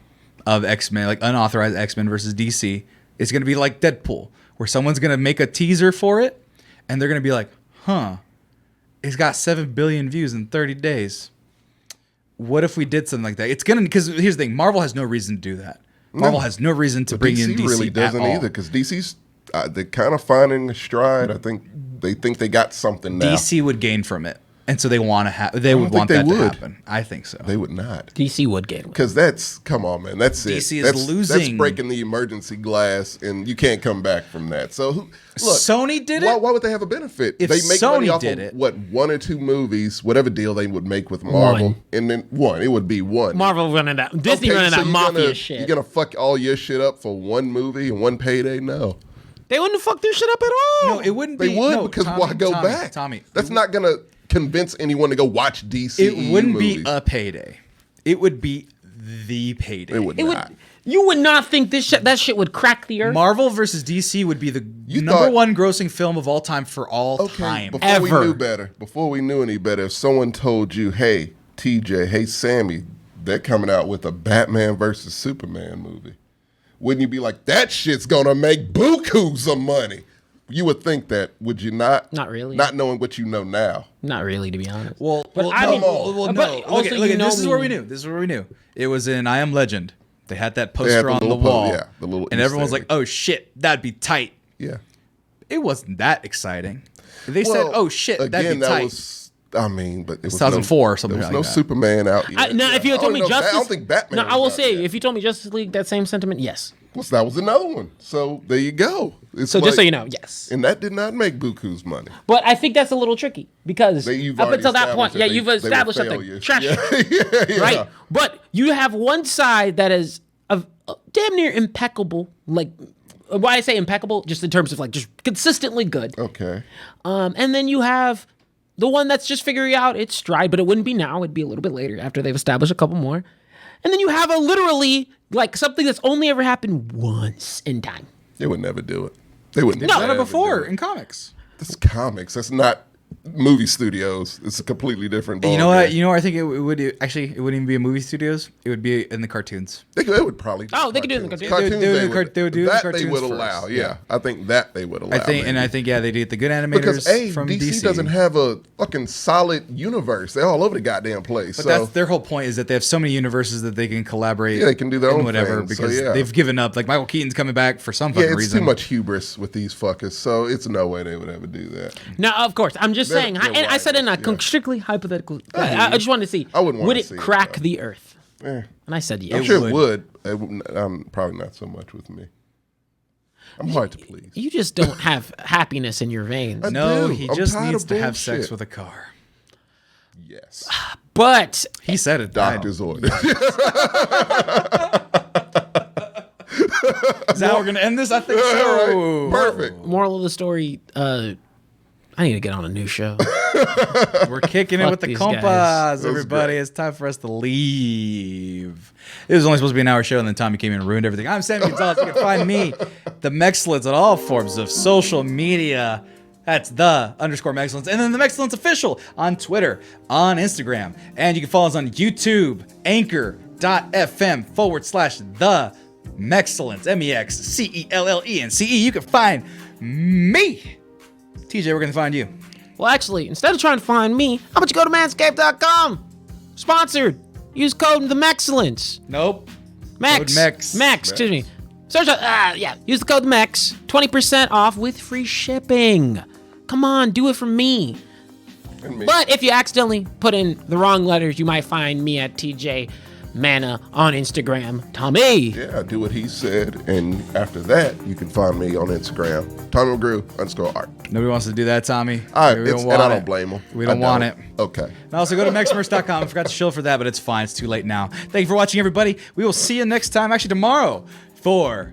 of X-Men, like unauthorized X-Men versus DC. It's gonna be like Deadpool, where someone's gonna make a teaser for it, and they're gonna be like, huh. It's got 7 billion views in 30 days. What if we did something like that? It's gonna, because here's the thing: Marvel has no reason to do that. Marvel has no reason to bring in DC really doesn't at all. either, because DC's they're kind of finding a stride. I think they got something now. DC would gain from it, and so they want to have. They would want that to happen. I think so. They would not. DC would gain. Because that's, come on, man. That's it. DC is that's losing. That's breaking the emergency glass, and you can't come back from that. So, look. Sony did it? Why would they have a benefit? If they make money Sony off did of, it. what, 1 or 2 movies, whatever deal they would make with Marvel. One. And then one. It would be one. Marvel running that. Disney running so that you're mafia shit. You're going to fuck all your shit up for one movie and one payday? No. They wouldn't fuck their shit up at all. No, it wouldn't They be. would, no, because Tommy, why go Tommy, back? Tommy, That's not going to convince anyone to go watch DC. it wouldn't movies. be a payday. It would be the payday. It would It would. not. You would not think that shit would crack the earth. Marvel versus DC would be the You number thought- one grossing film of all time for all time. Before we Ever. knew better, before we knew any better, if someone told you, hey, TJ, hey, Sammy, they're coming out with a Batman versus Superman movie, wouldn't you be like, that shit's gonna make bukus of money? You would think that, would you not? Not really. Not knowing what you know now. Not really, to be honest. Well, But well, I no, mean- well, but no. also Look at, you know this is where me. we knew. This is where we knew. It was in I Am Legend. They had that They poster had the on the little wall. yeah, the little and Easter everyone was like, egg. oh shit, that'd be tight. Yeah. It wasn't that exciting. They said, oh shit, that'd be tight. Was, I mean, but it was 2004 or something There was like no that. Superman out yet. Now, if you had told me Justice, I don't think Batman. No, I will was out say, yet. if you told me Justice League, that same sentiment, yes. Well, that was another one. So there you go. It's So like, just so you know, yes. And that did not make buku's money. But I think that's a little tricky because You've up already until that point, established yeah, that you've they were established that they're failures. trash, Yeah. right? But you have one side that is of damn near impeccable. Like, why I say impeccable, just in terms of like just consistently good. Okay. And then you have the one that's just figuring out its stride, but it wouldn't be now. It'd be a little bit later after they've established a couple more. And then you have a literally like something that's only ever happened once in time. They would never do it. They would They've never done it do before in comics. That's comics. That's not movie studios. It's a completely different. You know what? ballgame. You know what I think it would actually. It wouldn't even be in movie studios. It would be in the cartoons. They would probably. Oh, they could do it in the cartoons. Cartoons They would do they the would- they would do the that cartoons they would first. allow. Yeah. Yeah, I think that they would allow. I think, and maybe. I think, yeah, they do the good animators because from DC DC. doesn't have a fucking solid universe. They're all over the goddamn place. But so that's their whole point is that they have so many universes that they can collaborate. Yeah, they can do their in own whatever thing, so because yeah. they've given up. Like Michael Keaton's coming back for some yeah, fucking it's reason. too much hubris with these fuckers. So it's no way they would ever do that. Now, of course, I'm just They're- saying, they're and I said in a wild, yeah. strictly hypothetical. I hear I you. just wanted to see. I wouldn't would wanna it see it, crack though. the earth? Eh. And I said yes. I'm sure would. it would. It would probably not so much with me. I'm hard to please. You just don't have happiness in your veins. No, do. he I'm just tired needs of to have sex bullshit. with a car. Yes. But He said it. Doctor's order. Is that how we're gonna end this? I think All so. right. Perfect. moral of the story, I need to get on a new show. We're kicking it Fuck with the these compas, guys. everybody. great. It's time for us to leave. It was only supposed to be an hour show, and then Tommy came in and ruined everything. I'm Sammy Gonzalez. You can find me, the Mexcellence, on all forms of social media. That's the _Mexcellence. And then the Mexcellence Official on Twitter, on Instagram. And you can follow us on YouTube, anchor.fm/the Mexcellence, MEXCELLENCE. You can find me. TJ, we're going to find you. Well, actually, instead of trying to find me, how about you go to manscaped.com? Sponsored. Use code the Mexcellence. Nope. Mex. Code Mex. Mex, excuse me. Search use the code MEX. 20% off with free shipping. Come on, do it for me. And me. But if you accidentally put in the wrong letters, you might find me at TJ Mana on Instagram. Tommy. Yeah, do what he said. And after that, you can find me on Instagram. Tommy McGrew_art. Nobody wants to do that, Tommy. All right, We don't and want I it. don't blame him. We don't want it. Okay. And also go to mexmerch.com. I forgot to show for that, but it's fine. It's too late now. Thank you for watching, everybody. We will see you next time, actually tomorrow, for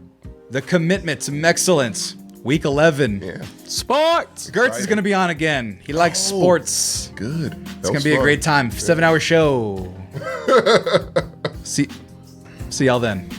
the Commitment to Mexcellence, Week 11. Yeah. Sports. Gertz is going to be on again. He likes sports. Good. It's going to be a great time. 7-hour show. See y'all then.